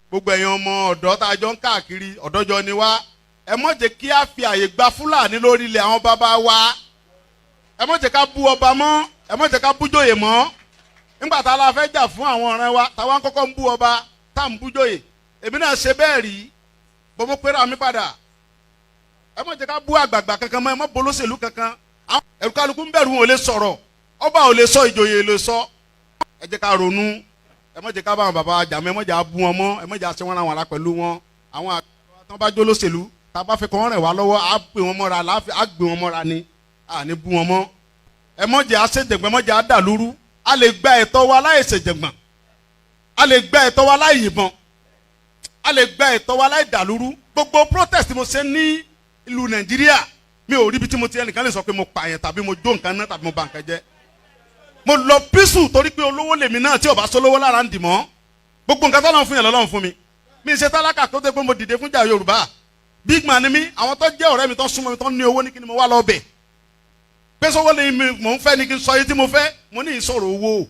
gbogbo ẹ̀yin ọmọ ọ̀dọ́ tá a jọ ń káàkiri ọ̀dọ́jọ́ ni wá ẹ má jẹ́ kí a fi àyè gba Fúlàní lórí ilẹ̀ àwọn bàbá wa ẹ má jẹ́ ká bú ọba mọ́ ẹ má jẹ́ ká bú jòyè mọ́ nígbà tá a la fẹ́ jà fún àwọn ọ̀rẹ́ wa táwa ń kọ́kọ́ ń bú ọba tá à ń bú jòyè èmi náà ṣe bẹ́ẹ̀ rí bọ́mọ pẹ́rẹ́ àmì padà ẹ má jẹ́ ká bú àgbààgbà kankan mọ́ ẹ má bolóṣèlú kankan ẹ̀rù kálukú ń bẹ̀rù wọn ò lè sọ̀rọ̀ ọba ò lè sọ ìjòyè lè sọ ẹ jẹ́ ká ronú ẹ má jẹ́ ká bá àwọn bàbá jà mọ́ ẹ má jẹ́ bú wọn mọ́ ẹ má jẹ́ àṣẹ wọn làwọn ará pẹ̀lú wọn àwọn àgbà tó bá jó lóṣèlú tá a bá fẹ́ kọ́ wọn rẹ̀ wá lọ́wọ́ á gbé wọn mọ́ra á gbé wọn mọ́ra ni à ní bú wọn mọ́ ẹ má jẹ́ àṣejẹ̀gbọ́n ẹ má jẹ́ àdàlúrú a lè gba ẹ̀tọ́ wa láì ṣèjẹ̀gbọ́n a lè gba ẹ̀tọ́ wa láì yìnbọn a lè gba ẹ̀tọ́ wa láì dàlúrú gbogbo protest mo ṣe ní ìlú Nàìjíríà mi ò rí ibi tí mo ti ẹnìkan lè sọ pé mo pààyàn tàbí mo jó nǹkan náà tàbí mo bà nǹkan jẹ́ mo lọ písù torí pé olówó lèmi náà tí ò bá sólówó lára ń dì mọ́ gbogbo nǹkan tọ́lọ́run fún yẹn lọ́lọ́run fún mi mi ṣe tálákà tó dé pé mo dìde fún jà Yorùbá big man ni mi àwọn tó jẹ́ ọ̀rẹ́ mi tó súnmọ́ mi tó ní owó ní kí ni mo wá lọ bẹ̀ pé sọ́wọ́ ni mò ń fẹ́ ni kí n sọ yìí tí mo fẹ́ mo ní ìsọ̀rọ̀ owó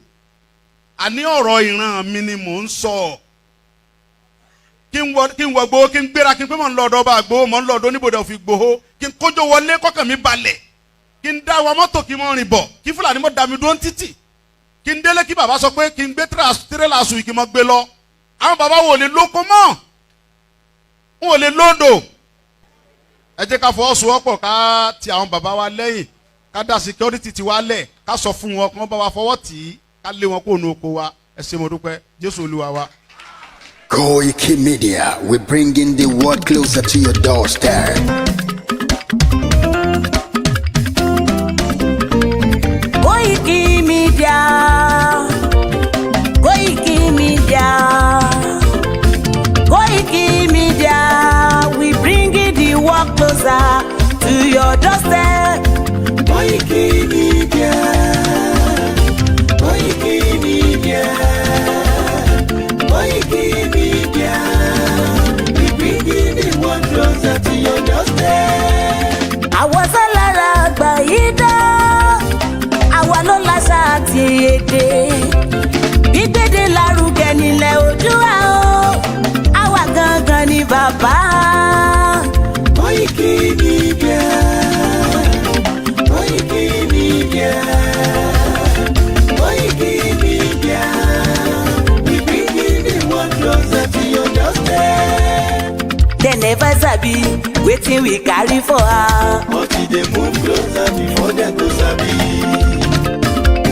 àní ọ̀rọ̀ ìran mi ni mò ń sọ kí n wọ gbowó kí n gbéra kí n pé mò ń lọ ọ̀dọ̀ ọba àgbowó mò ń lọ ọ̀dọ̀ oníbodè òfin gbowó kí n kójó wọlé kọ́kàn mi balẹ̀ kí n dá wa mọ́tò kí n mọ́ rìn bọ̀ kí Fúlàní mọ́ da mi dúró ń títì kí n délé kí bàbá sọ pé kí n gbé tírélà sùn kí n mọ́ gbé lọ àwọn bàbá wo lè lóko mọ́ wọn ò lè lóńdò ẹ jẹ́ ká fọwọ́sowọ́pọ̀ ká ti àwọn bàbá wa lẹ́yìn ká dá security ti wá lẹ̀ ká sọ fún wọn kí wọ́n bá wa fọwọ́ tì í ká lé wọn kó nu oko wa ẹ ṣé mo dúpẹ́ Jésù Olúwa wa. Koiki Media, we're bringing the world closer to your doorstep. Koiki Media, Koiki Media, Koiki Media, we bringing the world closer to your doorstep. Koiki Media, Koiki Media, Koiki Media, we bringing the world closer to your doorstep. Àwọn sálára àgbà yìí dá, àwa ló láṣà àti èdè. Gbígbédè lárugẹ nílẹ̀ Oòduà o, àwa gangan ni bàbá. Koiki Media, Koiki Media, Koiki Media, we bringing the world closer to your doorstep. They never sabi wetin we carry for her. But they move closer before they go sabi.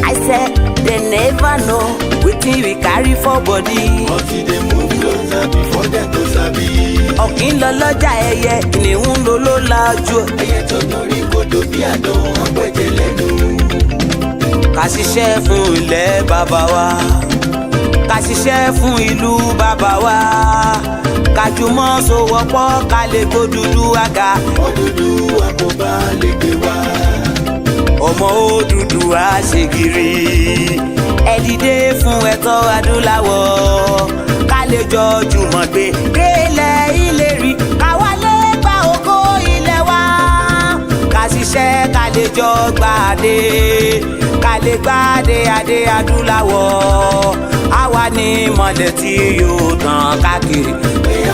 I said they never know wetin we carry for body. But they move closer before they go sabi. Ọ̀kín lọ lọ́jà ẹyẹ, kìnìún ló ló lajú. Ẹyẹ tó lórí kodò bí àdán, ọgbẹ́jẹ lẹ́nu. Ká ṣiṣẹ́ fún ilẹ̀ bàbá wa, ká ṣiṣẹ́ fún ìlú bàbá wa, ká jùmọ̀ sowọ́pọ̀ ká lè gbó Odùduwà. Odùduwà kò bá lè gbé wá. Ọmọ Odùduwà ṣe gírí, ẹ dìde fún ẹ̀tọ́ adúláwọ̀, ká lè jọ jùmọ̀ gbé délẹ̀ ìlérí, ká wálé gba ògo ilẹ̀ wa, ká ṣiṣẹ́ ká lè jọ gbàdé, ká lè gbàdé adé adúláwọ̀, àwa ni mọ̀lẹ̀ tí yóò tàn káàkiri.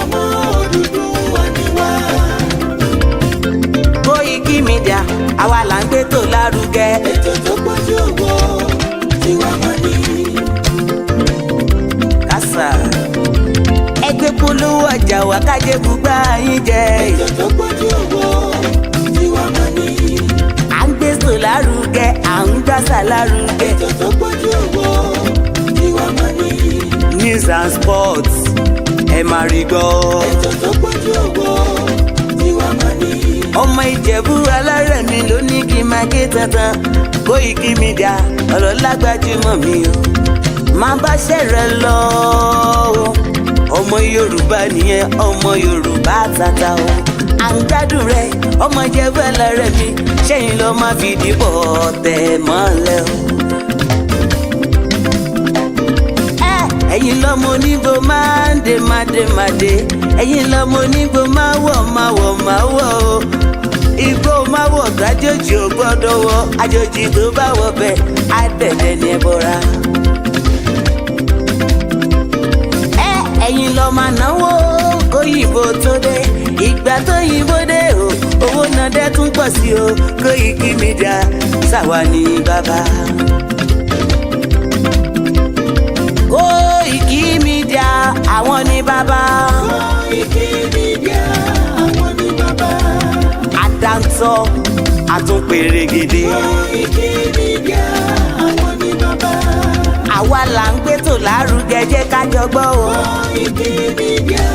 Ọmọ Odùduwà ni wá. Koiki Media, àwa là ń gbé tó lárugẹ. Ètò tó pọ̀jù owó tí wàá mọ̀ ní. Kásá ẹgbẹ́ polówó ọjà wà kájé gbúgbà yín jẹ. Ètò tó pọ̀jù owó tí wàá mọ̀ ní. À ń gbé tó lárugẹ, à ń gbàsà lárugẹ. Ètò tó pọ̀jù owó tí wàá mọ̀ ní. News and sports ẹ máa rí gbọ́. Ètò tó pọ̀jù owó tí wàá mọ̀ ní. Ọmọ Ìjẹ̀bú alárẹ̀ mi ló ní kí n máa ké tantan. Koiki Media ọ̀rọ̀ lágbájúmọ̀ mi o, máa bá ṣẹ̀rẹ̀ lọ o. Ọmọ Yorùbá nìyẹn, ọmọ Yorùbá tata o. À ń gbádùn rẹ, ọmọ Ìjẹ̀bú alárẹ̀ mi, ṣẹ́yìn ló máa fi dìbò tẹ̀ mọ́lẹ̀ o. Ẹ̀yin lọ́mọ onígbò máa ń dé mádémádé, ẹ̀yin lọ́mọ onígbò máa wọ̀ o. Igbó máa wọ̀ gbàjòjì ò gbọ́dọ̀ wọ̀, àjòjì tó bá wọ̀ bẹ́ẹ̀ á dẹ̀dẹ̀ ní ẹbọra. Ẹ̀yin lọ́mọ àná ìgbà tó yìnbó dé o owó náà dẹ́ tún pọ̀ sí o Koiki Media ṣàwa ní bàbá. Koiki Media àwọn ní bàbá. Koiki Media àwọn ní bàbá. Àdáńtọ́ àtúnpèrègèdè. Koiki Media àwọn ní bàbá. Àwa là ń gbé tò lárugẹ jẹ́ ká jọ gbọ́ o. Koiki Media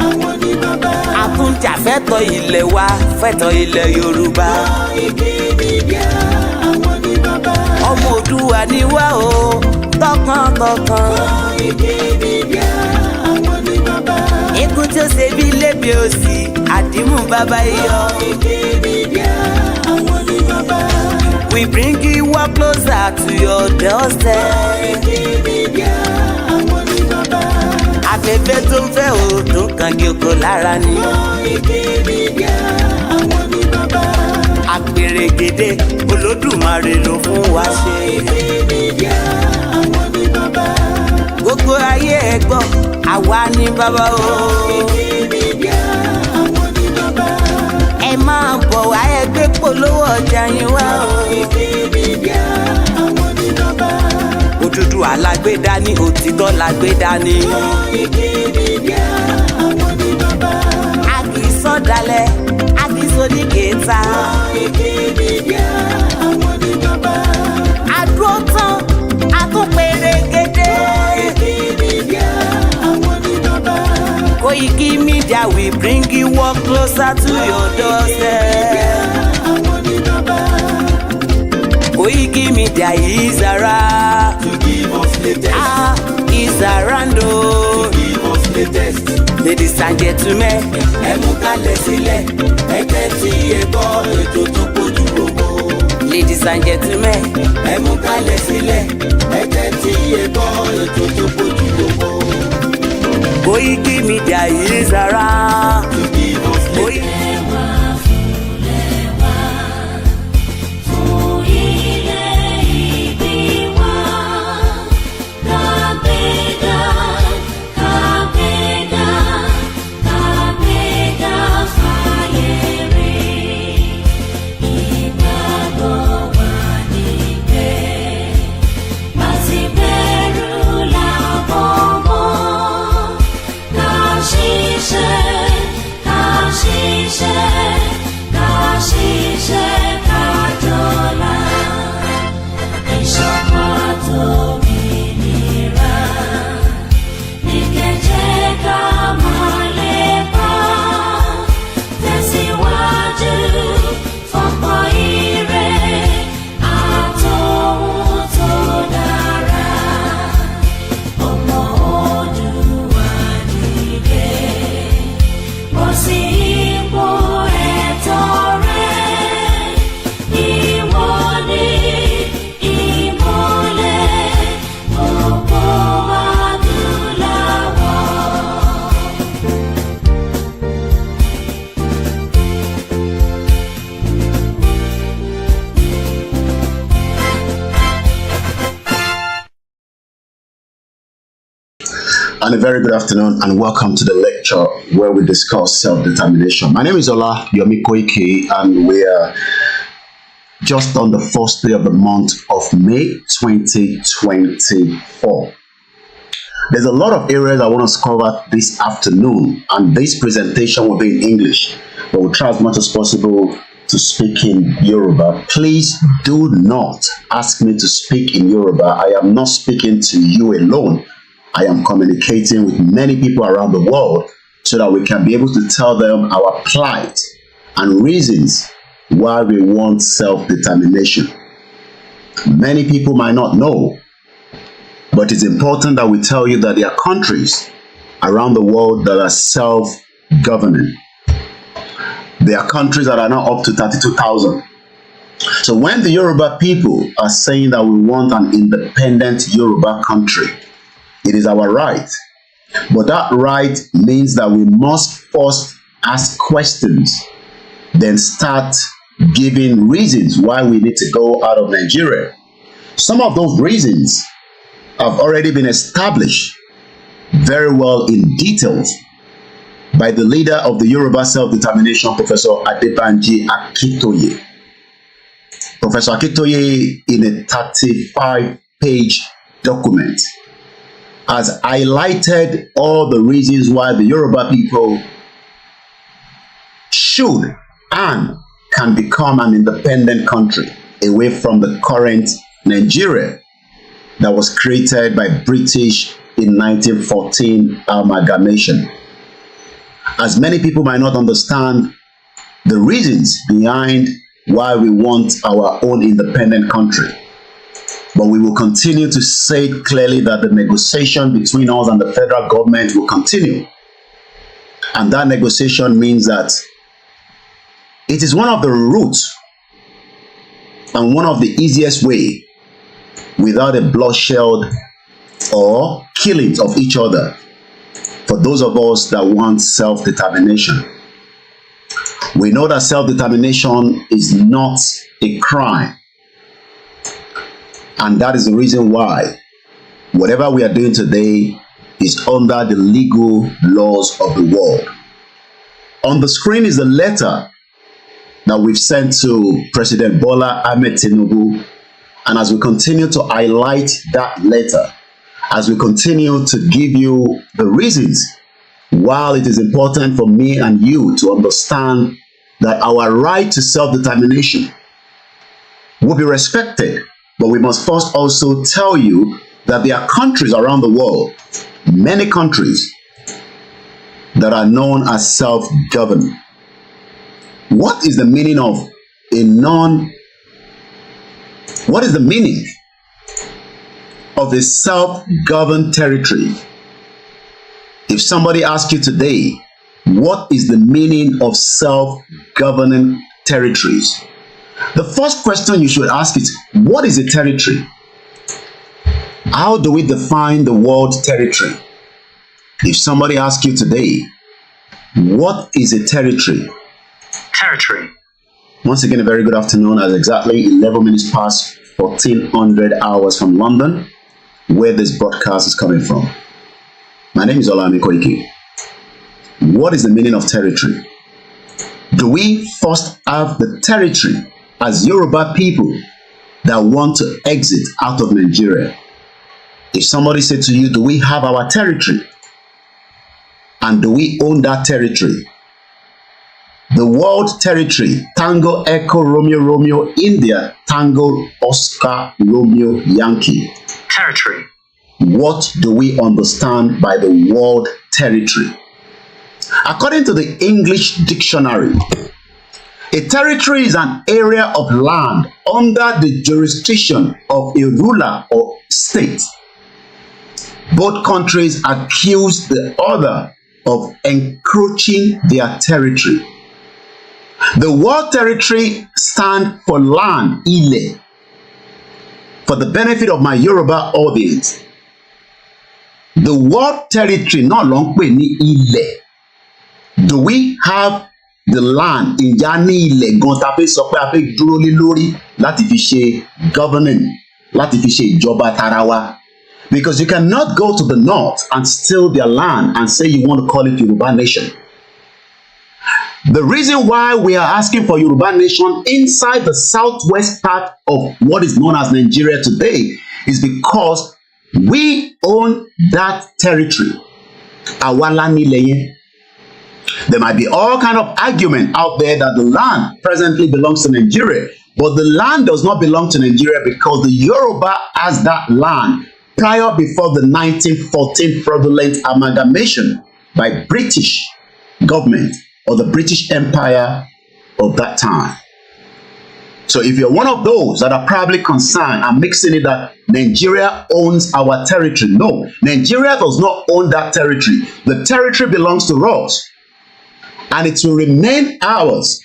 àwọn ní bàbá. Àtúnjà fẹ́tọ̀ ilẹ̀ wa fẹ́tọ̀ ilẹ̀ Yorùbá. Koiki Media àwọn ní bàbá. Ọmọ Òdùwà ni wá o tọkàntọkàn. Koiki Media àwọn ní bàbá. Ikú tí ó ṣe bí lébi òsì àdìmú bàbá iyọ̀. Koiki Media àwọn ní bàbá. We bring you up closer to your doorstep. Koiki Media àwọn ní bàbá. Afẹ́fẹ́ tó ń fẹ́ òòdùn kan kí oko lára ni. Koiki Media àwọn ní bàbá. Àpèrègèdè Olódùmarè ló fún wa ṣe. Koiki Media àwọn ní bàbá. Gbogbo ayé ẹ gbọ́ àwa ní bàbá o. Koiki Media àwọn ní bàbá. Ẹ máa bọ̀ wá ẹ gbé polówó ọjà yín wá o. Koiki Media àwọn ní bàbá. Òdúdú alágbèdá ní òtítọ́ lágbèdá ní. Koiki Media àwọn ní bàbá. A kì í sọ̀dálẹ̀ a kì í sóní kẹta. Koiki Media àwọn ní bàbá. Àdúró tán a tún pèrègèdè. Koiki Media àwọn ní bàbá. Koiki Media we bring you up closer to your doorstep. Àwọn ní bàbá. Koiki Media is around. To give us latest. Is around o. Give us latest. Ladies and gentlemen, Ẹ mú kalẹ̀ sílẹ̀. Ẹ tẹ́tí ẹ gbọ́ ètò tó kojú gbogbo. ladies and gentlemen, Ẹ mú kalẹ̀ sílẹ̀. Ẹ tẹ́tí ẹ gbọ́ ètò tó kojú gbogbo. Koiki Media is around. To give us latest. And a very good afternoon and welcome to the lecture where we discuss self-determination. My name is Ola Yomi Koiki and we are just on the first day of the month of May 2024. There's a lot of areas I want us to cover this afternoon and this presentation will be in English, but we'll try as much as possible to speak in Yoruba. Please do not ask me to speak in Yoruba. I am not speaking to you alone. I am communicating with many people around the world so that we can be able to tell them our plight and reasons why we want self-determination. Many people might not know, but it's important that we tell you that there are countries around the world that are self-governing. There are countries that are now up to 32,000. So when the Yoruba people are saying that we want an independent Yoruba country, it is our right. But that right means that we must first ask questions, then start giving reasons why we need to go out of Nigeria. Some of those reasons have already been established very well in details by the leader of the Yoruba self-determination, Professor ADEBANJI AKINTOYE. Professor AKINTOYE, in a 35-page document, has highlighted all the reasons why the Yoruba people should and can become an independent country away from the current Nigeria that was created by British in 1914 amalgamation. As many people might not understand the reasons behind why we want our own independent country, but we will continue to say clearly that the negotiation between us and the federal government will continue. And that negotiation means that it is one of the routes and one of the easiest way without a bloodshed or killings of each other for those of us that want self-determination. We know that self-determination is not a crime. And that is the reason why whatever we are doing today is under the legal laws of the world. On the screen is a letter that we've sent to President BOLA TINUBU. And as we continue to highlight that letter, as we continue to give you the reasons why it is important for me and you to understand that our right to self-determination will be respected, but we must first also tell you that there are countries around the world, many countries, that are known as self-governed. What is the meaning of what is the meaning of a self-governed territory? If somebody asks you today, what is the meaning of self-governing territories? The first question you should ask is, what is a territory? How do we define the word territory? If somebody asks you today, what is a territory? Territory. Once again, a very good afternoon at exactly 11 minutes past 1400 hours from London, where this broadcast is coming from. My name is Oluwole. What is the meaning of territory? Do we first have the territory as Yoruba people that want to exit out of Nigeria? If somebody said to you, do we have our territory? And do we own that territory? The word territory, Tango Echo Romeo Romeo India, Tango Oscar Romeo Yankee. Territory. What do we understand by the word territory? According to the English dictionary, a territory is an area of land under the jurisdiction of a ruler or state. Both countries accuse the other of encroaching their territory. The word territory stands for land, ile. For the benefit of my Yoruba audience, the word territory not long pè ní ile. Do we have the land ǹjẹ́ ní ilẹ̀ gan tá fẹ́ sọ pé a fẹ́ dúró lé lórí láti fi ṣe governing, láti fi ṣe ìjọba tara wa? Because you cannot go to the north and steal their land and say you want to call it Yoruba nation. The reason why we are asking for Yoruba nation inside the southwest part of what is known as Nigeria today is because we own that territory. Àwa la ní ilẹ̀ yẹn. There might be all kind of argument out there that the land presently belongs to Nigeria, but the land does not belong to Nigeria because the Yoruba has that land prior before the 1914 fraudulent amalgamation by British government or the British Empire of that time. So if you're one of those that are probably concerned and mixing it that Nigeria owns our territory, no, Nigeria does not own that territory. The territory belongs to us and it will remain ours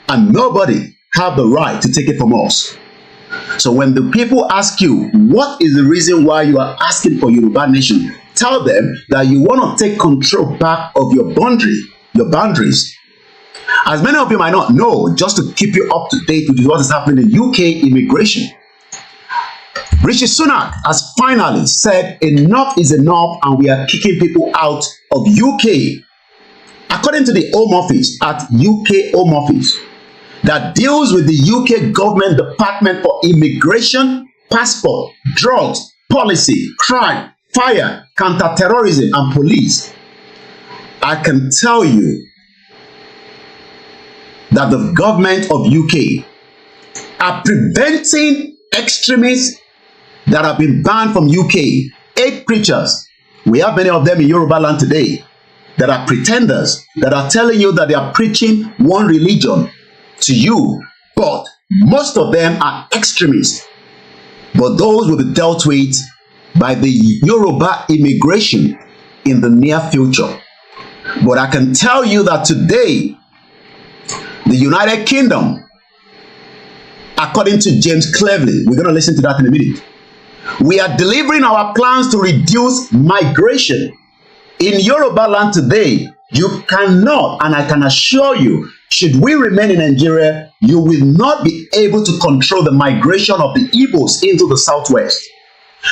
and nobody have the right to take it from us. So when the people ask you, what is the reason why you are asking for Yoruba nation? Tell them that you want to take control back of your boundaries. As many of you might not know, just to keep you up to date with what is happening in UK immigration, Rishi Sunak has finally said enough is enough and we are kicking people out of UK. according to the Home Office at UK Home Office, that deals with the UK government Department for Immigration, Passport, Drugs, Policy, Crime, Fire, Counter-Terrorism and Police, I can tell you that the government of UK are preventing extremists that have been banned from UK. 8 preachers, we have many of them in Yoruba land today, that are pretenders, that are telling you that they are preaching one religion to you, but most of them are extremists. But those will be dealt with by the Yoruba immigration in the near future. But I can tell you that today, the United Kingdom, according to James Cleverly, we're going to listen to that in a minute, we are delivering our plans to reduce migration. In Yoruba land today, you cannot, and I can assure you, should we remain in Nigeria, you will not be able to control the migration of the Igbos into the southwest.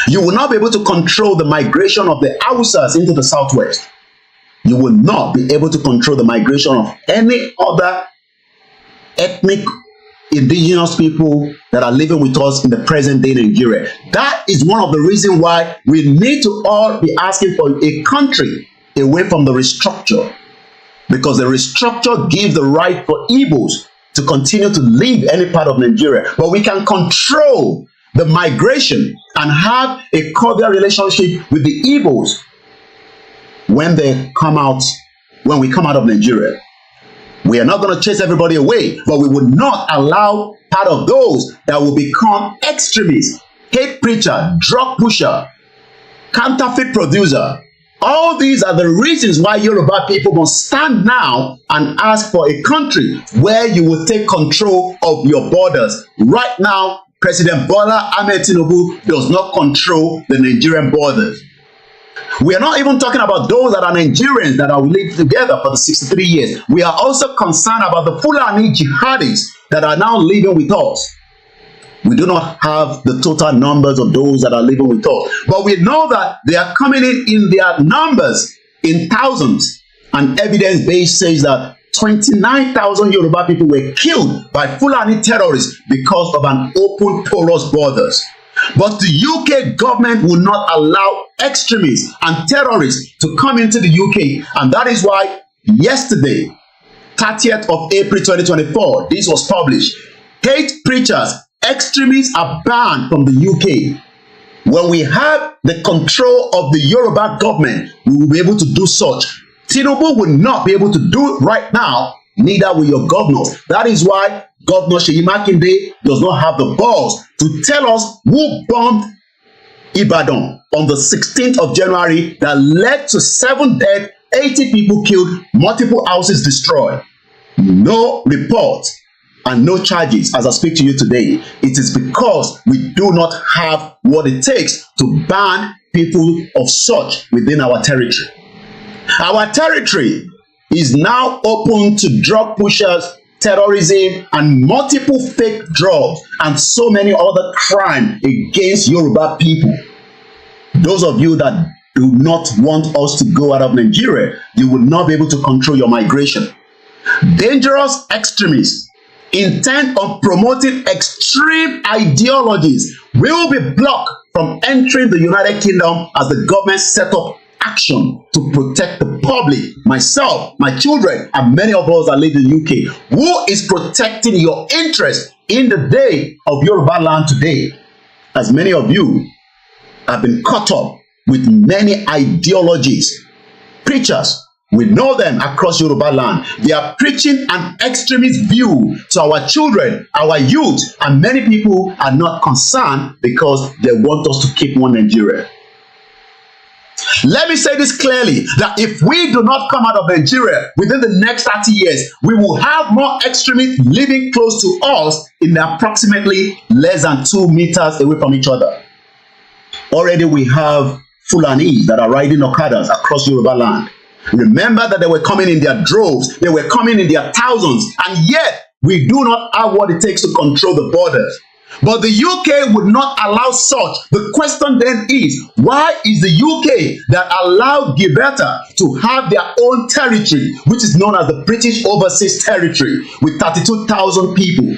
You will not be able to control the migration of the Hausas into the southwest. You will not be able to control the migration of any other ethnic indigenous people that are living with us in the present day Nigeria. That is one of the reasons why we need to all be asking for a country away from the restructure, because the restructure gives the right for Igbos to continue to live any part of Nigeria, but we can control the migration and have a cordial relationship with the Igbos when they come out, when we come out of Nigeria. We are not going to chase everybody away, but we would not allow part of those that will become extremists, hate preacher, drug pusher, counterfeit producer. All these are the reasons why Yoruba people must stand now and ask for a country where you will take control of your borders. Right now, President Bola TINUBU does not control the Nigerian borders. We are not even talking about those that are Nigerians that are living together for the 63 years. We are also concerned about the Fulani jihadis that are now living with us. We do not have the total numbers of those that are living with us, but we know that they are coming in their numbers in thousands. And evidence base says that 29,000 Yoruba people were killed by Fulani terrorists because of an open porous borders. But the UK government will not allow extremists and terrorists to come into the UK, and that is why yesterday, 30th of April 2024, this was published. Hate preachers, extremists are banned from the UK. When we have the control of the Yoruba government, we will be able to do such. TINUBU will not be able to do it right now, neither will your governors. That is why Governor Seyi Makinde does not have the balls to tell us who bombed Ibadan on the 16th of January that led to 7 deaths, 80 people killed, multiple houses destroyed. No report and no charges as I speak to you today. It is because we do not have what it takes to ban people of such within our territory. Our territory is now open to drug pushers, terrorism, and multiple fake drugs, and so many other crimes against Yoruba people. Those of you that do not want us to go out of Nigeria, you will not be able to control your migration. Dangerous extremists intent on promoting extreme ideologies will be blocked from entering the United Kingdom as the government set up action to protect the public, myself, my children, and many of us that live in the UK. Who is protecting your interest in the day of Yoruba land today? As many of you have been caught up with many ideologies. Preachers, we know them across Yoruba land. They are preaching an extremist view to our children, our youth, and many people are not concerned because they want us to keep one Nigeria. Let me say this clearly, that if we do not come out of Nigeria within the next 30 years, we will have more extremists living close to us in approximately less than 2 meters away from each other. Already we have Fulanis that are riding Okadas across Yoruba land. Remember that they were coming in their droves, they were coming in their thousands, and yet we do not have what it takes to control the borders. But the UK would not allow such. The question then is, why is the UK that allowed Gibraltar to have their own territory, which is known as the British Overseas Territory, with 32,000 people,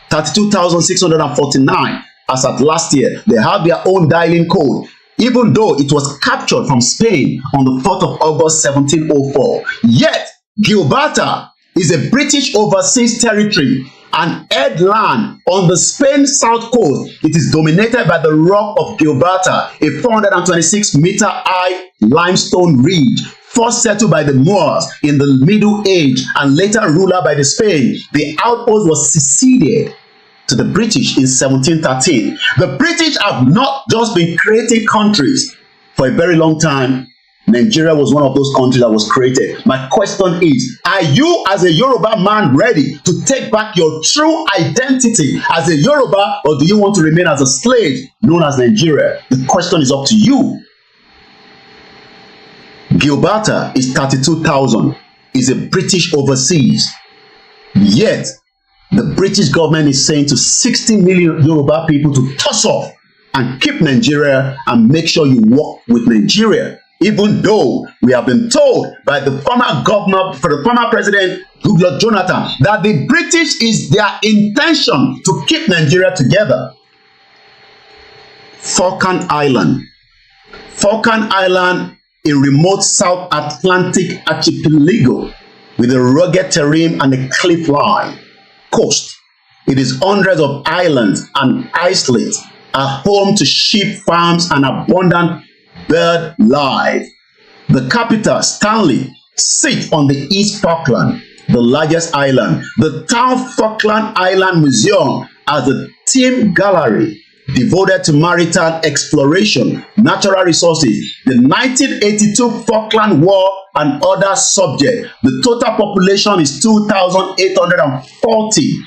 32,649 as at last year. They have their own dialing code, even though it was captured from Spain on the 4th of August 1704. Yet, Gibraltar is a British Overseas Territory and headland on the Spain south coast. It is dominated by the Rock of Gibraltar, a 426-meter high limestone ridge, first settled by the Moors in the Middle Age and later ruled by the Spain. The outpost was seceded to the British in 1713. The British have not just been creating countries for a very long time. Nigeria was one of those countries that was created. My question is, are you as a Yoruba man ready to take back your true identity as a Yoruba, or do you want to remain as a slave known as Nigeria? The question is up to you. Gibraltar is 32,000, is a British overseas. Yet, the British government is saying to 60 million Yoruba people to toss off and keep Nigeria and make sure you work with Nigeria. Even though we have been told by the former governor, for the former president, Goodluck Jonathan, that the British is their intention to keep Nigeria together. Falkland Island. Falkland Island, a remote South Atlantic archipelago with a rugged terrain and a cliff line coast. It is hundreds of islands and islets, are home to sheep farms and abundant bird life. The capital, Stanley, sits on the East Falkland, the largest island. The town Falkland Island Museum has a theme gallery devoted to maritime exploration, natural resources, the 1982 Falkland War and other subjects. The total population is 2,840.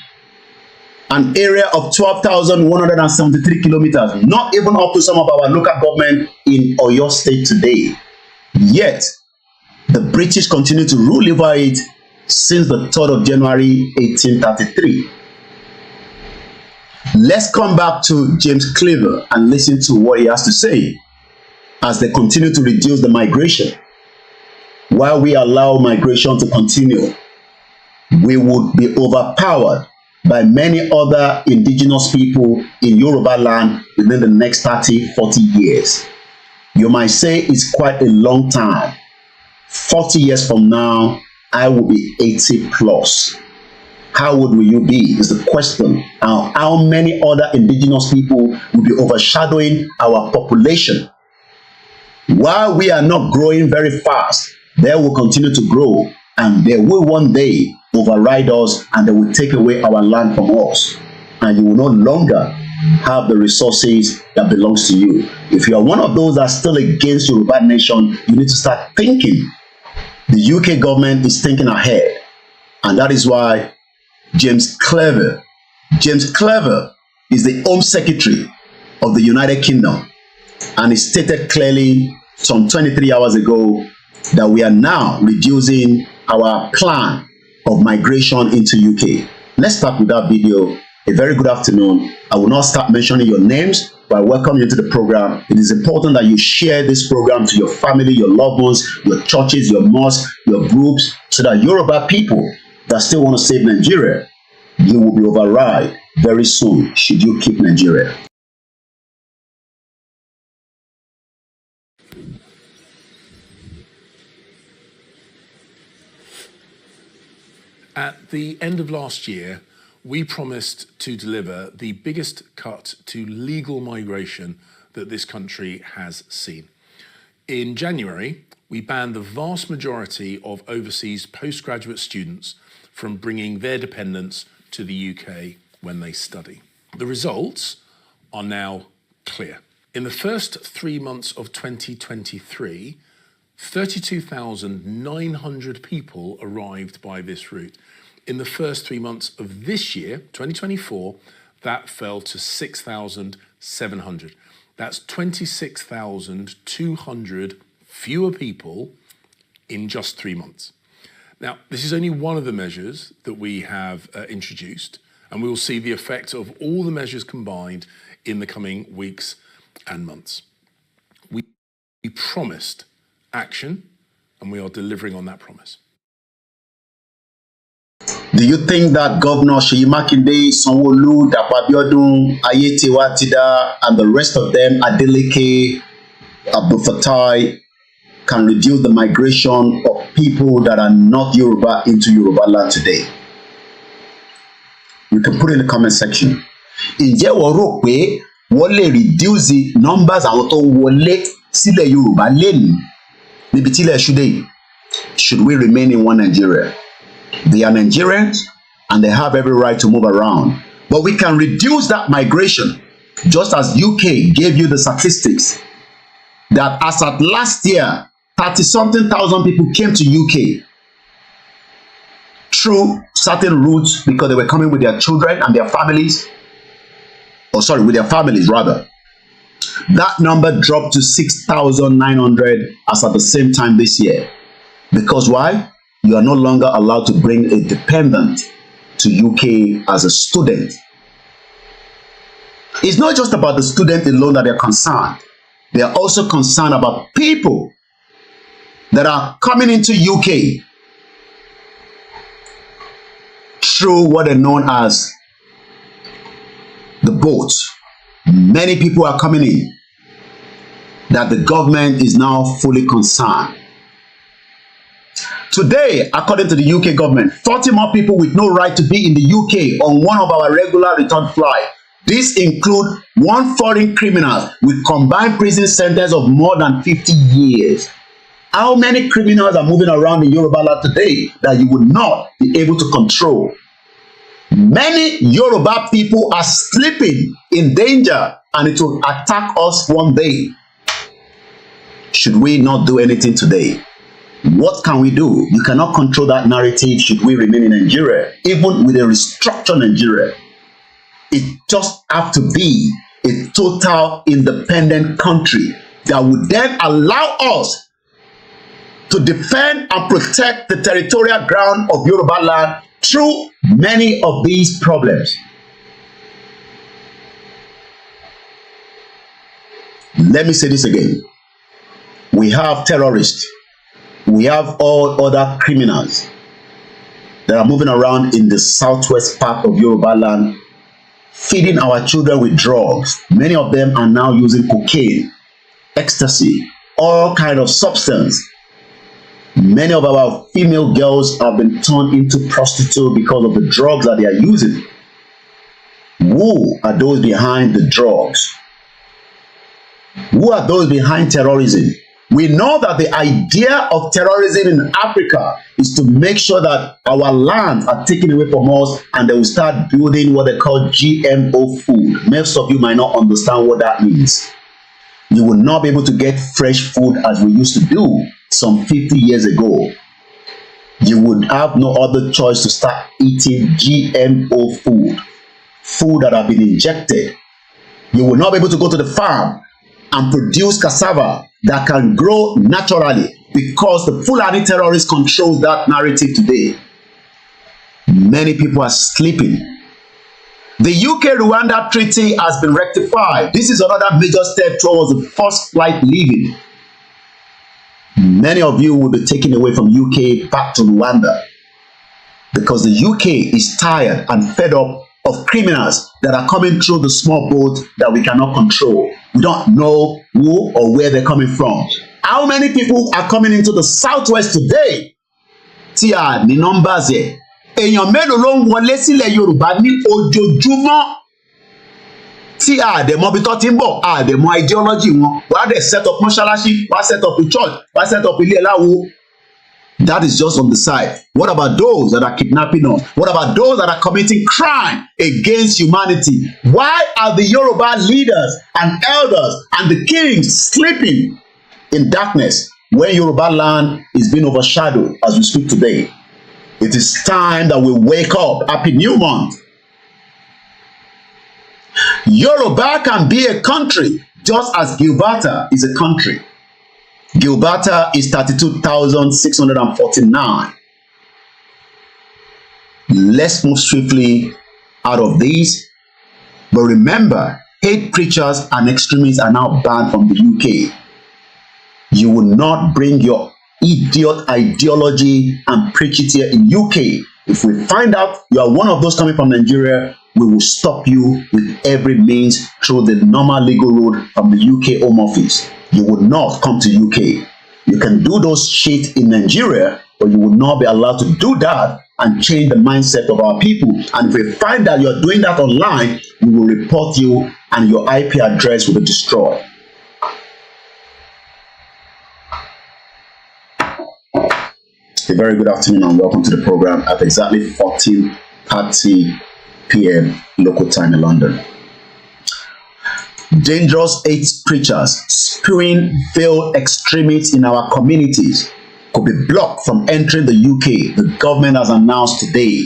An area of 12,173 kilometers, not even up to some of our local government in Oyo State today. Yet, the British continue to rule over it since the 3rd of January 1833. Let's come back to James Cleaver and listen to what he has to say as they continue to reduce the migration. While we allow migration to continue, we would be overpowered by many other indigenous people in Yoruba land within the next 30, 40 years. You might say it's quite a long time. 40 years from now, I will be 80 plus. How old will you be is the question. How many other indigenous people will be overshadowing our population? While we are not growing very fast, they will continue to grow, and they will one day override us, and they will take away our land from us, and you will no longer have the resources that belongs to you. If you are one of those that are still against Yoruba nation, you need to start thinking. The UK government is thinking ahead, and that is why James Cleaver is the Home Secretary of the United Kingdom, and he stated clearly some 23 hours ago that we are now reducing our plan of migration into UK. Let's start with that video. A very good afternoon. I will not start mentioning your names, but I welcome you to the program. It is important that you share this program to your family, your loved ones, your churches, your mosques, your groups, so that Yoruba people that still want to save Nigeria, you will be override very soon should you keep Nigeria. At the end of last year, we promised to deliver the biggest cut to legal migration that this country has seen. In January, we banned the vast majority of overseas postgraduate students from bringing their dependents to the UK when they study. The results are now clear. In the first 3 months of 2023, 32,900 people arrived by this route. In the first 3 months of this year, 2024, that fell to 6,700. That's 26,200 fewer people in just 3 months. Now, this is only one of the measures that we have introduced, And we will see the effect of all the measures combined in the coming weeks and months. We promised action, and we are delivering on that promise. Do you think that Governor Seyi Makinde, Sanwo-Olu, Dapo Abiodun, Ayetiwa Tida, and the rest of them, Adeleke, Abdul Fatai, can reduce the migration of people that are not Yoruba into Yoruba land today? You can put it in the comment section. Ǹjẹ́ wọ́n rò pé wọ́n lè reduce the numbers àwọn tó wọlé sílẹ̀ Yorùbá lẹ́nu níbi tílẹ̀ ṣúdẹ̀? Should we remain in one Nigeria? They are Nigerians and they have every right to move around. But we can reduce that migration, just as UK gave you the statistics that as at last year, 30-something thousand people came to UK through certain routes because they were coming with their children and their families. With their families rather. That number dropped to 6,900 as at the same time this year. Because why? You are no longer allowed to bring a dependent to UK as a student. It's not just about the student alone that they're concerned. They are also concerned about people that are coming into UK through what are known as the boats. Many people are coming in that the government is now fully concerned. Today, according to the UK government, 40 more people with no right to be in the UK on one of our regular return flights. This includes one foreign criminal with combined prison sentence of more than 50 years. How many criminals are moving around in Yoruba land today that you would not be able to control? Many Yoruba people are sleeping in danger and it will attack us one day. Should we not do anything today? What can we do? You cannot control that narrative should we remain in Nigeria, even with a restructured Nigeria. It just have to be a total independent country that would then allow us to defend and protect the territorial ground of Yoruba land through many of these problems. Let me say this again. We have terrorists. We have all other criminals that are moving around in the southwest part of Yoruba land, feeding our children with drugs. Many of them are now using cocaine, ecstasy, all kind of substance. Many of our female girls have been turned into prostitutes because of the drugs that they are using. Who are those behind the drugs? Who are those behind terrorism? We know that the idea of terrorism in Africa is to make sure that our lands are taken away from us and they will start building what they call GMO food. Most of you might not understand what that means. You will not be able to get fresh food as we used to do some 50 years ago. You would have no other choice to start eating GMO food, food that have been injected. You will not be able to go to the farm and produce cassava that can grow naturally because the Fulani terrorists control that narrative today. Many people are sleeping. The UK-Rwanda treaty has been rectified. This is another major step towards the first flight leaving. Many of you will be taken away from UK back to Rwanda because the UK is tired and fed up of criminals that are coming through the small boat that we cannot control. We don't know who or where they're coming from. How many people are coming into the southwest today? Tí a ní numbers yẹn. Èèyàn mélòó ló ń wọlé sílẹ̀ Yorùbá ní ojoojúmọ́? Tí a dẹ̀ mọ̀ bí tó ti ń bọ̀, a dẹ̀ mọ̀ ideology wọn. Wàá dẹ̀ set up mọ́ṣáláṣí, wàá set up a church, wàá set up ilé ẹláwo. That is just on the side. What about those that are kidnapping us? What about those that are committing crime against humanity? Why are the Yoruba leaders and elders and the kings sleeping in darkness when Yoruba land is being overshadowed as we speak today? It is time that we wake up. Happy New Month. Yoruba can be a country just as Gilberta is a country. Gilberta is 32,649. Let's move swiftly out of these. But remember, hate preachers and extremists are now banned from the UK. You will not bring your idiot ideology and preach it here in UK. If we find out you are one of those coming from Nigeria, we will stop you with every means through the normal legal road from the UK Home Office. You will not come to UK. You can do those shit in Nigeria, but you will not be allowed to do that and change the mindset of our people. And if we find that you're doing that online, we will report you and your IP address will be destroyed. A very good afternoon and welcome to the program at exactly 14:30 p.m. local time in London. Dangerous hate preachers spewing failed extremists in our communities could be blocked from entering the UK, the government has announced today.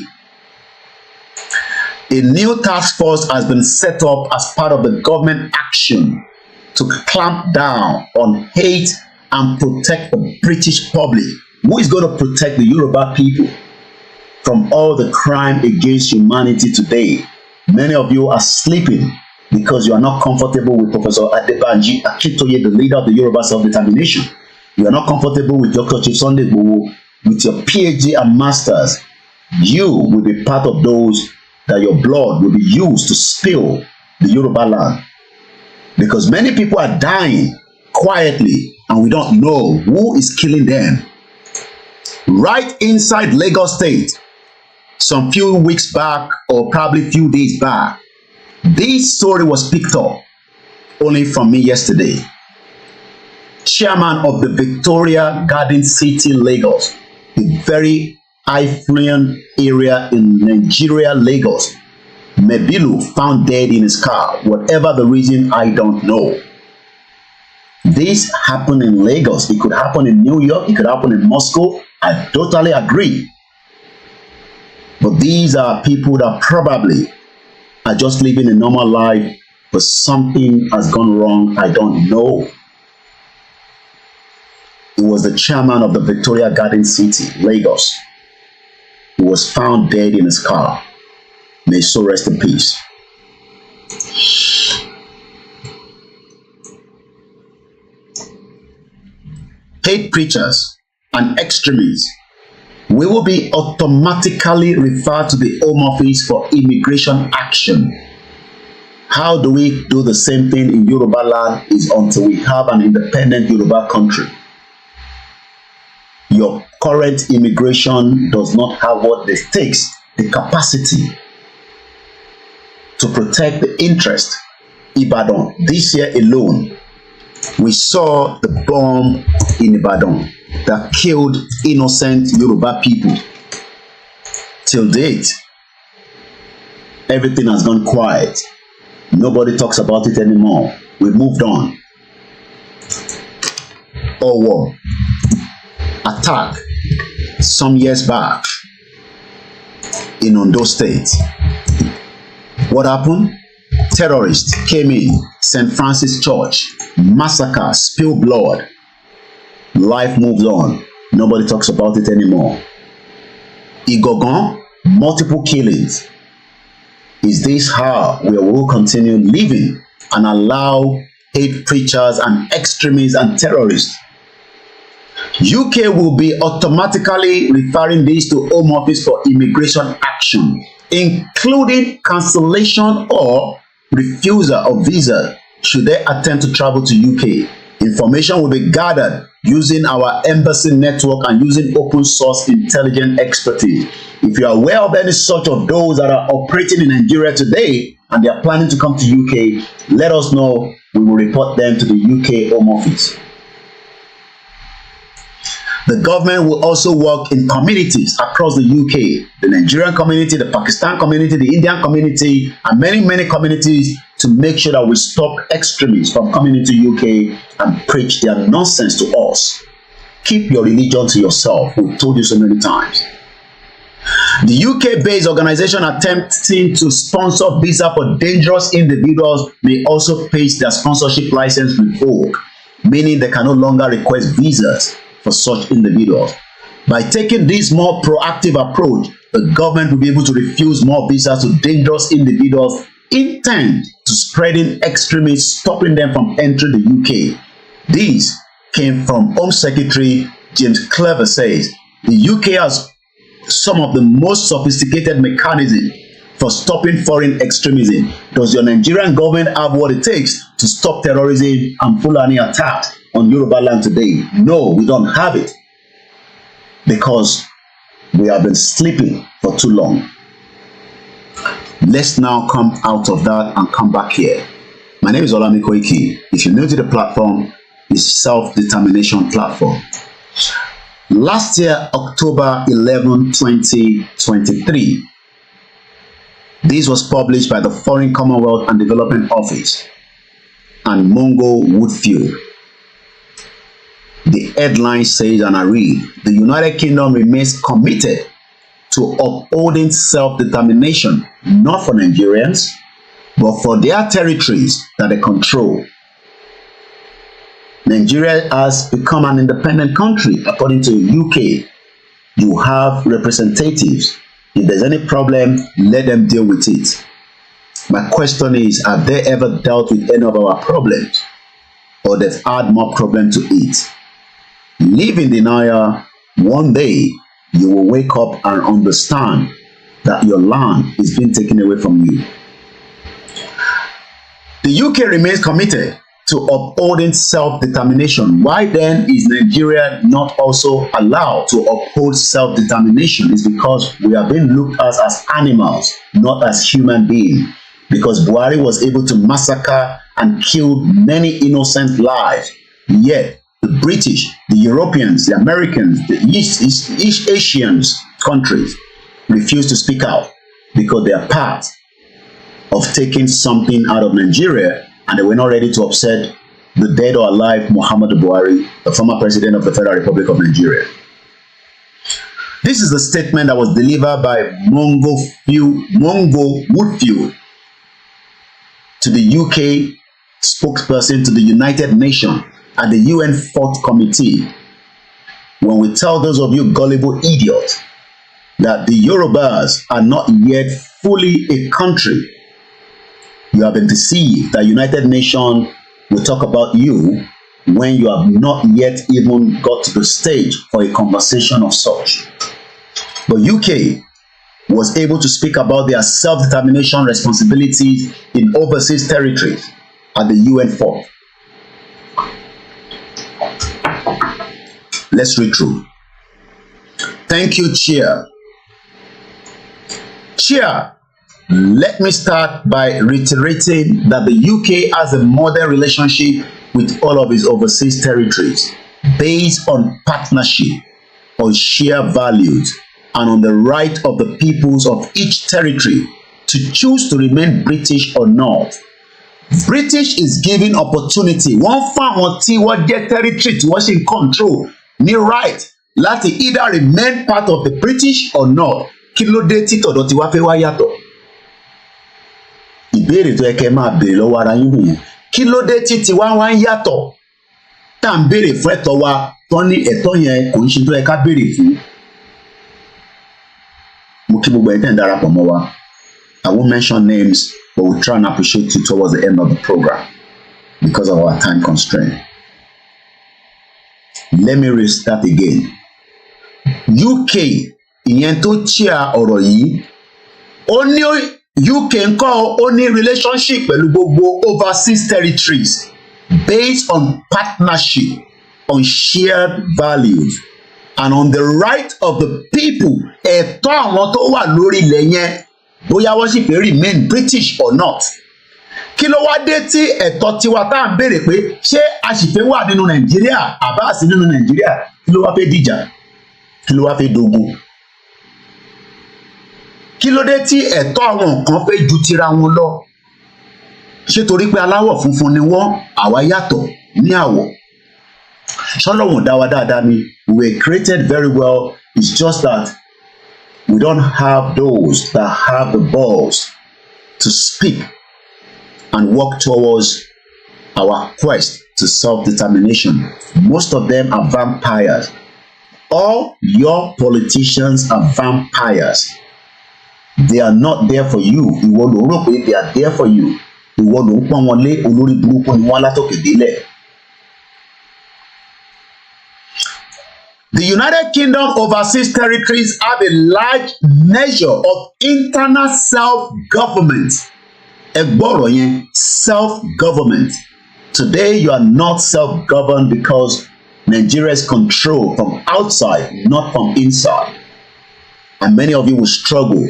A new task force has been set up as part of the government action to clamp down on hate and protect the British public. Who is going to protect the Yoruba people from all the crime against humanity today? Many of you are sleeping because you are not comfortable with Professor ADEBANJI, AKINTOYE, the leader of the Yoruba self-determination. You are not comfortable with Dr. Chief Sunday IGBOHO, with your PhD and masters. You will be part of those that your blood will be used to spill the Yoruba land. Because many people are dying quietly and we don't know who is killing them. Right inside Lagos State, some few weeks back or probably few days back, this story was picked up only from me yesterday. Chairman of the Victoria Garden City, Lagos, a very affluent area in Nigeria, Lagos, Mebilu, found dead in his car. Whatever the reason, I don't know. This happened in Lagos. It could happen in New York. It could happen in Moscow. I totally agree. But these are people that probably are just living a normal life, but something has gone wrong. I don't know. It was the chairman of the Victoria Garden City, Lagos, who was found dead in his car. May his soul rest in peace. Hate preachers and extremists, we will be automatically referred to the Home Office for immigration action. How do we do the same thing in Yoruba land is until we have an independent Yoruba country. Your current immigration does not have what it takes, the capacity to protect the interest. Ibadan, this year alone, we saw the bomb in Ibadan that killed innocent Yoruba people. Till date, everything has gone quiet. Nobody talks about it anymore. We moved on. Owo attack some years back in Ondo State. What happened? Terrorists came in, St. Francis Church, massacre, spilled blood. Life moves on. Nobody talks about it anymore. Igogon, multiple killings. Is this how we will continue living and allow hate preachers and extremists and terrorists? UK will be automatically referring this to Home Office for immigration action, including cancellation or refusal of visa should they attempt to travel to UK. Information will be gathered using our embassy network and using open source intelligence expertise. If you are aware of any such of those that are operating in Nigeria today and they are planning to come to UK, let us know. We will report them to the UK Home Office. The government will also work in communities across the UK, the Nigerian community, the Pakistan community, the Indian community, and many communities to make sure that we stop extremists from coming into UK and preach their nonsense to us. Keep your religion to yourself. We've told you so many times. The UK-based organization attempting to sponsor visa for dangerous individuals may also face their sponsorship license revoked, meaning they can no longer request visas for such individuals. By taking this more proactive approach, the government will be able to refuse more visas to dangerous individuals intent to spreading extremists, stopping them from entering the UK. This came from Home Secretary James Clever says the UK has some of the most sophisticated mechanisms for stopping foreign extremism. Does your Nigerian government have what it takes to stop terrorism and Fulani attacks on Yoruba land today? No, we don't have it, because we have been sleeping for too long. Let's now come out of that and come back here. My name is Olamide Ike. If you're new to the platform, it's self-determination platform. Last year, October 11, 2023, this was published by the Foreign Commonwealth and Development Office and Mongo Woodfield. The headline says, and I read, the United Kingdom remains committed to upholding self-determination, not for Nigerians, but for their territories that they control. Nigeria has become an independent country. According to UK, you have representatives. If there's any problem, let them deal with it. My question is, have they ever dealt with any of our problems? Or they've had more problem to it? Live in denial. One day, you will wake up and understand that your land is being taken away from you. The UK remains committed to upholding self-determination. Why then is Nigeria not also allowed to uphold self-determination? It's because we are being looked at as animals, not as human beings. Because Buhari was able to massacre and kill many innocent lives. Yet, the British, the Europeans, the Americans, the East Asians countries refuse to speak out because they are part of taking something out of Nigeria, and they were not ready to upset the dead or alive Muhammadu Buhari, the former president of the Federal Republic of Nigeria. This is the statement that was delivered by Mongo Woodfield to the UK spokesperson to the United Nations at the UN 4th Committee. When we tell those of you gullible idiots that the Yorubas are not yet fully a country, you have been deceived. The United Nations will talk about you when you have not yet even got to the stage for a conversation of such. But UK was able to speak about their self-determination responsibilities in overseas territories at the UN 4th. Let's read through. Thank you, Chair. Chair, let me start by reiterating that the UK has a modern relationship with all of its overseas territories based on partnership, on shared values, and on the right of the peoples of each territory to choose to remain British or not. British is giving opportunity. One fáwọn tí wọ́n jẹ́ territory tí wọ́n ṣe ń control ní right láti either remain part of the British or not. Kí ló dé tí tọ̀dọ̀ tiwa fẹ́ wá yàtọ̀? Ìbéèrè tó yẹ kẹ́ máa béèrè lọ́wọ́ ara yín nìyẹn. Kí ló dé tí tiwa wá ń yàtọ̀? Tá à ń béèrè fún ẹ̀tọ́ wa tán ní ẹ̀tọ́ yẹn kò ń ṣe tó yẹ ká béèrè fún. Mo kí gbogbo ẹ̀ tẹ́ ń darapọ̀ mọ́ wa. I won't mention names, but we'll try and appreciate you towards the end of the program because of our time constraint. Let me restart again. UK, ìyẹn tó chair ọ̀rọ̀ yìí, ó ní UK ńkọ́ ó ní relationship pẹ̀lú gbogbo overseas territories based on partnership, on shared values, and on the right of the people. Ẹ̀tọ́ àwọn tó wà lórí ilẹ̀ yẹn, bóyá wọ́n sì fẹ́ remain British or not. Kí ló wá dé tí ẹ̀tọ́ tiwa tá à ń béèrè pé ṣé a sì fẹ́ wà nínú Nàìjíríà àbá sí nínú Nàìjíríà? Kí ló wá fẹ́ dìjà? Kí ló wá fẹ́ dogun? Kí ló dé tí ẹ̀tọ́ àwọn kan fẹ́ ju tira wọn lọ? Ṣé torí pé aláwọ̀ funfun ni wọ́n, àwa yàtọ̀ ní àwọ̀? Ṣọ́lọ́run dá wa dáadáa ni. We were created very well. It's just that we don't have those that have the balls to speak and work towards our quest to self-determination. Most of them are vampires. All your politicians are vampires. They are not there for you. Ìwọ ló rò pé they are there for you. Ìwọ ló ń pọ́n wọn lé, olórí burúkú ni wọ́n látòkè délẹ̀. The United Kingdom overseas territories have a large measure of internal self-government. Ẹgbọ́rọ̀ yẹn, self-government. Today you are not self-governed because Nigeria is controlled from outside, not from inside. And many of you will struggle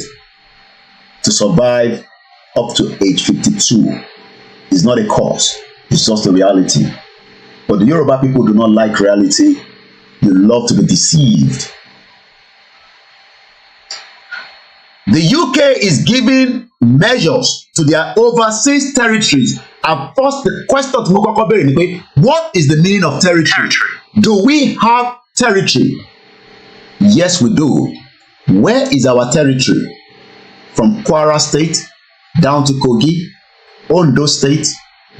to survive up to age 52. It's not a cause, it's just a reality. But the Yoruba people do not like reality. They love to be deceived. The UK is giving measures to their overseas territories. And first, the question to Mokoko Bere ni, what is the meaning of territory? Do we have territory? Yes, we do. Where is our territory? From Kwara State down to Kogi, Ondo State,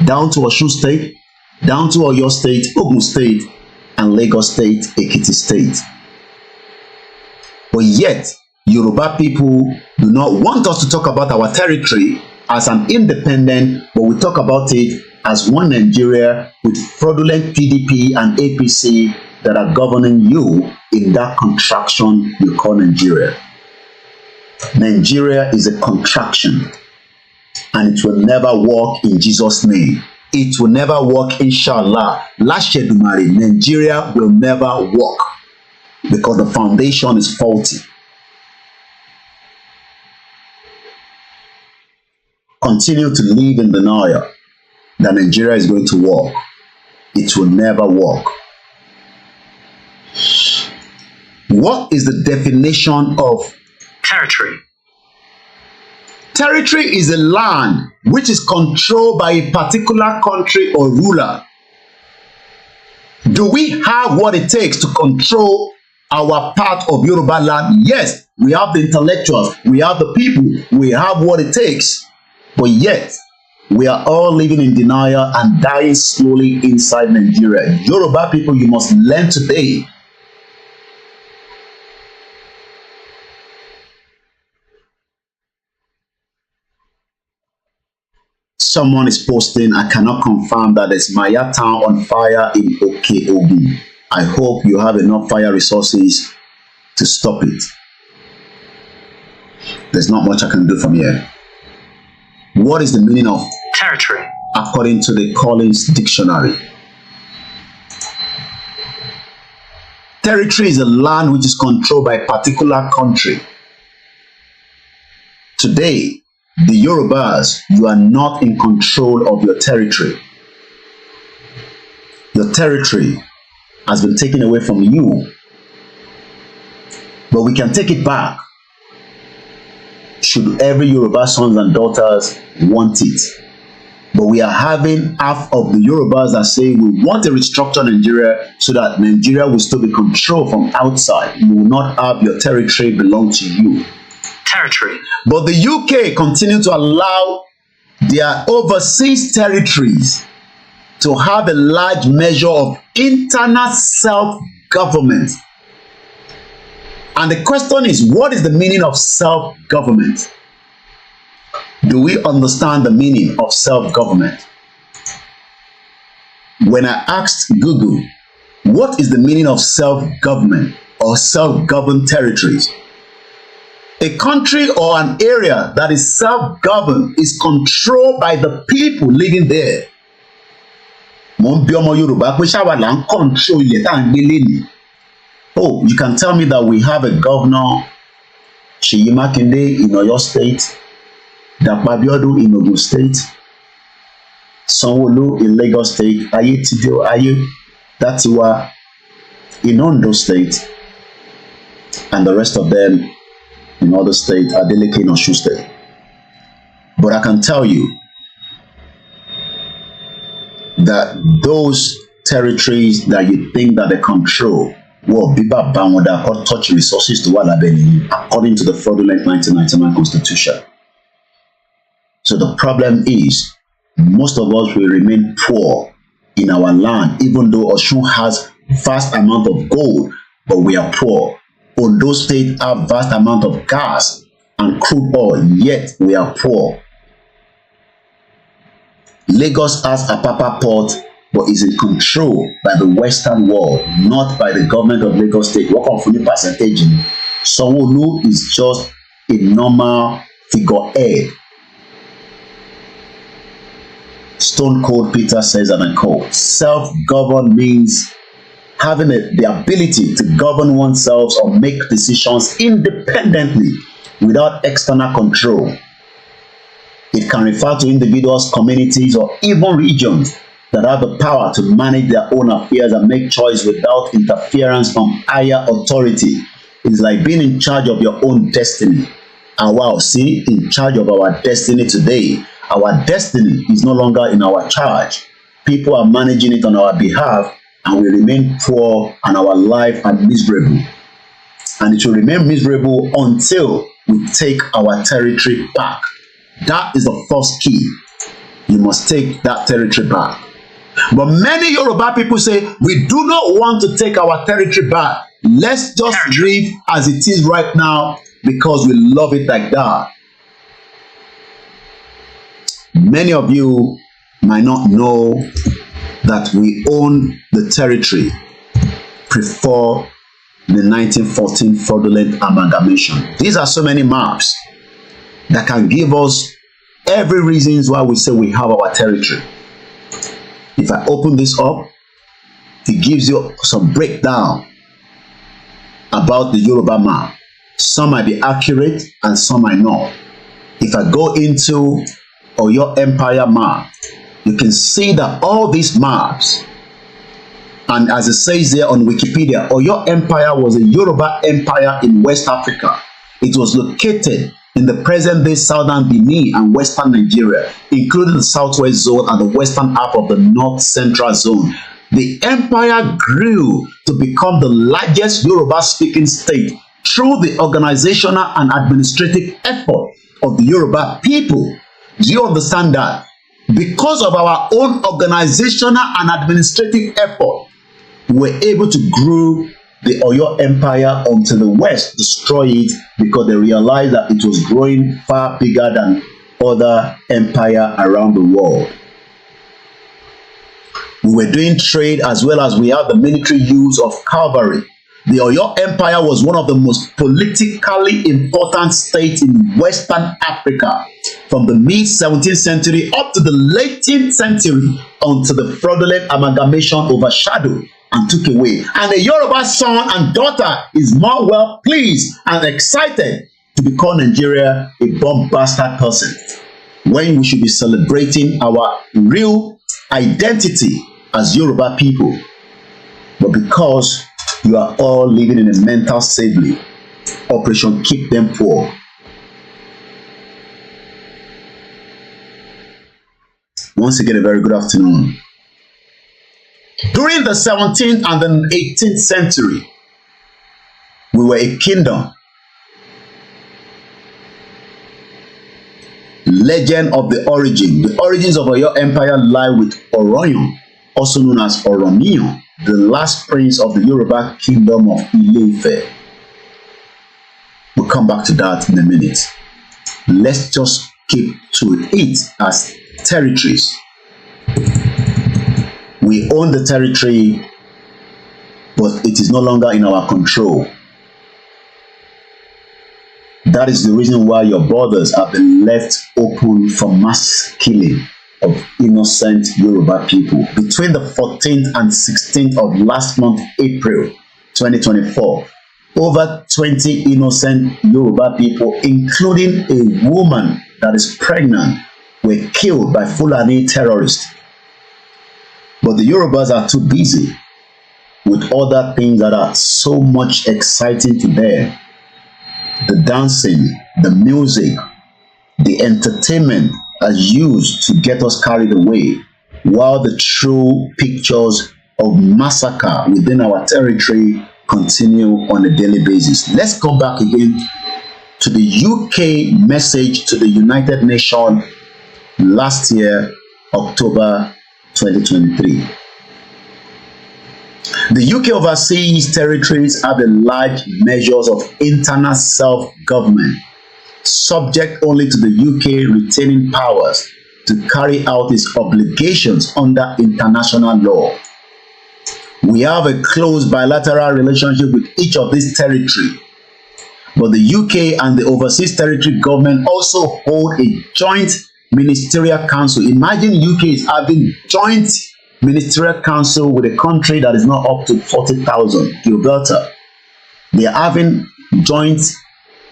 down to Osun State, down to Oyo State, Ogun State, and Lagos State, Ekiti State. But yet, Yoruba people do not want us to talk about our territory as an independent, but we talk about it as one Nigeria with fraudulent PDP and APC that are governing you in that contraction you call Nigeria. Nigeria is a contraction, and it will never work in Jesus' name. It will never work, inshallah. Lashedumare, Nigeria will never work because the foundation is faulty. Continue to live in denial that Nigeria is going to work. It will never work. What is the definition of territory? Territory is a land which is controlled by a particular country or ruler. Do we have what it takes to control our part of Yoruba land? Yes, we have the intellectuals, we have the people, we have what it takes. But yet, we are all living in denial and dying slowly inside Nigeria. Yoruba people, you must learn today. Someone is posting, I cannot confirm that there's Maya town on fire in Oke-Ogun. I hope you have enough fire resources to stop it. There's not much I can do from here. What is the meaning of territory according to the Collins Dictionary? Territory is a land which is controlled by a particular country. Today, the Yorubas, you are not in control of your territory. Your territory has been taken away from you. But we can take it back. Should every Yoruba sons and daughters want it. But we are having half of the Yorubas that say we want to restructure Nigeria so that Nigeria will still be controlled from outside. You will not have your territory belong to you. Territory. But the UK continue to allow their overseas territories to have a large measure of internal self-government. And the question is, what is the meaning of self-government? Do we understand the meaning of self-government? When I asked Google, what is the meaning of self-government or self-governed territories? A country or an area that is self-governed is controlled by the people living there. Mo ń bi ọmọ Yorùbá pé ṣáwa là ń control ilẹ̀ tá à ń gbé lénìí. Oh, you can tell me that we have a governor, Seyi Makinde in Oyo State, Dapo Abiodun in Ogun State, Sanwo-Olu in Lagos State, Datiwa in Ondo State, and the rest of them in other states, Adeleke in Osun State. But I can tell you that those territories that you think that they control, well, people are bound that touch resources to what according to the fraudulent 1999 Constitution. So the problem is, most of us will remain poor in our land, even though Osun has vast amount of gold, but we are poor. Ondo State have vast amount of gas, and crude oil, yet we are poor. Lagos has Apapa Port, but is in control by the Western world, not by the government of Lagos State. What on fully percentage? Sanwo-Olu is just a normal figurehead. Stone Cold Peter says, and I quote, self-govern means having the ability to govern oneself or make decisions independently without external control. It can refer to individuals, communities, or even regions that have the power to manage their own affairs and make choice without interference from higher authority. It's like being in charge of your own destiny. And wow, see, in charge of our destiny today. Our destiny is no longer in our charge. People are managing it on our behalf, and we remain poor and our life are miserable. And it will remain miserable until we take our territory back. That is the first key. You must take that territory back. But many Yoruba people say, we do not want to take our territory back. Let's just live as it is right now because we love it like that. Many of you might not know that we own the territory before the 1914 fraudulent amalgamation. These are so many maps that can give us every reasons why we say we have our territory. If I open this up, it gives you some breakdown about the Yoruba map. Some might be accurate and some might not. If I go into Oyo Empire map, you can see that all these maps, and as it says there on Wikipedia, Oyo Empire was a Yoruba empire in West Africa. It was located in the present-day southern Benin and western Nigeria, including the southwest zone and the western half of the north-central zone. The empire grew to become the largest Yoruba-speaking state through the organizational and administrative effort of the Yoruba people. Do you understand that? Because of our own organizational and administrative effort, we were able to grow the Oyo Empire until the West destroyed it because they realized that it was growing far bigger than other empires around the world. We were doing trade as well as we have the military use of cavalry. The Oyo Empire was one of the most politically important states in Western Africa from the mid-17th century up to the late 18th century until the fraudulent amalgamation overshadowed and took away. And the Yoruba son and daughter is more well pleased and excited to become Nigeria a bomb bastard person, when we should be celebrating our real identity as Yoruba people. But because you are all living in a mental slavery, Operation Keep Them Poor. Once again, a very good afternoon. During the 17th and the 18th century, we were a kingdom. Legend of the origin. The origins of Oyo Empire lie with Oroyan, also known as Oromiyan, the last prince of the Yoruba kingdom of Ile-Ife. We'll come back to that in a minute. Let's just keep to it as territories. We own the territory, but it is no longer in our control. That is the reason why your borders have been left open for mass killing of innocent Yoruba people. Between the 14th and 16th of last month, April 2024, over 20 innocent Yoruba people, including a woman that is pregnant, were killed by Fulani terrorists. But the Yorubas are too busy with other things that are so much exciting to them. The dancing, the music, the entertainment are used to get us carried away, while the true pictures of massacre within our territory continue on a daily basis. Let's come back again to the UK message to the United Nations last year, October 2023. The UK overseas territories have a large measures of internal self-government, subject only to the UK retaining powers to carry out its obligations under international law. We have a close bilateral relationship with each of these territories, but the UK and the overseas territory government also hold a joint ministerial council. Imagine UK is having joint ministerial council with a country that is not up to 40,000, Gibraltar. They are having joint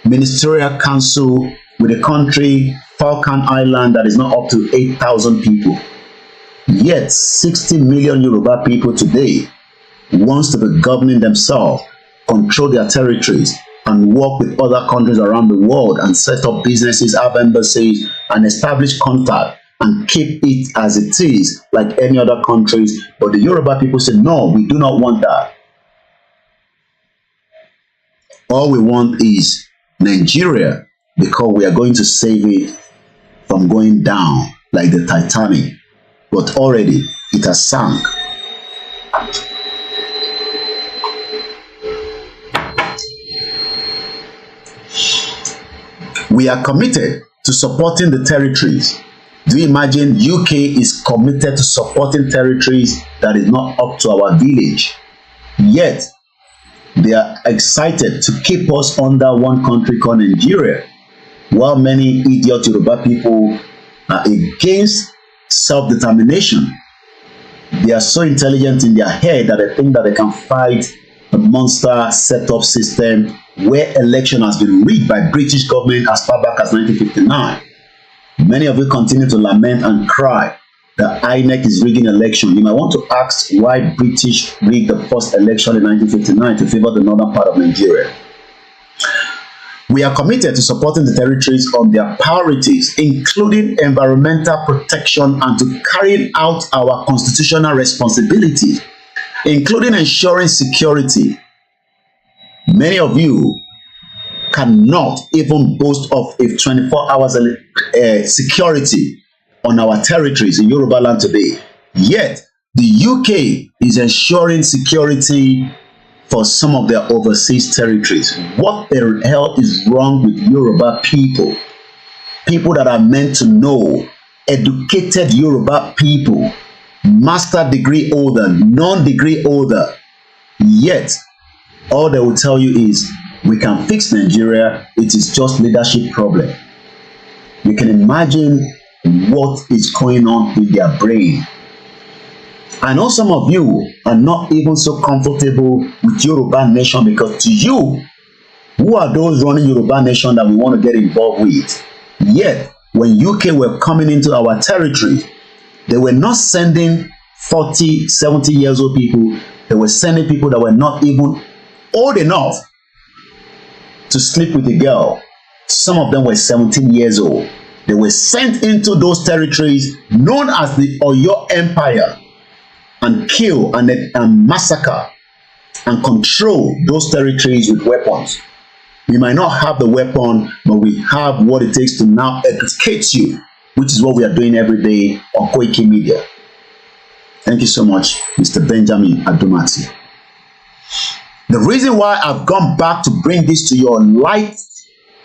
ministerial council with a country, Falkland Island, that is not up to 8,000 people. Yet 60 million Yoruba people today wants to be governing themselves, control their territories, and work with other countries around the world and set up businesses, have embassies, and establish contact and keep it as it is like any other countries. But the Yoruba people say, no, we do not want that. All we want is Nigeria, because we are going to save it from going down like the Titanic. But already it has sunk. We are committed to supporting the territories. Do you imagine UK is committed to supporting territories that is not up to our village? Yet, they are excited to keep us under one country called Nigeria, while many idiot Yoruba people are against self-determination. They are so intelligent in their head that they think that they can fight a monster set-up system where election has been rigged by British government as far back as 1959. Many of you continue to lament and cry that INEC is rigging election. You might want to ask why British rigged the first election in 1959 to favor the northern part of Nigeria. We are committed to supporting the territories on their priorities, including environmental protection, and to carrying out our constitutional responsibilities, including ensuring security. Many of you cannot even boast of a 24 hours security on our territories in Yoruba land today. Yet, the UK is ensuring security for some of their overseas territories. What the hell is wrong with Yoruba people? People that are meant to know, educated Yoruba people, master degree holder, non-degree holder. Yet, all they will tell you is, we can fix Nigeria, it is just leadership problem. You can imagine what is going on in their brain. I know some of you are not even so comfortable with Yoruba nation, because to you, who are those running Yoruba nation that we want to get involved with? Yet, when UK were coming into our territory, they were not sending 40, 70 years old people. They were sending people that were not even old enough to sleep with a girl. Some of them were 17 years old. They were sent into those territories known as the Oyo Empire and kill and massacre and control those territories with weapons. We might not have the weapon, but we have what it takes to now educate you, which is what we are doing every day on Koiki Media. Thank you so much, Mr. Benjamin Adumati. The reason why I've gone back to bring this to your light,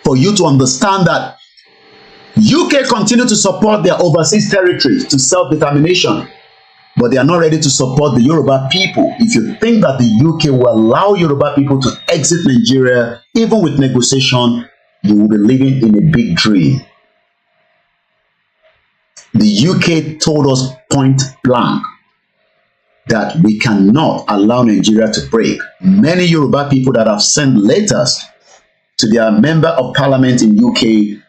for you to understand that UK continue to support their overseas territories to self-determination, but they are not ready to support the Yoruba people. If you think that the UK will allow Yoruba people to exit Nigeria, even with negotiation, you will be living in a big dream. The UK told us point blank that we cannot allow Nigeria to break. Many Yoruba people that have sent letters to their member of parliament in UK,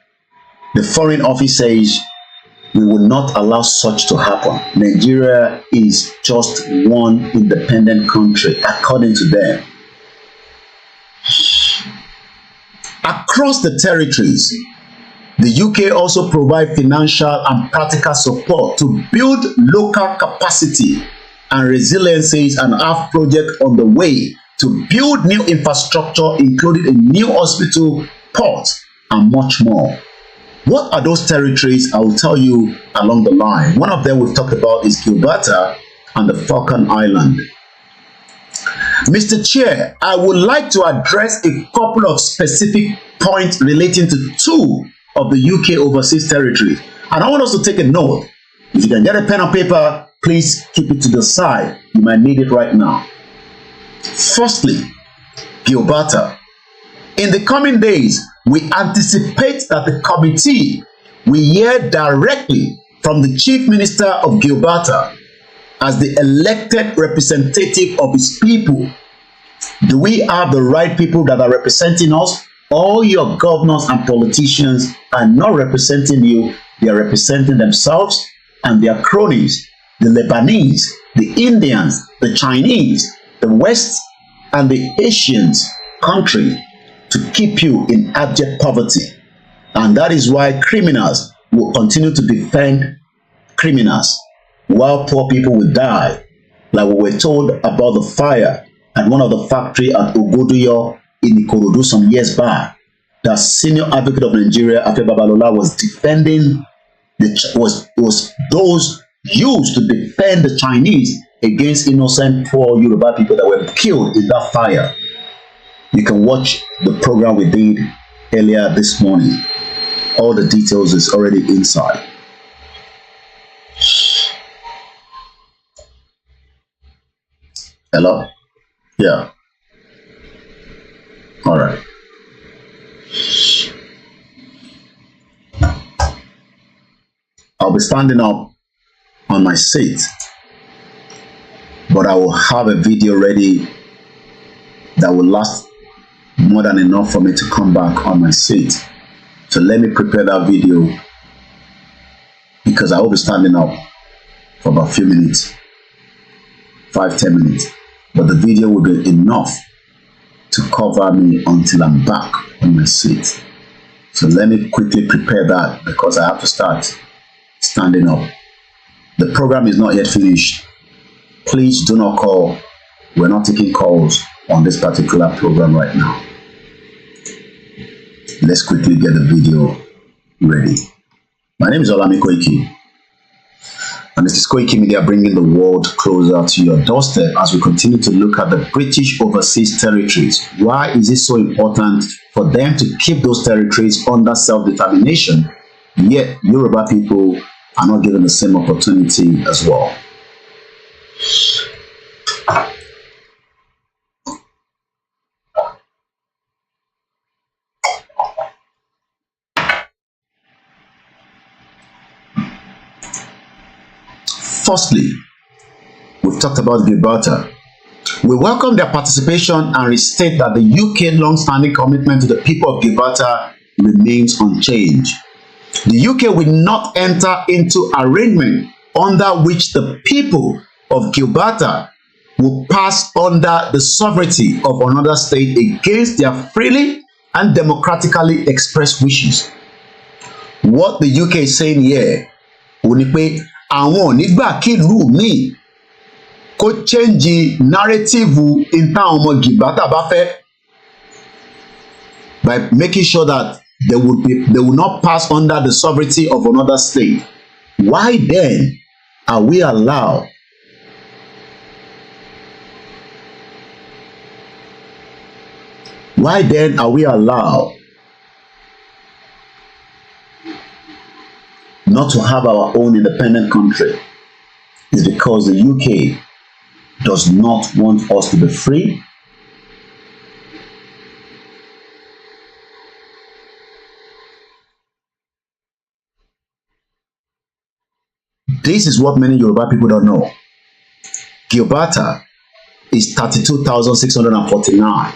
the foreign office says, we will not allow such to happen. Nigeria is just one independent country, according to them. Across the territories, the UK also provides financial and practical support to build local capacity and resiliencies, and have projects on the way to build new infrastructure, including a new hospital, port, and much more. What are those territories? I will tell you along the line. One of them we've talked about is Gibraltar and the Falkland Island. Mr. Chair, I would like to address a couple of specific point relating to 2 of the UK overseas territories. And I want us to take a note. If you can get a pen and paper, please keep it to the side. You might need it right now. Firstly, Gilberta. In the coming days, we anticipate that the committee will hear directly from the Chief Minister of Gilberta as the elected representative of his people. Do we have the right people that are representing us? All your governors and politicians are not representing you. They are representing themselves and their cronies, the Lebanese, the Indians, the Chinese, the West, and the Asians country to keep you in abject poverty. And that is why criminals will continue to defend criminals while poor people will die. Like we were told about the fire at one of the factory at Ogoduyo in Ikorodu some years back. The senior advocate of Nigeria, Afe Babalola, was defending was those used to defend the Chinese against innocent poor Yoruba people that were killed in that fire. You can watch the program we did earlier this morning. All the details is already inside. Hello? Yeah. All right. I'll be standing up on my seat, but I will have a video ready that will last more than enough for me to come back on my seat. So let me prepare that video, because I will be standing up for about a few minutes, 5-10 minutes, but the video will be enough to cover me until I'm back on my seat. So let me quickly prepare that, because I have to start standing up. The program is not yet finished. Please do not call. We're not taking calls on this particular program right now. Let's quickly get the video ready. My name is Olami Koiki, and this is Koiki Media, bringing the world closer to your doorstep as we continue to look at the British overseas territories. Why is it so important for them to keep those territories under self-determination, yet Yoruba people are not given the same opportunity as well? Firstly, we've talked about Gilberta. We welcome their participation and restate that the UK long-standing commitment to the people of Gilberta remains unchanged. The UK will not enter into arrangement under which the people of Gilberta will pass under the sovereignty of another state against their freely and democratically expressed wishes. What the UK is saying here, àwọn nígbà kí ìlú míì kó change narrative in táwọn ọmọ Gilberta bá fẹ́, by making sure that they will not pass under the sovereignty of another state. Why then are we allowed not to have our own independent country? Is because the UK does not want us to be free? This is what many Yoruba people don't know. Gilberta is 32,649.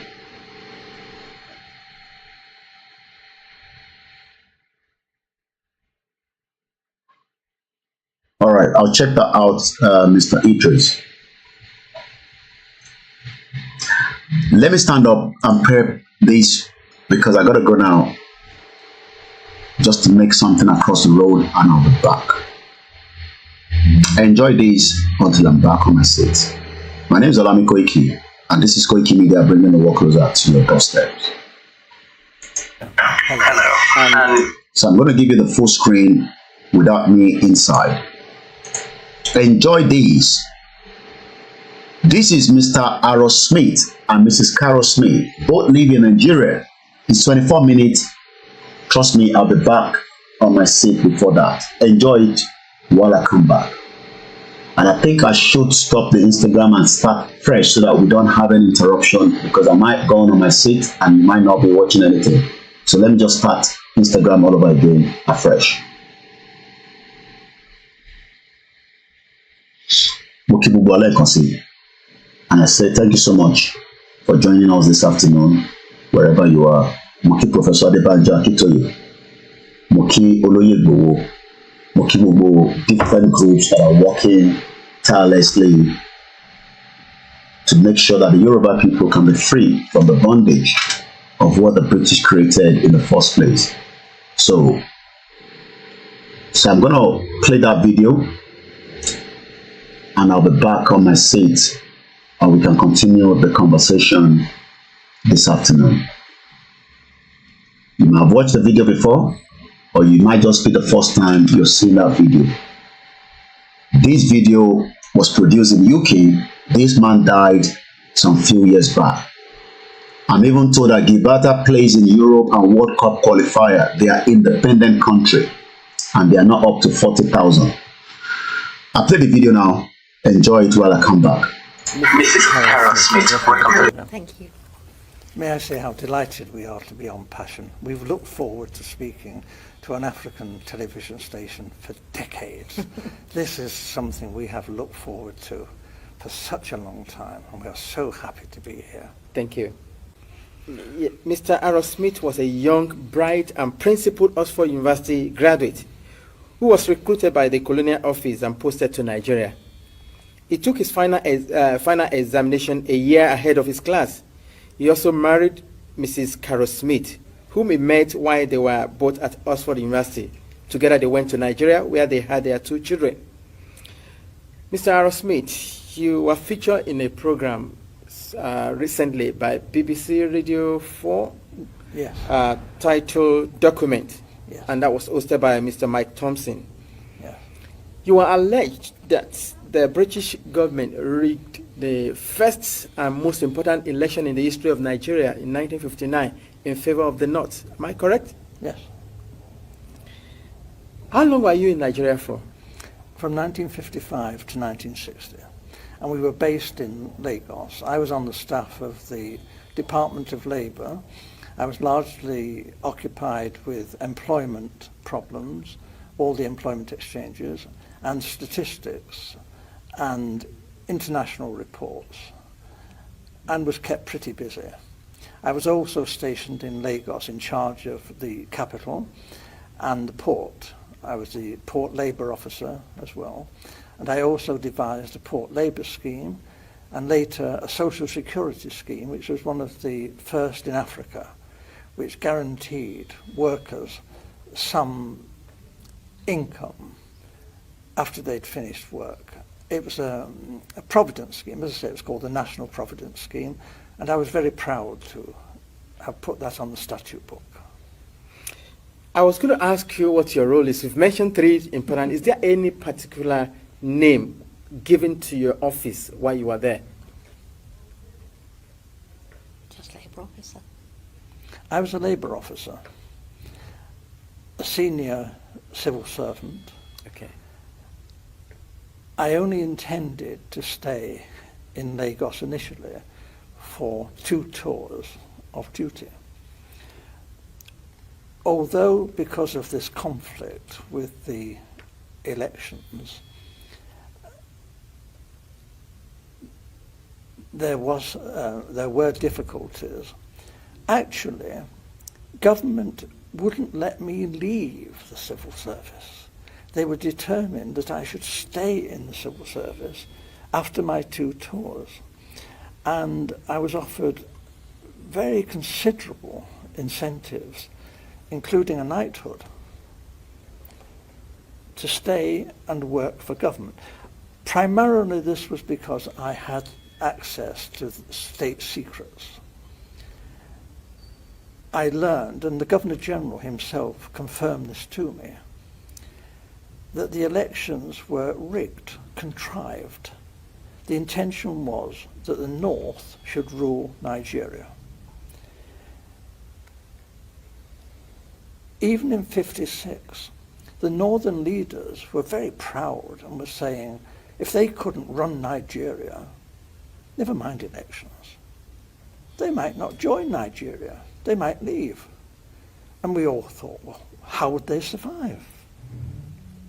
All right, I'll check that out, Mr. Idris. Let me stand up and prep this, because I gotta go now, just to make something across the road, and I'll be back. Enjoy this until I'm back on my seat. My name is Olami Koiki, and this is Koiki Media, bringing the work closer to your doorstep. Hello. So I'm going to give you the full screen without me inside. Enjoy this. This is Mr. Aaron Smith and Mrs. Carol Smith. Both live in Nigeria. It's 24 minutes. Trust me, I'll be back on my seat before that. Enjoy it while I come back. And I think I should stop the Instagram and start fresh so that we don't have any interruption, because I might go on my seat and you might not be watching anything. So let me just start Instagram all over again afresh. And I say thank you so much for joining us this afternoon, wherever you are. Moki Professor ADEBANJI AKINTOYE, Moki Oluwole, Moki different groups that are working tirelessly to make sure that the Yoruba people can be free from the bondage of what the British created in the first place. So I'm gonna play that video and I'll be back on my seat and we can continue the conversation this afternoon. You might have watched the video before, or you might just be the first time you're seeing that video. This video was produced in UK. This man died some few years back. I'm even told that Gibraltar plays in Europe and World Cup qualifier. They are independent country and they are not up to 40,000. I'll play the video now. Enjoy it while I come back. Mrs. Carol Smith, welcome. Thank you. May I say how delighted we are to be on Passion. We've looked forward to speaking to an African television station for decades. This is something we have looked forward to for such a long time, and we are so happy to be here. Thank you. Mr. Aaron Smith was a young, bright, and principled Oxford University graduate who was recruited by the Colonial Office and posted to Nigeria. He took his final examination a year ahead of his class. He also married Mrs. Carol Smith, whom he met while they were both at Oxford University. Together they went to Nigeria, where they had their 2 children. Mr. Aaron Smith, you were featured in a program recently by BBC Radio 4, Yes. titled Document, Yes. and that was hosted by Mr. Mike Thompson. Yes. You are alleged that the British government rigged the first and most important election in the history of Nigeria in 1959 in favor of the North. Am I correct? Yes. How long were you in Nigeria for? From 1955 to 1960. And we were based in Lagos. I was on the staff of the Department of Labour. I was largely occupied with employment problems, all the employment exchanges, and statistics, and international reports, and was kept pretty busy. I was also stationed in Lagos in charge of the capital and the port. I was the port labour officer as well, and I also devised a port labour scheme and later a social security scheme, which was one of the first in Africa, which guaranteed workers some income after they'd finished work. It was a providence scheme. As I say, it was called the National Providence Scheme, and I was very proud to have put that on the statute book. I was going to ask you what your role is. You've mentioned 3 important. Is there any particular name given to your office while you were there? Just labour officer. I was a labour officer, a senior civil servant. Okay. I only intended to stay in Lagos initially for 2 tours of duty. Although, because of this conflict with the elections, there were difficulties. Actually, government wouldn't let me leave the civil service. They were determined that I should stay in the civil service after my 2 tours. And I was offered very considerable incentives, including a knighthood, to stay and work for government. Primarily this was because I had access to state secrets. I learned, and the Governor General himself confirmed this to me, that the elections were rigged, contrived. The intention was that the North should rule Nigeria. even in 56, the northern leaders were very proud and were saying, if they couldn't run Nigeria, never mind elections, they might not join Nigeria, they might leave. And we all thought, well, how would they survive?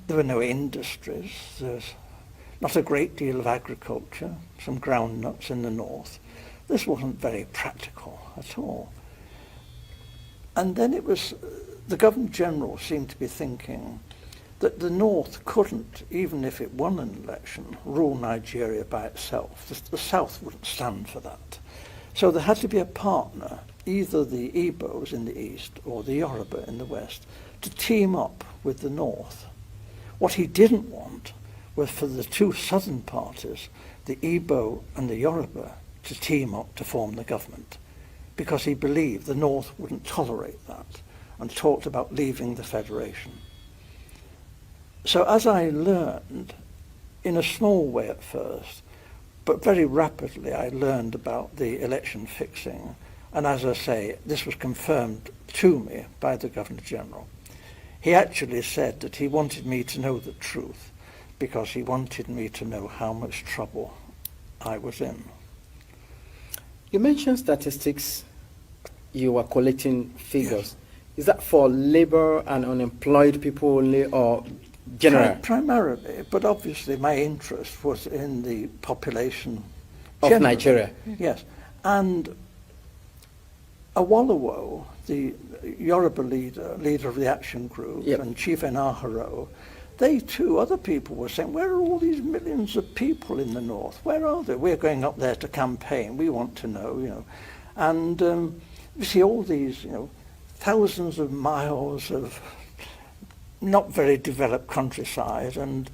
There were no industries, there's not a great deal of agriculture, some groundnuts in the north. This wasn't very practical at all. And then it was, the Governor-General seemed to be thinking that the North couldn't, even if it won an election, rule Nigeria by itself. The South wouldn't stand for that. So there had to be a partner, either the Igbos in the east or the Yoruba in the west, to team up with the North. What he didn't want was for the two southern parties, the Igbo and the Yoruba, to team up to form the government, because he believed the North wouldn't tolerate that and talked about leaving the federation. So as I learned, in a small way at first, but very rapidly I learned about the election fixing, and as I say, this was confirmed to me by the Governor-General. He actually said that he wanted me to know the truth because he wanted me to know how much trouble I was in. You mentioned statistics, you were collecting figures. Yes. Is that for labor and unemployed people only, or general? Primarily, but obviously my interest was in the population of generally. Nigeria. Yes, and Oluwole, the Yoruba leader of the action group, yep, and Chief Enaharo, they too, other people were saying, where are all these millions of people in the north? Where are they? We're going up there to campaign. We want to know, you know. And you see all these, you know, thousands of miles of not very developed countryside, and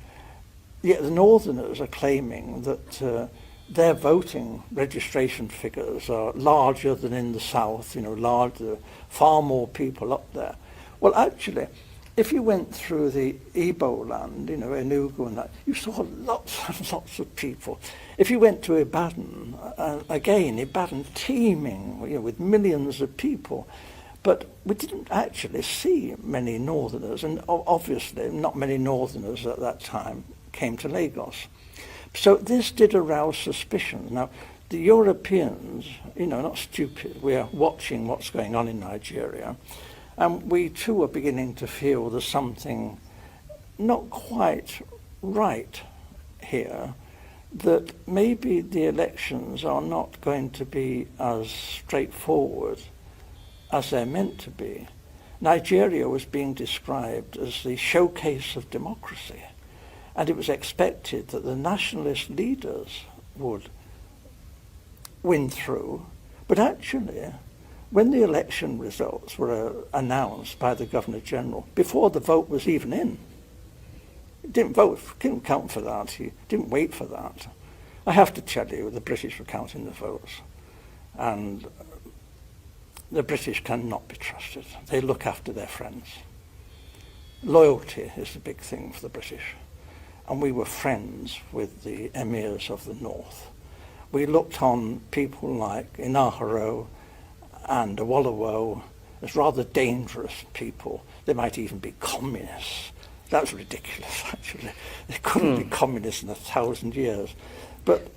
yet the northerners are claiming that their voting registration figures are larger than in the south, you know, larger, far more people up there. Well, actually, if you went through the Igbo land, you know, Enugu and that, you saw lots and lots of people. If you went to Ibadan, again, Ibadan teeming, you know, with millions of people. But we didn't actually see many northerners, and obviously not many northerners at that time came to Lagos. So this did arouse suspicion. Now, the Europeans, you know, not stupid, we are watching what's going on in Nigeria, and we too are beginning to feel there's something not quite right here, that maybe the elections are not going to be as straightforward as they're meant to be. Nigeria was being described as the showcase of democracy, and it was expected that the nationalist leaders would win through. But actually, when the election results were announced by the Governor-General, before the vote was even in, he didn't vote, didn't count for that, he didn't wait for that. I have to tell you, the British were counting the votes, and the British cannot be trusted. They look after their friends. Loyalty is the big thing for the British. And we were friends with the emirs of the north. We looked on people like Enaharo and Oluwole as rather dangerous people. They might even be communists. That's ridiculous, actually. They couldn't be communists in 1,000 years. But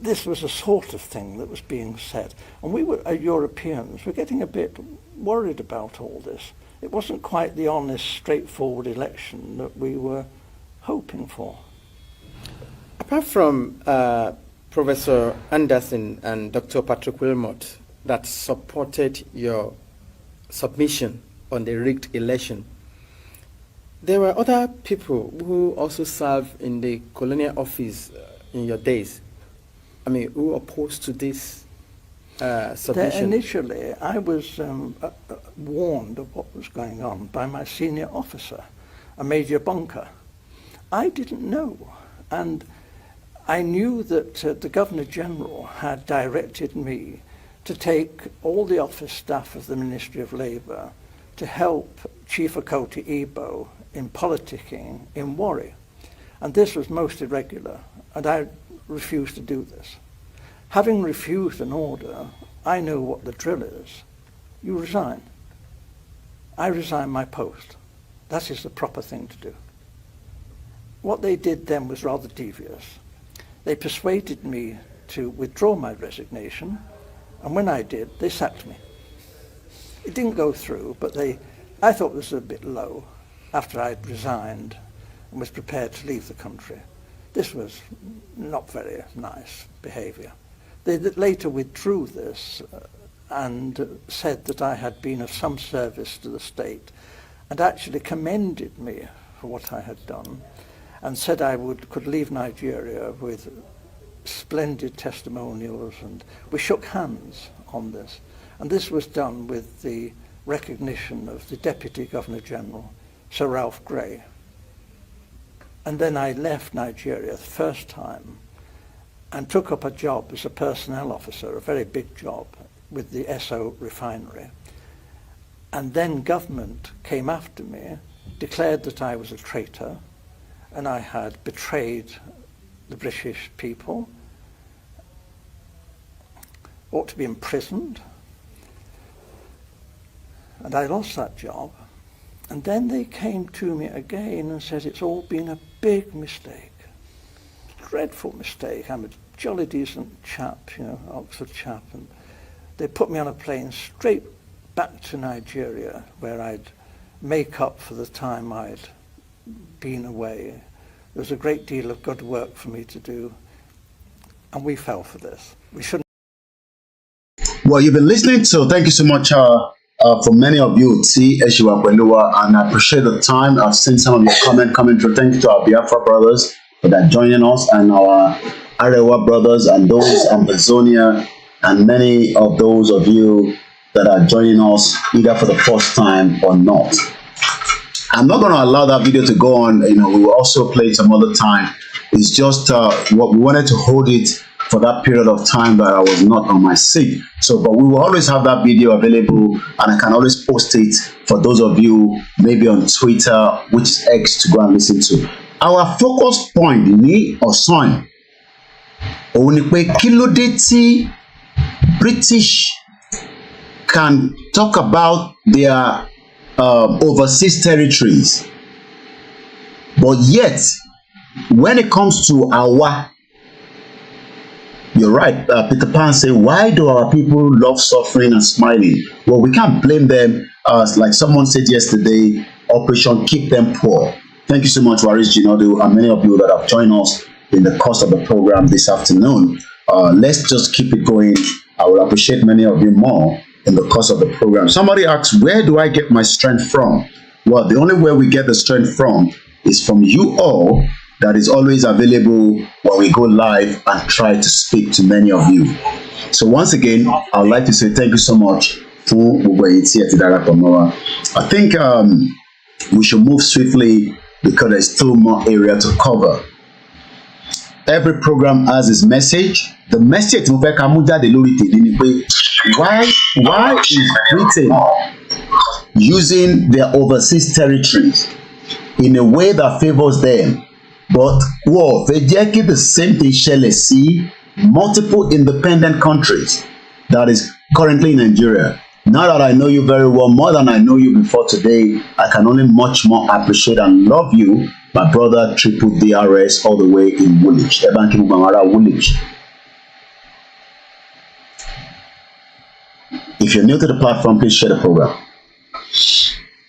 this was a sort of thing that was being said. And we were, Europeans, were getting a bit worried about all this. It wasn't quite the honest, straightforward election that we were hoping for. Apart from Professor Anderson and Dr. Patrick Wilmot that supported your submission on the rigged election, there were other people who also served in the colonial office in your days. I mean, who opposed to this submission? Initially, I was warned of what was going on by my senior officer, a Major Bunker. I didn't know, and I knew that the Governor-General had directed me to take all the office staff of the Ministry of Labour to help Chief Okoti Igbo in politicking in Warri. And this was most irregular, and I refused to do this. Having refused an order, I know what the drill is. You resign. I resigned my post. That is the proper thing to do. What they did then was rather devious. They persuaded me to withdraw my resignation, and when I did, they sacked me. It didn't go through, but I thought it was a bit low after I'd resigned and was prepared to leave the country. This was not very nice behaviour. They later withdrew this and said that I had been of some service to the state, and actually commended me for what I had done, and said I could leave Nigeria with splendid testimonials, and we shook hands on this. And this was done with the recognition of the Deputy Governor General, Sir Ralph Grey. And then I left Nigeria the first time and took up a job as a personnel officer, a very big job, with the Esso refinery. And then government came after me, declared that I was a traitor, and I had betrayed the British people, ought to be imprisoned, and I lost that job. And then they came to me again and said it's all been a big mistake, dreadful mistake. I'm a jolly decent chap, you know, Oxford chap, and they put me on a plane straight back to Nigeria, where I'd make up for the time I'd been away. There was a great deal of good work for me to do, and we fell for this. We shouldn't. Well, you've been listening, so thank you so much for many of you, T. Eshiwa Kweluwa, and I appreciate the time. I've seen some of your comment coming through. Thank you to our Biafra brothers that are joining us, and our Arewa brothers, and those Ambazonia, and many of those of you that are joining us either for the first time or not. I'm not going to allow that video to go on. You know, we will also play it some other time. It's just what we wanted to hold it for that period of time that I was not on my seat. So, but we will always have that video available, and I can always post it for those of you maybe on Twitter, which is X, to go and listen to. Our focus point ní ọ̀sán òun ni pé kí ló dé tí British can talk about their overseas territories, but yet when it comes to our, you're right, Peter Pan said, why do our people love suffering and smiling? Well, we can't blame them. Like someone said yesterday, Operation Keep Them Poor. Thank you so much, Waris Jinodo, and many of you that have joined us in the course of the program this afternoon. Let's just keep it going. I will appreciate many of you more in the course of the program. Somebody asks, where do I get my strength from? Well, the only way we get the strength from is from you all that is always available when we go live and try to speak to many of you. So once again, I would like to say thank you so much for I think we should move swiftly because there's still more area to cover. Every program has its message. The message why is Britain using their overseas territories in a way that favors them? But well, the same thing shall see multiple independent countries that is currently in Nigeria. Now that I know you very well, more than I know you before today, I can only much more appreciate and love you, my brother Triple DRS, all the way in Woolwich. Woolwich. If you're new to the platform, please share the program.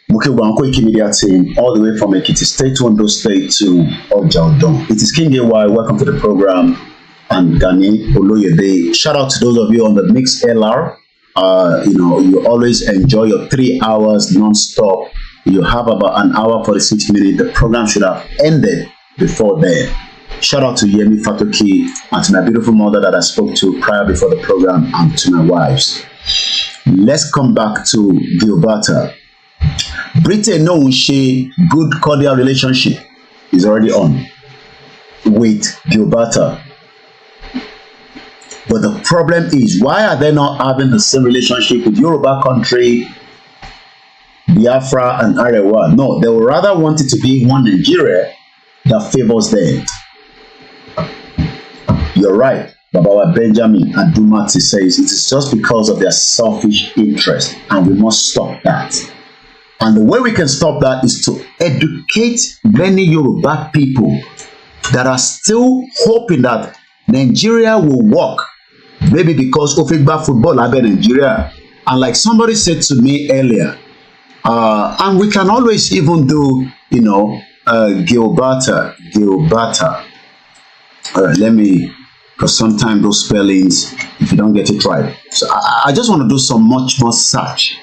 Media team, all the way from Ekiti State to Ondo State to Ojaodon. It is King AY. Welcome to the program. And Gani Oloyede. Shout out to those of you on the Mix LR. You know, you always enjoy your 3 hours non-stop. You have about an hour 46 minutes. The program should have ended before then. Shout out to Yemi Fatoki and to my beautiful mother that I spoke to prior before the program, and to my wives. Let's come back to Gilberta. Britain knows she good cordial relationship is already on with Gilberta. But the problem is, why are they not having the same relationship with Yoruba country, Biafra and Arewa? No, they would rather want it to be one Nigeria that favors them. You're right, Babawa Benjamin and Dumati says it is just because of their selfish interest, and we must stop that. And the way we can stop that is to educate many Yoruba people that are still hoping that Nigeria will work. Maybe because Ofigba football have in Nigeria. And like somebody said to me earlier, and we can always even do, you know, Gilberta. All right, let me, because sometimes those spellings, if you don't get it right. So I just want to do some much more search.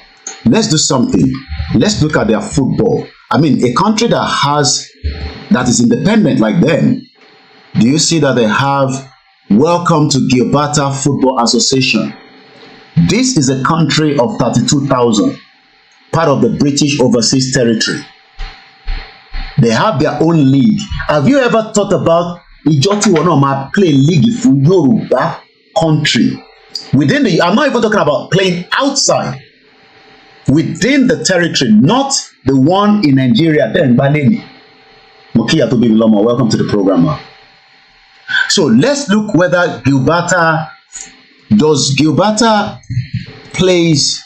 Let's do something. Let's look at their football. I mean, a country that is independent like them, do you see that they have Welcome to Gilberta Football Association? This is a country of 32,000, part of the British Overseas Territory. They have their own league. Have you ever thought about Ijoti Wonoma play league for Yoruba country? Within the, I'm not even talking about playing outside. Within the territory, not the one in Nigeria. Then Baleni. Mokia Tobi Loma, welcome to the program. So let's look whether Gilberta plays.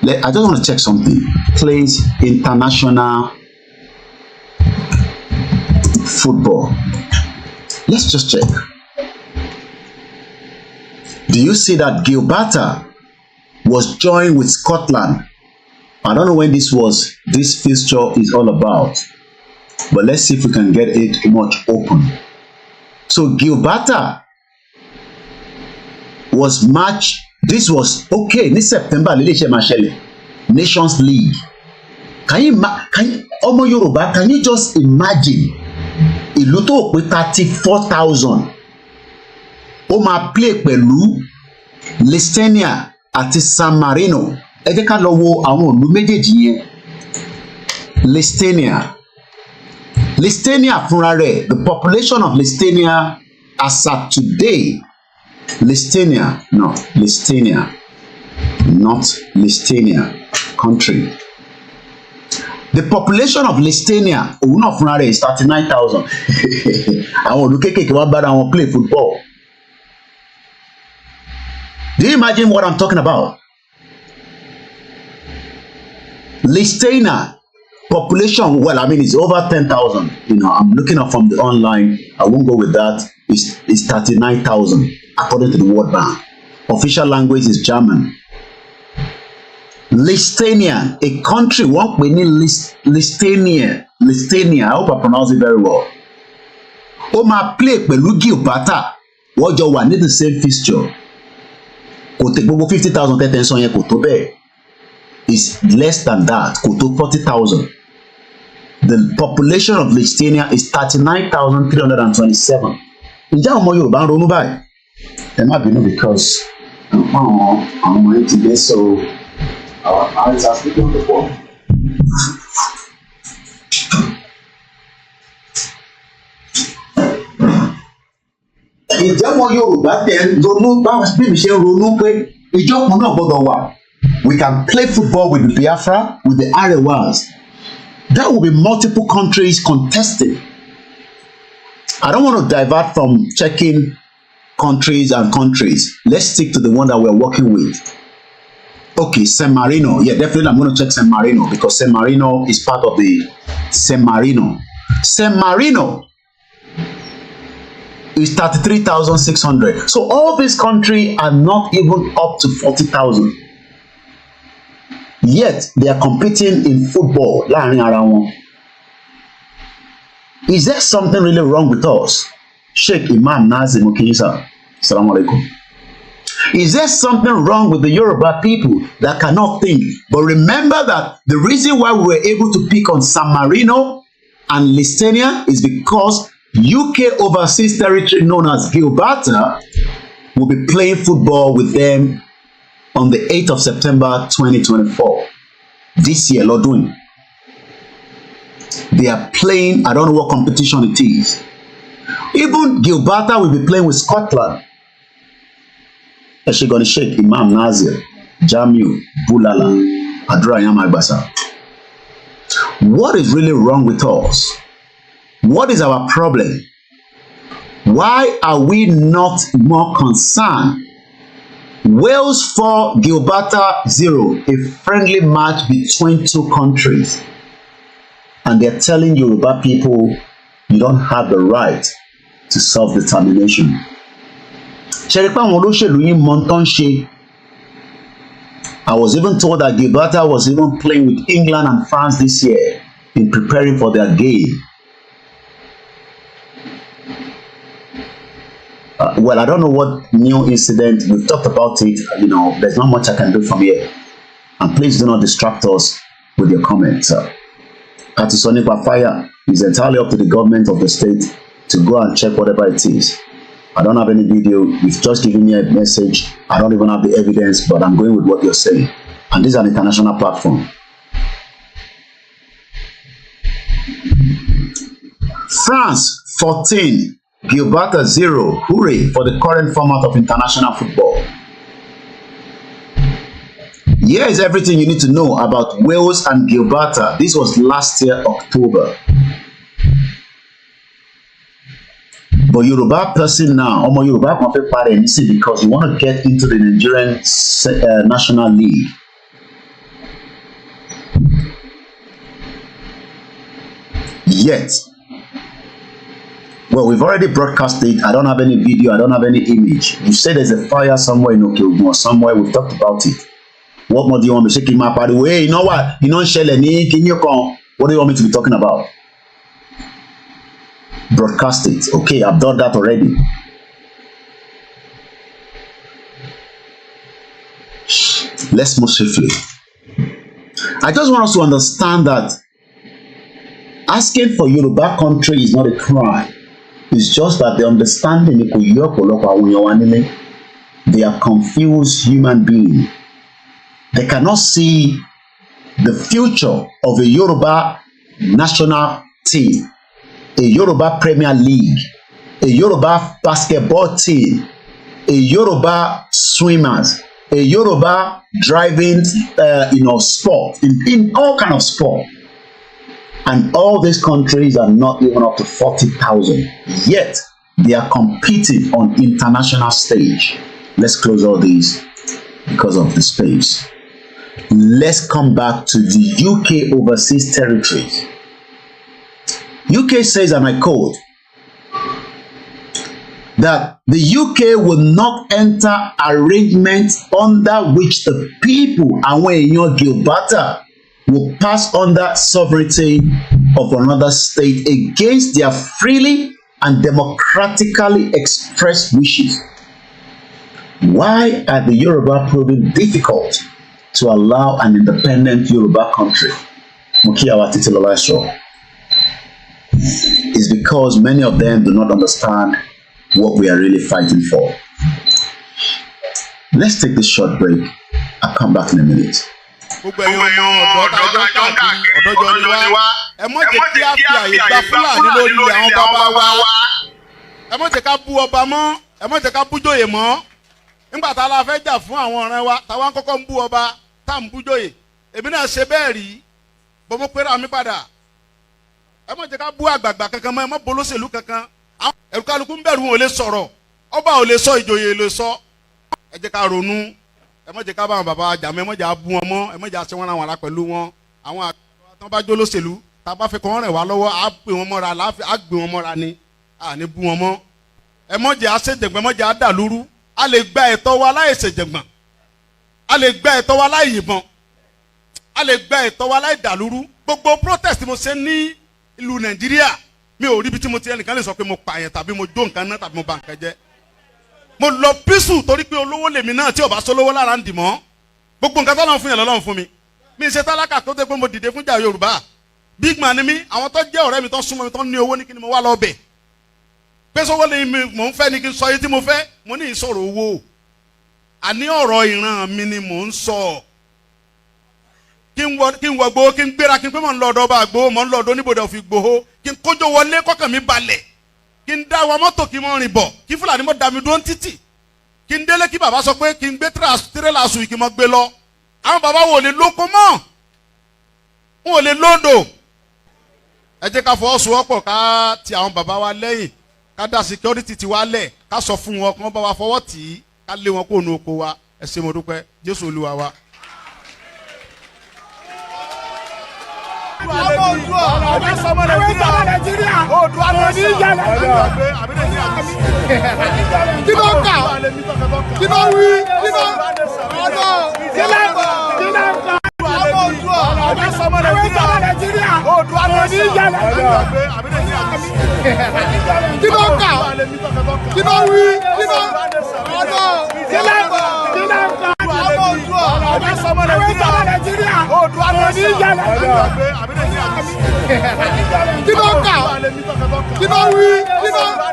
I just want to check something. Plays international football. Let's just check. Do you see that Gilberta was joined with Scotland? I don't know when this fixture is all about, but let's see if we can get it much open. So Gilberta was match. This was okay. This September, Nations League. Can you Omo Yoruba? Can you just imagine? Ìlú tó pé 34,000. Ó máa play pẹ̀lú Listenia àti San Marino. Ẹ jẹ́ ká lọ wo àwọn ìlú méjèèjì yẹn. Listenia fúnra rẹ̀, the population of Listenia as at today, Listenia, country. The population of Listenia, òun náà fúnra rẹ̀ is 39,000. Àwọn ìlú kékèké wá bára wọn play football. Do you imagine what I'm talking about? Listenia population, well, I mean, it's over 10,000. You know, I'm looking up from the online. I won't go with that. It's 39,000 according to the World Bank. Official language is German. Listenia, a country, what we need Listenia. I hope I pronounce it very well. Ó máa play pẹ̀lú Gilberta. Wọ́n jọ wà ní the same fixture. Kò tẹ gbogbo 50,000 tẹ́tẹ́ sọ yẹn kò tó bẹ́ẹ̀. It's less than that. Kò tó 40,000. The population of Listenia is 39,327. Ǹjẹ́ àwọn ọmọ Yorùbá ń ronú báyìí? Ẹ má bínú because àwọn ọmọ yìí ti dé so our eyes have to be on the ball. Ǹjẹ́ ọmọ Yorùbá tẹ̀ ń ronú báwọn bí mi ṣe ń ronú pé ìjọkùn náà gbọ́dọ̀ wà? We can play football with the Biafra, with the Arewas. That will be multiple countries contesting. I don't want to divert from checking countries and countries. Let's stick to the one that we're working with. Okay, San Marino. Yeah, definitely I'm going to check San Marino because San Marino is part of the San Marino. San Marino is 33,600. So all these countries are not even up to 40,000. Yet they are competing in football. Is there something really wrong with us? Sheikh Imam Nazim Okiyisa. Assalamu alaikum. Is there something wrong with the Yoruba people that cannot think? But remember that the reason why we were able to pick on San Marino and Listenia is because UK Overseas Territory known as Gilberta will be playing football with them on the 8th of September 2024. This year, Lord doing. They are playing, I don't know what competition it is. Even Gilberta will be playing with Scotland. Eshegoni Sheikh Imam Nazir, Jamiu, Bulala, Adra Yamagbasa. What is really wrong with us? What is our problem? Why are we not more concerned Wales 4, Gibraltar 0, a friendly match between two countries. And they're telling Yoruba people, you don't have the right to self-determination. I was even told that Gibraltar was even playing with England and France this year in preparing for their game. Well, I don't know what new incident, we've talked about it, you know, there's not much I can do from here. And please do not distract us with your comments. Katusonipa fire is entirely up to the government of the state to go and check whatever it is. I don't have any video, you've just given me a message, I don't even have the evidence, but I'm going with what you're saying. And this is an international platform. France 14, Gibraltar 0, hooray for the current format of international football. Here is everything you need to know about Wales and Gibraltar. This was last year, October. But Yoruba person now, Omo Yoruba can feel part of because you want to get into the Nigerian National League. Yet, well, we've already broadcast it. I don't have any video. I don't have any image. You say there's a fire somewhere in Okeogun or somewhere. We've talked about it. What more do you want me to shake my party? Hey, you know what? You know, what do you want me to be talking about? Broadcast it. Okay, I've done that already. Let's move swiftly. I just want us to understand that asking for Yoruba country is not a crime. It's just that the understanding they are confused human beings. They cannot see the future of a Yoruba national team, a Yoruba Premier League, a Yoruba basketball team, a Yoruba swimmers, a Yoruba driving, sport, in all kind of sport. And all these countries are not even up to 40,000. Yet, they are competing on international stage. Let's close all these because of the space. Let's come back to the UK overseas territories. UK says, and I quote, that the UK will not enter arrangements under which the people and when your Gibraltar will pass under sovereignty of another state against their freely and democratically expressed wishes. Why are the Yoruba proving difficult to allow an independent Yoruba country? It's because many of them do not understand what we are really fighting for. Let's take this short break. I'll come back in a minute. Gbogbo ẹ̀yin ọmọ ọ̀dọ́ tá a jọ ń káàkiri ọ̀dọ́jọ́ ni wá ẹ mọ̀ jẹ́ kí a fi àyè gba Fúlàní lórí àwọn bàbá wa ẹ mọ̀ jẹ́ ká bú ọba mọ́ ẹ mọ̀ jẹ́ ká bú jòyè mọ́ nígbà tá a la fẹ́ jà fún àwọn ọ̀rẹ́ wa táwa ń kọ́kọ́ ń bú ọba tá à ń bú jòyè èmi náà ṣe bẹ́ẹ̀ rí bọ́ mo pera mi padà ẹ mọ̀ jẹ́ ká bú àgbààgbà kankan mọ́ ẹ mọ̀ bolóṣèlú kankan ẹ̀rù kálukú ń bẹ̀rù wọn ò lè sọ̀rọ̀ ọba ò lè sọ ìjòyè lè sọ ẹ jẹ́ ká ronú ẹ mọ̀ jẹ́ ká bá àwọn bàbá àjà mọ́ ẹ mọ̀ jẹ́ abú wọn mọ́ ẹ mọ̀ jẹ́ àṣẹ wọn ra wọn la pẹ̀lú wọn àwọn àgbà tó bá jó lóṣèlú tá a bá fẹ́ kọ́ wọn rẹ̀ wá lọ́wọ́ á gbé wọn mọ́ra á gbé wọn mọ́ra ni à ní bú wọn mọ́ ẹ mọ̀ jẹ́ àṣejẹ̀gbọ́n ẹ mọ̀ jẹ́ àdàlúrú a lè gba ẹ̀tọ́ wa láì ṣèjẹ̀gbọ́n a lè gba ẹ̀tọ́ wa láì yìnbọn a lè gba ẹ̀tọ́ wa láì dàlúrú gbogbo protest mo ṣe ní ìlú Nàìjíríà mi ò rí ibi tí mo ti ẹnìkan lè sọ pé mo pààyàn tàbí mo jó nǹkan náà tàbí mo bà nǹkan jẹ́ mo lọ písù torí pé olówó lèmi náà tí ò bá sólówó lára ń dì mọ́ gbogbo nǹkan tó lọ́n fún yẹn lọ́lọ́run fún mi mi ṣe tálákà tó dé pé mo dìde fún jà Yorùbá big man ni mí àwọn tó jẹ́ ọ̀rẹ́ mi tó súnmọ́ mi tó ní owó ní kí ni mo wá lọ bẹ̀ pé sọ́wọ́ lè mò ń fẹ́ ni kí n sọ yìí tí mo fẹ́ mo ní ìsọ̀rọ̀ owó àní ọ̀rọ̀ ìran mi ni mò ń sọ kí n wọ gbowó kí n gbéra kí n pé mò ń lọ ọ̀dọ̀ ọba àgbowó mò ń lọ ọ̀dọ̀ oníbodè òfin gbowó kí n kójó wọlé kọ́kàn mi balẹ̀ kí n dá wa mọ́tò kí n mọ́ rìn bọ̀ kí Fúlàní mọ́ da mi dúró ń títì kí n délé kí bàbá sọ pé kí n gbé tírélà sùn kí n mọ́ gbé lọ àwọn bàbá wo lè lóko mọ́ wọn ò lè lóńdò ẹ jẹ́ ká fọwọ́sowọ́pọ̀ ká ti àwọn bàbá wa lẹ́yìn ká dá security ti wa lẹ̀ ká sọ fún wọn kí wọ́n bá wa fọwọ́ tì í ká lé wọn kó nu oko wa ẹ ṣé mo dúpẹ́ Jésù Olúwa wa. Ọba sọmọ Nàìjíríà. Oòduà nation. Kí ló kà? Kí ló wí? Kí ló kà? Ọba sọmọ Nàìjíríà. Oòduà nation. Kí ló kà? Kí ló wí? Kí ló kà? Ọba sọmọ Nàìjíríà. Oòduà nation. Kí ló kà? Kí ló wí? Kí ló kà?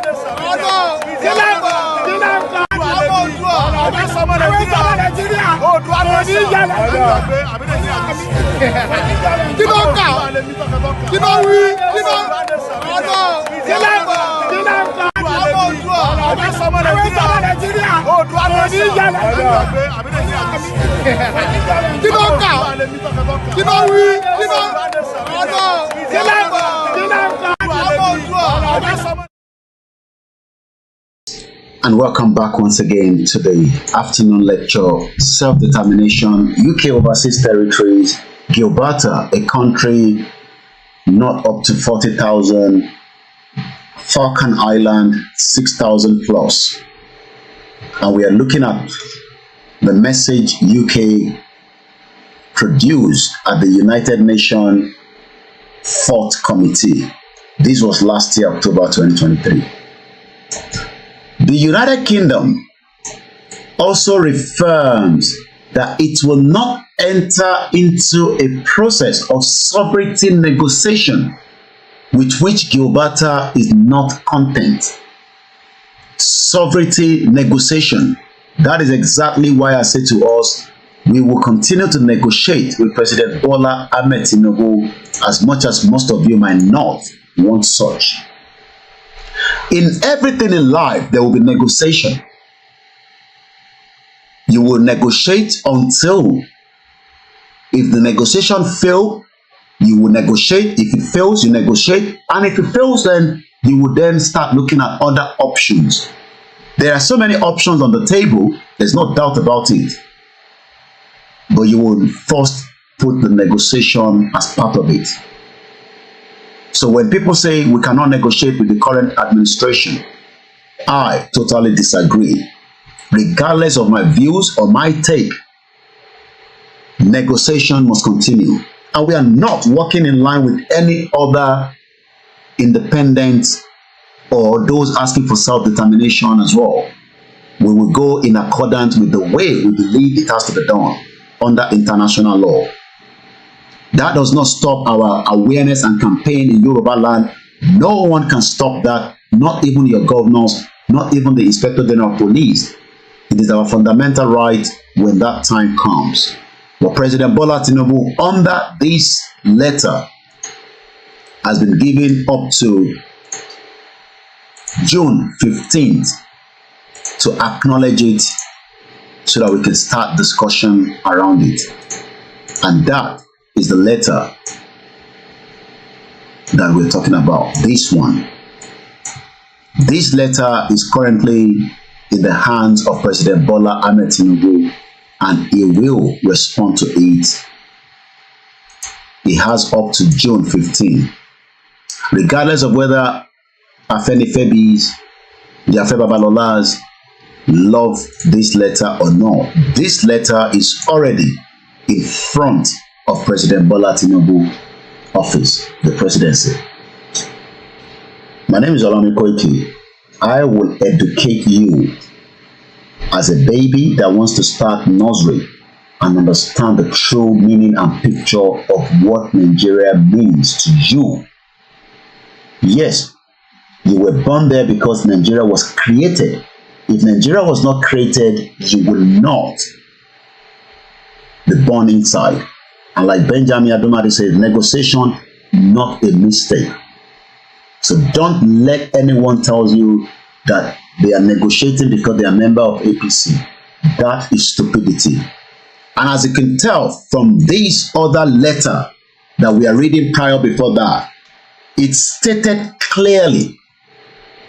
Ọba sọmọ Nàìjíríà. Oòduà nation. Kí ló kà? Kí ló wí? Kí ló kà? Ọba sọmọ Nàìjíríà. Oòduà nation. Kí ló kà? Kí ló wí? Kí ló And welcome back once again to the afternoon lecture, Self-Determination, UK Overseas Territories, Gilberta, a country not up to 40,000, Falkland Island, 6,000 plus. And we are looking at the message UK produced at the United Nations 4th Committee. This was last year, October 2023. The United Kingdom also reaffirms that it will not enter into a process of sovereignty negotiation with which Gilberta is not content. Sovereignty negotiation. That is exactly why I say to us, we will continue to negotiate with President Bola Ahmed TINUBU, as much as most of you might not want such. In everything in life, there will be negotiation. You will negotiate until, if the negotiation fails, you will negotiate. If it fails, you negotiate. And if it fails, then you will then start looking at other options. There are so many options on the table, there's no doubt about it. But you will first put the negotiation as part of it. So when people say we cannot negotiate with the current administration, I totally disagree. Regardless of my views or my take, negotiation must continue. And we are not working in line with any other independents or those asking for self-determination as well. We will go in accordance with the way we believe it has to be done under international law. That does not stop our awareness and campaign in Yoruba land. No one can stop that, not even your governors, not even the Inspector General of Police. It is our fundamental right when that time comes. But President Bola TINUBU, under this letter, has been given up to June 15th to acknowledge it so that we can start discussion around it. And that is the letter that we're talking about, this one. This letter is currently in the hands of President Bola Ahmed TINUBU, and he will respond to it. He has up to June 15. Regardless of whether AFENIFEREs, the Afe Babalolas, love this letter or not, this letter is already in front of President Bola TINUBU office, the presidency. My name is Oluwole. I will educate you as a baby that wants to start nursery and understand the true meaning and picture of what Nigeria means to you. Yes, you were born there because Nigeria was created. If Nigeria was not created, you would not be born inside. And like Benjamin Adumari said, negotiation, not a mistake. So don't let anyone tell you that they are negotiating because they are a member of APC. That is stupidity. And as you can tell from this other letter that we are reading prior before that, it stated clearly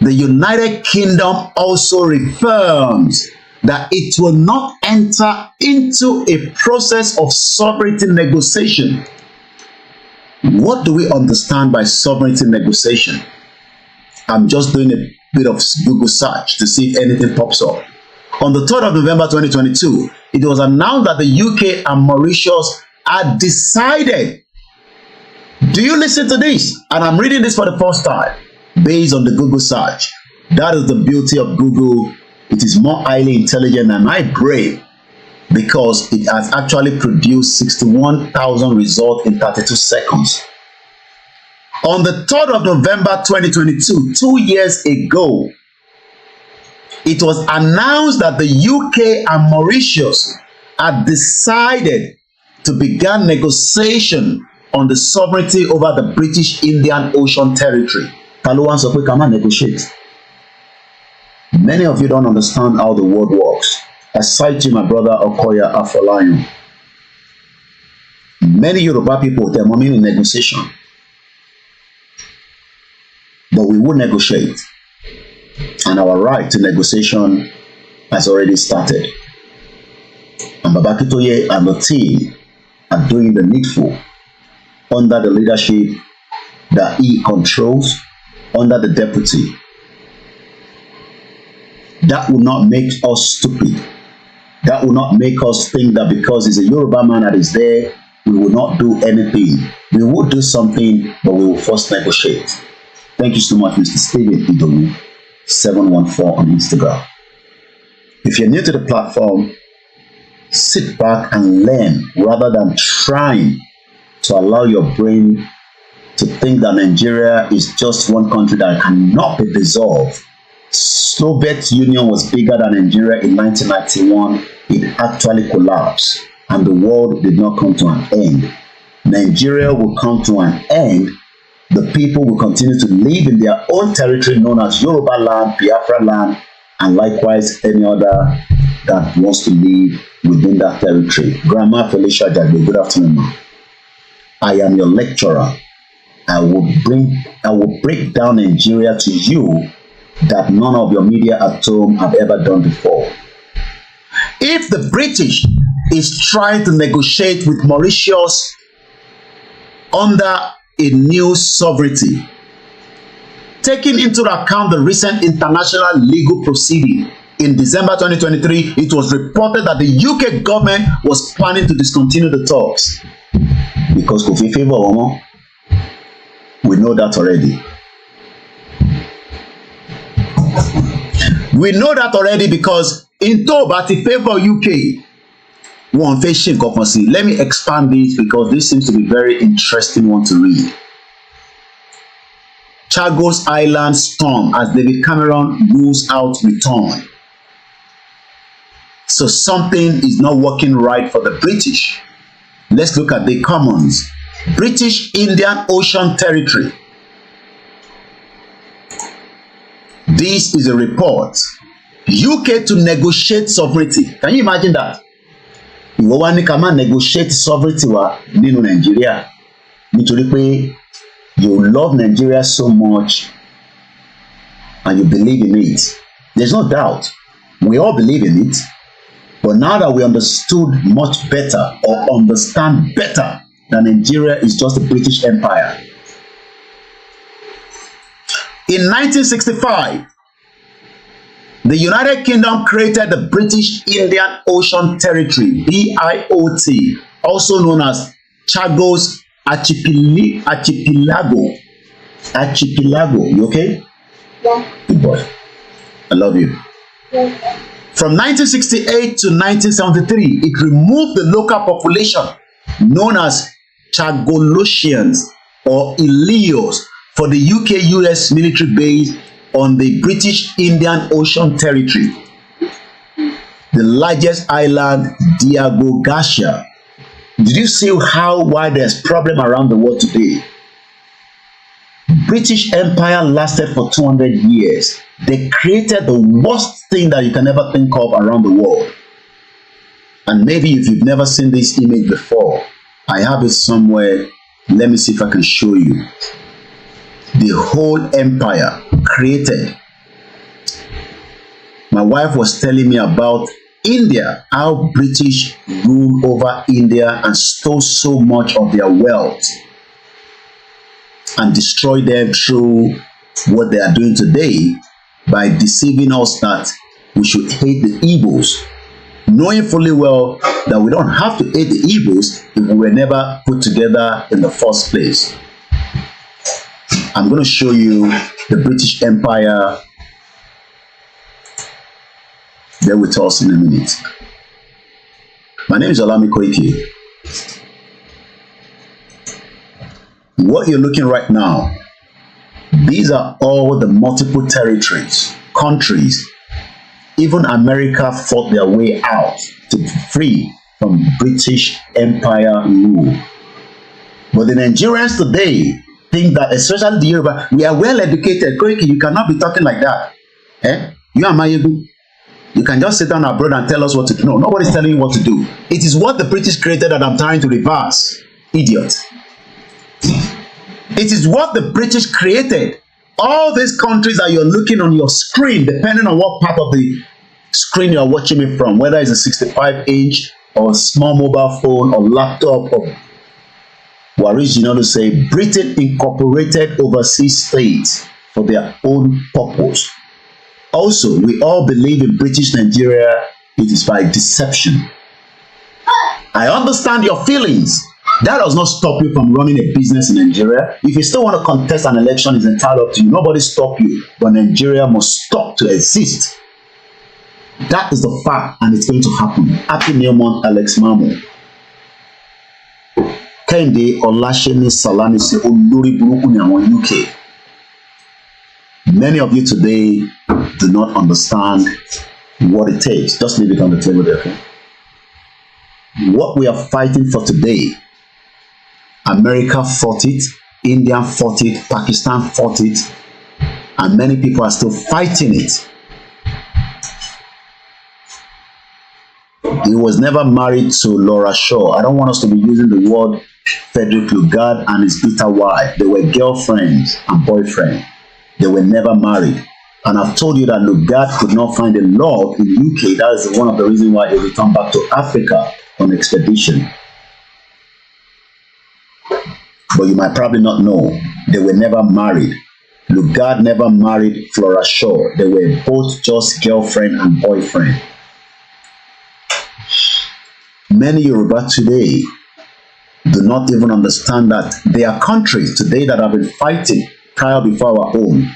the United Kingdom also reaffirms that it will not enter into a process of sovereignty negotiation. What do we understand by sovereignty negotiation? I'm just doing a bit of Google search to see if anything pops up. On the 3rd of November 2022, it was announced that the UK and Mauritius had decided. Do you listen to this? And I'm reading this for the first time based on the Google search. That is the beauty of Google. It is more highly intelligent than my brain because it has actually produced 61,000 results in 32 seconds. On the 3rd of November 2022, 2 years ago, it was announced that the UK and Mauritius had decided to begin negotiation on the sovereignty over the British Indian Ocean Territory. Taluan sọ pé ká má negotiate. Many of you don't understand how the world works. I cite you, my brother Okoya Afolayan. Many Yoruba people, they're mommy in negotiation. But we will negotiate. And our right to negotiation has already started. And Baba Akintoye and the team are doing the needful under the leadership that he controls, under the deputy. That will not make us stupid. That will not make us think that because it's a Yoruba man that is there, we will not do anything. We will do something, but we will first negotiate. Thank you so much, Mr. Stephen Idowu, 714 on Instagram. If you're new to the platform, sit back and learn rather than trying to allow your brain to think that Nigeria is just one country that cannot be dissolved. Soviet Union was bigger than Nigeria in 1991. It actually collapsed and the world did not come to an end. Nigeria will come to an end. The people will continue to live in their own territory known as Yoruba land, Biafra land, and likewise any other that wants to live within that territory. Grandma Felicia Jagbe, good afternoon, ma'am. I am your lecturer. I will break down Nigeria to you that none of your media at home have ever done before. If the British is trying to negotiate with Mauritius under a new sovereignty, taking into account the recent international legal proceeding, in December 2023, it was reported that the UK government was planning to discontinue the talks. Because Kofi favor Omo, we know that already. We know that already because in Tobati favor UK, one facing conference. Let me expand this because this seems to be a very interesting one to read. Chagos Island storm as David Cameron rules out return. So something is not working right for the British. Let's look at the commons. British Indian Ocean Territory. This is a report. UK to negotiate sovereignty. Can you imagine that? Ìwọ wá ní ká má negotiate sovereignty wa nínú Nigeria. Nítorí pé you love Nigeria so much and you believe in it. There's no doubt. We all believe in it. But now that we understood much better or understand better that Nigeria is just a British Empire. In 1965, the United Kingdom created the British Indian Ocean Territory, BIOT, also known as Chagos Archipelago. Archipelago, you okay? Yeah. Good boy. I love you. Yeah. From 1968 to 1973, it removed the local population known as Chagolosians or Ilios for the UK-US military base on the British Indian Ocean Territory. The largest island, Diego Garcia. Did you see how wide there's problem around the world today? British Empire lasted for 200 years. They created the worst thing that you can ever think of around the world. And maybe if you've never seen this image before, I have it somewhere. Let me see if I can show you. The whole empire created My wife was telling me about India, how British ruled over India and stole so much of their wealth and destroyed them through what they are doing today by deceiving us that we should hate the Igbos, knowing fully well that we don't have to hate the Igbos if we were never put together in the first place. I'm going to show you the British Empire. Bear with us in a minute. My name is Olami Koike. What you're looking right now, these are all the multiple territories, countries. Even America fought their way out to be free from British Empire rule. But the Nigerians today think that, especially the Yoruba, we are well educated. Koike, you cannot be talking like that. You are Mayebu. You can just sit down abroad and tell us what to do. No, nobody's telling you what to do. It is what the British created that I'm trying to reverse. Idiot. It is what the British created. All these countries that you're looking on your screen, depending on what part of the screen you're watching me from, whether it's a 65-inch or a small mobile phone or laptop, or Waris, you know, to say Britain incorporated overseas states for their own purpose. Also, we all believe in British Nigeria. It is by deception. I understand your feelings. That does not stop you from running a business in Nigeria. If you still want to contest an election, it's entirely up to you. Nobody stop you. But Nigeria must stop to exist. That is the fact, and it's going to happen. Happy New Month, Alex Mamu. Kende Olasheni Salami se Olori Buruku ni àwọn UK. Many of you today do not understand what it takes. Just leave it on the table there. Okay? What we are fighting for today, America fought it, India fought it, Pakistan fought it, and many people are still fighting it. He was never married to Laura Shaw. I don't want us to be using the word Frederick Lugard and his bitter wife. They were girlfriends and boyfriends. They were never married. And I've told you that Lugard could not find a love in UK. That is one of the reasons why he returned back to Africa on expedition. But you might probably not know, they were never married. Lugard never married Flora Shaw. They were both just girlfriend and boyfriend. Many Yoruba today do not even understand that there are countries today that have been fighting prior before our own.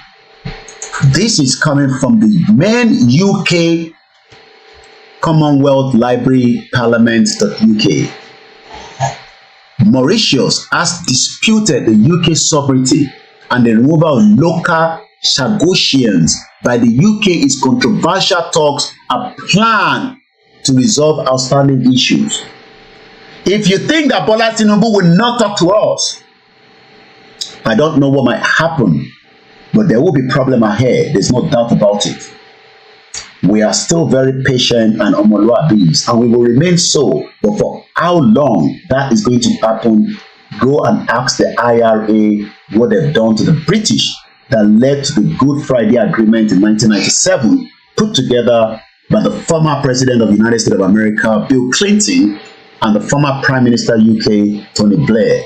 This is coming from the main UK Commonwealth Library Parliament.uk. Mauritius has disputed the UK sovereignty, and the removal of local Chagosians by the UK is controversial talks are planned to resolve outstanding issues. If you think that Bola TINUBU will not talk to us, I don't know what might happen, but there will be problem ahead. There's no doubt about it. We are still very patient and omoluabis, and we will remain so. But for how long that is going to happen, go and ask the IRA what they've done to the British that led to the Good Friday Agreement in 1997, put together by the former President of the United States of America, Bill Clinton, and the former Prime Minister UK, Tony Blair.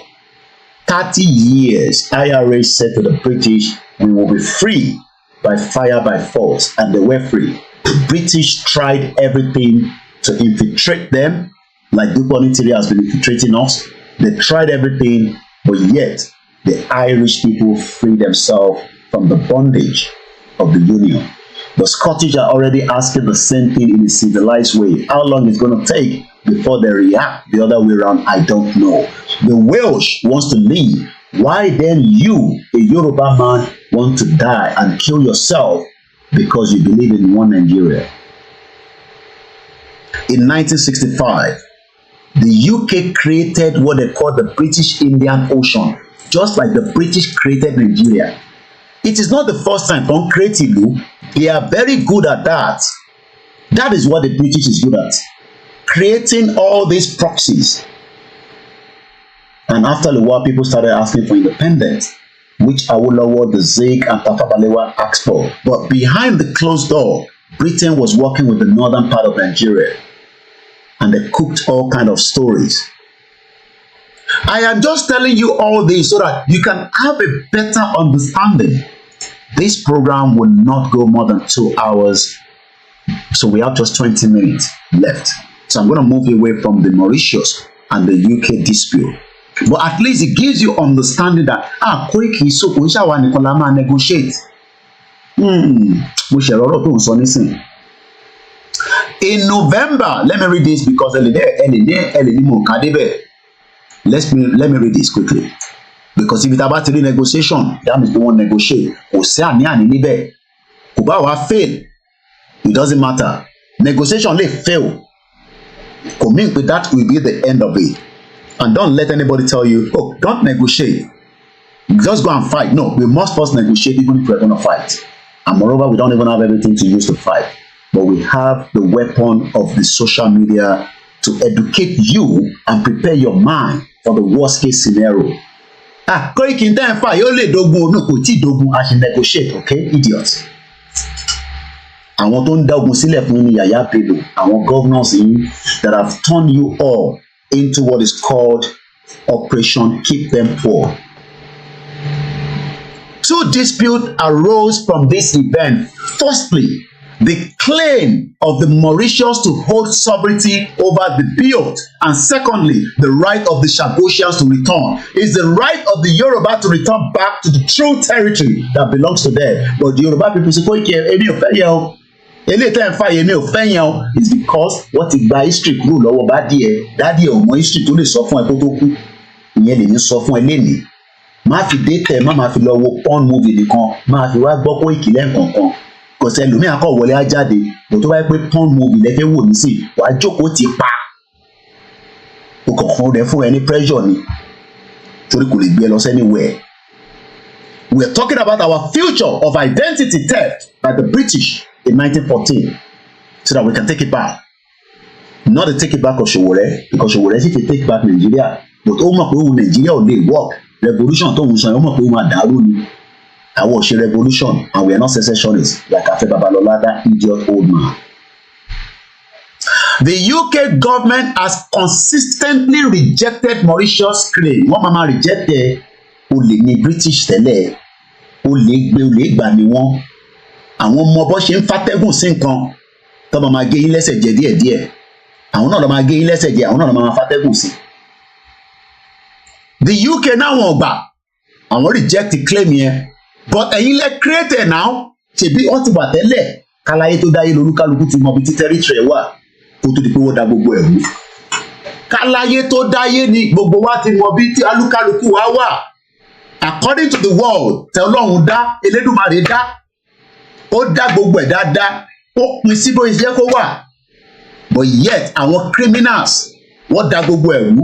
30 years, IRA said to the British, we will be free by fire by force, and they were free. The British tried everything to infiltrate them, like DuPont Italy has been infiltrating us. They tried everything, but yet the Irish people freed themselves from the bondage of the Union. The Scottish are already asking the same thing in a civilized way. How long it's going to take before they react the other way around, I don't know. The Welsh wants to leave. Why then you, a Yoruba man, want to die and kill yourself because you believe in one Nigeria? In 1965, the UK created what they call the British Indian Ocean, just like the British created Nigeria. It is not the first time on creating. They are very good at that. That is what the British is good at. Creating all these proxies. And after the war, people started asking for independence, which Awolowo, the Zeke, and Tafa Balewa asked for. But behind the closed door, Britain was working with the northern part of Nigeria, and they cooked all kind of stories. I am just telling you all this so that you can have a better understanding. This program will not go more than 2 hours, so we have just 20 minutes left. So I'm going to move away from the Mauritius and the UK dispute. But at least it gives you understanding that Koiki so kò ń ṣàwa nìkan la máa negotiate. Mo ṣe ọ̀rọ̀ tó ń sọ nísìn. In November, let me read this because let me read this quickly. Because if it's about the negotiation, that means they won't negotiate. Kò sí àní-àní níbẹ̀. Kò bá wa fail, it doesn't matter. Negotiation lè fail. Kò mean pé that will be the end of it. And don't let anybody tell you, oh, don't negotiate. Just go and fight. No, we must first negotiate even if we're going to fight. And moreover, we don't even have everything to use to fight. But we have the weapon of the social media to educate you and prepare your mind for the worst case scenario. Koiki then fight. You only dogun, no, kò tí dogun. I should negotiate, okay, idiots. Àwọn tó ń dá ogun sílẹ̀ fún ní Yaya Bello, àwọn governors yìí that have turned you all into what is called Operation Keep Them Poor. 2 disputes arose from this event. Firstly, the claim of the Mauritius to hold sovereignty over the Biot, and secondly, the right of the Shagosians to return. It's the right of the Yoruba to return back to the true territory that belongs to them. But the Yoruba people say, is because what is by history kúrò lọ́wọ́ bá díẹ̀ dádì ẹ̀ ọmọ history tó lè sọ fún ẹ kó tó kú ìyẹn lè ní sọ fún ẹ lénìí má fi date má fi lọ wo porn movie nìkan má fi wá gbọ́ pé ìkìlẹ̀ nǹkankan kò sẹ́ lómi àkọ́ wọlé á jáde bó tó bá yẹ pé porn movie lẹ́fẹ́ wò ní sí wàá jókòó ti pa o kọ̀ọ̀kan rẹ̀ fún ẹ ní pressure ni torí kò lè gbé ẹ lọ anywhere. We are talking about our future of identity theft by the British in 1914, so that we can take it back. Not to take it back of Sowore, because Sowore if you take back Nigeria, but ó mọ̀ pé Nigeria ò lè work. Revolution tó ń sọ ó mọ̀ pé ó máa dàrú ni. Àwọn ò ṣe revolution and we are not secessionists like Afe Babalola, that idiot old man. The UK government has consistently rejected Mauritius' claim. Wọ́n máa reject ẹ̀ olè ní British tẹ́lẹ̀ olè gbà ní wọ́n. Àwọn ọmọ bó ṣe ń fàtẹ́gùn sí nǹkan tó máa gé yín lẹ́sẹ̀ jẹ díẹ̀díẹ̀ àwọn náà ló máa gé yín lẹ́sẹ̀ jẹ àwọn náà ló máa fàtẹ́gùn sí. The UK náà wọ́n gbà àwọn reject the claim yẹn but ẹ̀yin lẹ create now ṣebí wọ́n ti wà tẹ́lẹ̀ káláyé tó dáyé lolúkálukú ti mọ bí tí territory wà kó tó di pé wọ́n da gbogbo ẹ̀rú. Káláyé tó dáyé ni gbogbo wa ti mọ bí tí alúkálukú wa wà according to the world tẹ Ọlọ́run dá Elédùmarè dá ó dá gbogbo ẹ̀ dáadáa ó pín sí bó ṣe kó wà but yet àwọn criminals wọ́n dá gbogbo ẹ̀rú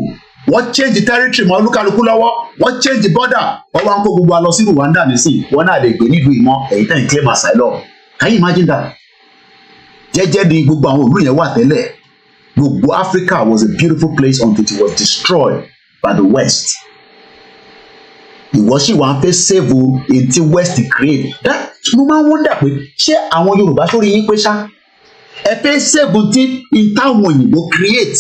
wọ́n change the territory mọ́ olúkálukú lọ́wọ́ wọ́n change the border wọ́n wá ń kó gbogbo wa lọ sí Rwanda nísìn wọ́n náà lè gbé nílùú ìmọ̀ èyí tẹ̀ ń claim asylum. Can you imagine that? Jẹ́jẹ́ ni gbogbo àwọn òlú yẹn wà tẹ́lẹ̀ gbogbo Africa was a beautiful place until it was destroyed by the West. Ìwọ sì wá ń fẹ́ save in ti West create that mo máa ń wonder pé ṣé àwọn Yorùbá sórí yín pé ṣá ẹ fẹ́ save tí in táwọn òyìnbó create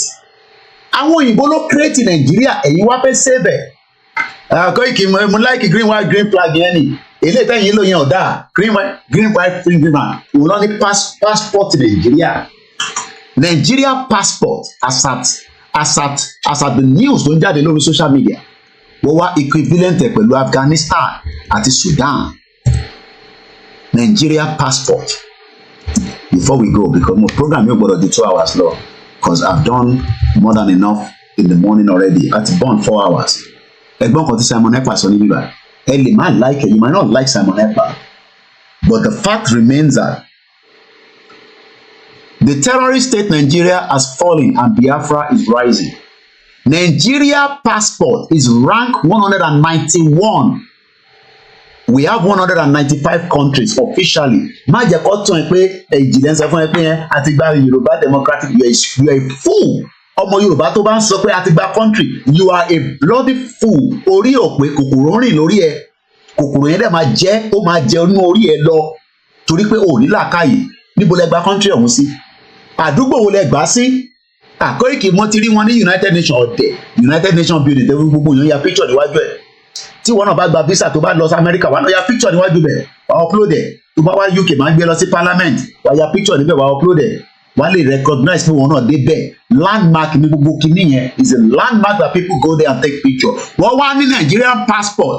àwọn òyìnbó ló create Nàìjíríà ẹ̀yin wá fẹ́ save ẹ̀. Koiki mo like green white green flag yẹn ni eléyìí tẹ́yìn ló yẹn ọ̀dà green white green man òun lọ ní passport Nigeria passport as at the news tó ń jáde lórí social media wọ́n wá equivalent ẹ̀ pẹ̀lú Afghanistan àti Sudan. Nigeria passport. Before we go, because my program yóò gbọ́dọ̀ di 2 hours long, because I've done more than enough in the morning already. At born 4 hours. Ẹ̀gbọ́n kan tí Simon Ekpa sọ ní bíbá. Ẹ lè má like it, you might not like Simon Ekpa, but the fact remains that the terrorist state Nigeria has fallen and Biafra is rising. Nigeria passport is ranked 191. We have 195 countries officially. Má jẹ́ kó tún ẹ pé ìjìnlẹ̀ ń sọ fún ẹ pé yẹn àti gba Yorùbá democratic you are a fool. Ọmọ Yorùbá tó bá ń sọ pé àti gba country you are a bloody fool. Orí ò pé kòkòrò rìn lórí ẹ. Kòkòrò yẹn dẹ̀ máa jẹ́ ó máa jẹ inú orí ẹ lọ torí pé ò ní làákàyè. níbo lẹ gba country ọ̀hún sí àdúgbò wo lẹ gbà sí Koiki mo ti rí wọn ní United Nations ọ̀dẹ̀ United Nations building tẹ́ gbogbo èèyàn ya picture níwájú ẹ̀ tí wọn náà bá gba visa tó bá lọ sí America wà á ya picture níwájú bẹ̀ wà á upload ẹ̀ tó bá wá UK máa ń gbé lọ sí parliament wà á ya picture níbẹ̀ wà á upload ẹ̀ wà á lè recognize pé wọn náà dé bẹ́ẹ̀ landmark ní gbogbo kinní yẹn is a landmark that people go there and take picture wọ́n wá ní Nigerian passport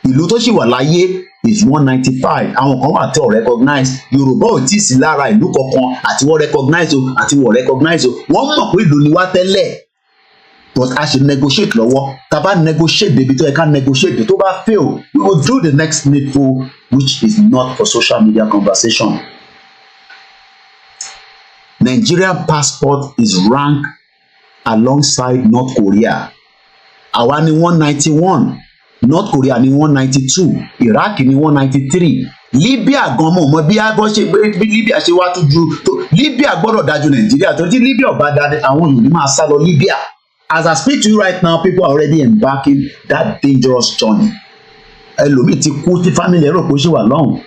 ìlú tó sì wà láyé is 195 àwọn kan wà tí ò recognize Yorùbá ò tí ì sí lára ìlú kankan àti wọ́n recognize o àti wọ́n recognize o wọ́n mọ̀ pé ìlú ni wá tẹ́lẹ̀ but a ṣe negotiate lọ́wọ́ tá a bá negotiate débi tó yẹ ká negotiate tó bá fail we will do the next needful which is not for social media conversation. Nigerian passport is ranked alongside North Korea àwa ní 191 North Korea ní 192 Iraq ní 193 Libya gan mọ̀ bí abọ́ ṣe bí Libya ṣe wá tún ju Libya gbọ́dọ̀ dájú Nàìjíríà tó tí Libya ò bá dáadé àwọn èèyàn ní máa sá lọ Libya. As I speak to you right now, people are already embarking that dangerous journey. Ẹlòmíì ti kú tí family ẹ̀rọ kò ṣe wà lọ́hùn.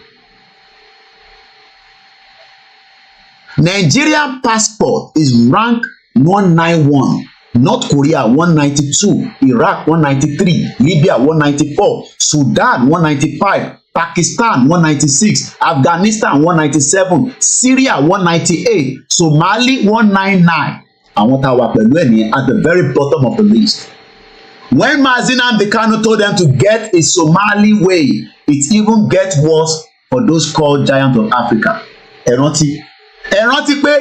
Nigerian passport is ranked 191, North Korea 192, Iraq 193, Libya 194, Sudan 195, Pakistan 196, Afghanistan 197, Syria 198, Somali 199. Àwọn tá a wà pẹ̀lú ẹ̀ ní at the very bottom of the list. When Mazin Nnamdi Kanu told them to get a Somali way, it even gets worse for those called giants of Africa. Ẹ rántí pé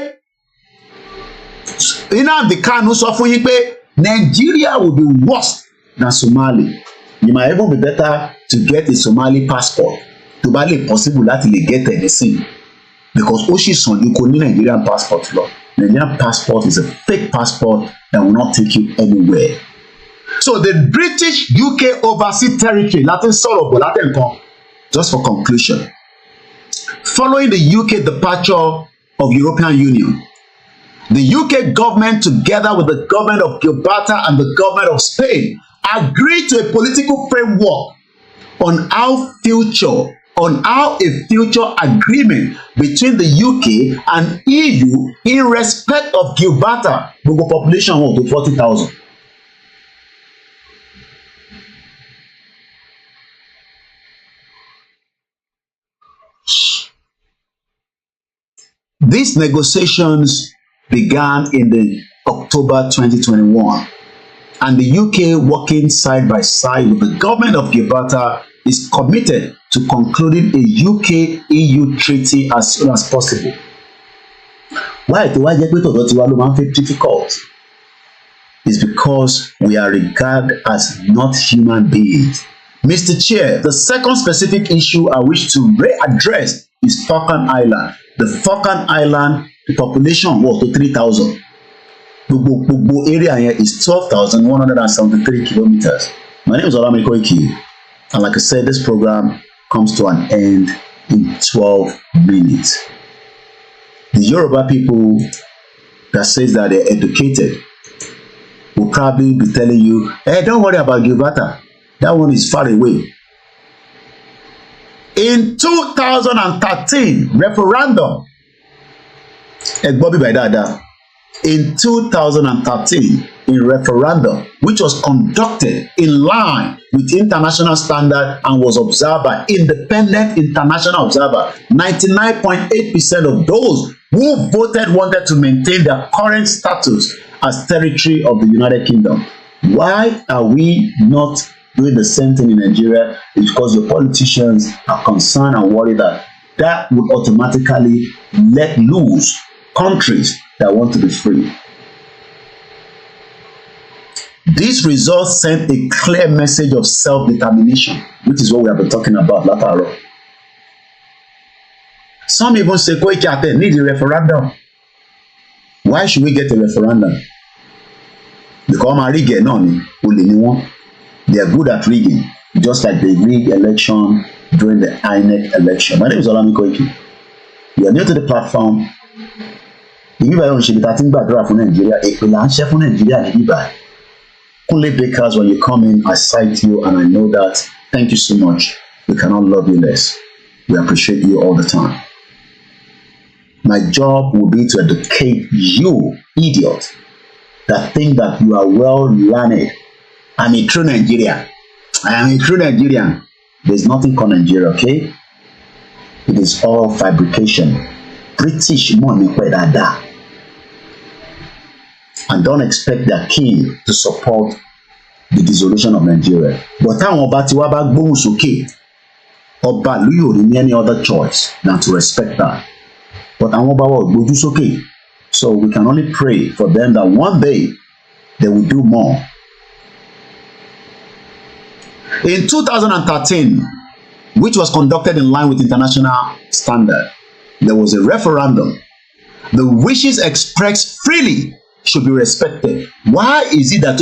Nnamdi Kanu sọ fún yín pé Nigeria will be worse than Somali. You might even be better to get a Somali passport tó bá lè possible láti lè get anything because ó sì sàn ju kò ní Nigerian passport lọ. Nigerian passport is a fake passport that will not take you anywhere. So the British UK overseas territory, Latin sọ̀rọ̀ bọ̀ Latin kan, just for conclusion. Following the UK departure of European Union, the UK government together with the government of Gibraltar and the government of Spain agreed to a political framework on how a future agreement between the UK and EU in respect of Gibraltar, gbogbo population wọn tó 40,000. These negotiations began in the October 2021, and the UK, working side by side with the government of Gibraltar, is committed to concluding a UK-EU treaty as soon as possible. Why tó wá jẹ́ pé tọ̀dọ̀ tiwa ló máa ń fẹ́ difficult? It's because we are regarded as not human beings. Mr. Chair, the second specific issue I wish to address is Falkland Island. The Falkland Island, the population was to 3,000. Gbogbo area here is 12,173 kilometers. My name is Oluwole Koiki, and like I said, this program comes to an end in 12 minutes. The Yoruba people that says that they're educated will probably be telling you, hey, don't worry about Gibraltar. That one is far away. In 2013 referendum, in 2013 in referendum, which was conducted in line with international standard and was observed by independent international observer, 99.8% of those who voted wanted to maintain their current status as territory of the United Kingdom. Why are we not doing the same thing in Nigeria? It's because your politicians are concerned and worried that would automatically let loose countries that want to be free. These results sent a clear message of self-determination, which is what we have been talking about later. Some even say, Koiki need a referendum. Why should we get a referendum? Because they are good at rigging, just like they rig election during the INEC election. My name is Oluwole Koiki. You are new to the platform. Kunle Bakers, when you come in, I cite you and I know that. Thank you so much. We cannot love you less. We appreciate you all the time. My job will be to educate you, idiot, that think that you are well learned. I'm a true Nigerian. I am a true Nigerian. There's nothing called Nigeria, okay? It is all fabrication. British money, and don't expect their king to support the dissolution of Nigeria. But táwọn ọba tí wá bá gbóhùn sókè, ọba ìlú yóò ní any other choice than to respect that. But àwọn ọba wa ò gbójú sókè. So we can only pray for them that one day they will do more. In 2013, which was conducted in line with international standard, there was a referendum. The wishes expressed freely should be respected. Why is it that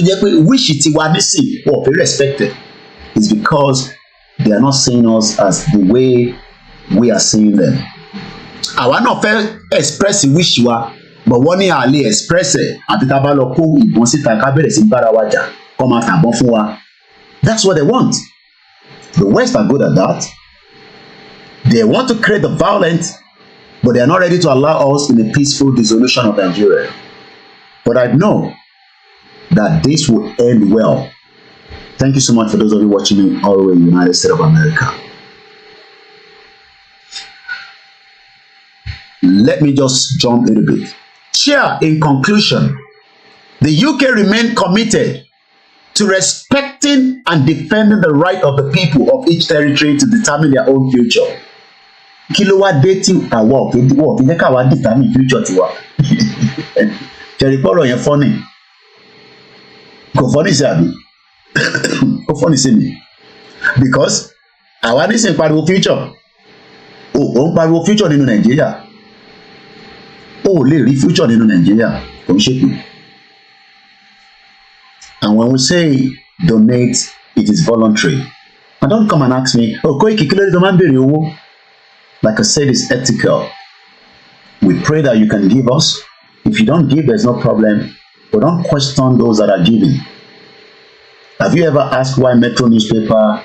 wish tiwa nisi or be respected? It's because they are not seeing us as the way we are seeing them. Àwa náà fẹ́ express wish wa, but wọ́n ní a lè express ẹ̀ àti tá a bá lọ kó ìbọn síta ká bẹ̀rẹ̀ sí bára wa jà kó máa tàbọn fún wa. That's what they want. The West are good at that. They want to create the violence, but they are not ready to allow us in a peaceful dissolution of Nigeria. But I know that this will end well. Thank you so much for those of you watching me all the way in the United States of America. Let me just jump a little bit. Chair, in conclusion, the UK remain committed to respecting and defending the right of the people of each territory to determine their own future. Kí ló wá dé tí àwa òkè jẹ́ káwa determine future tiwa. Ṣẹ̀rí pọ̀rọ̀ yẹn funny. Kò funny sí àbí? Kò funny sí mi. Because àwa nísìnyí pariwo future. Ó ń pariwo future nínú Nàìjíríà. Ó lè rí future nínú Nàìjíríà. Kò ń ṣèpè. And when we say donate, it is voluntary. And don't come and ask me, oh, Koiki, kí ló dé tó máa ń béèrè owó? Like I said, it's ethical. We pray that you can give us. If you don't give, there's no problem. But don't question those that are giving. Have you ever asked why Metro newspaper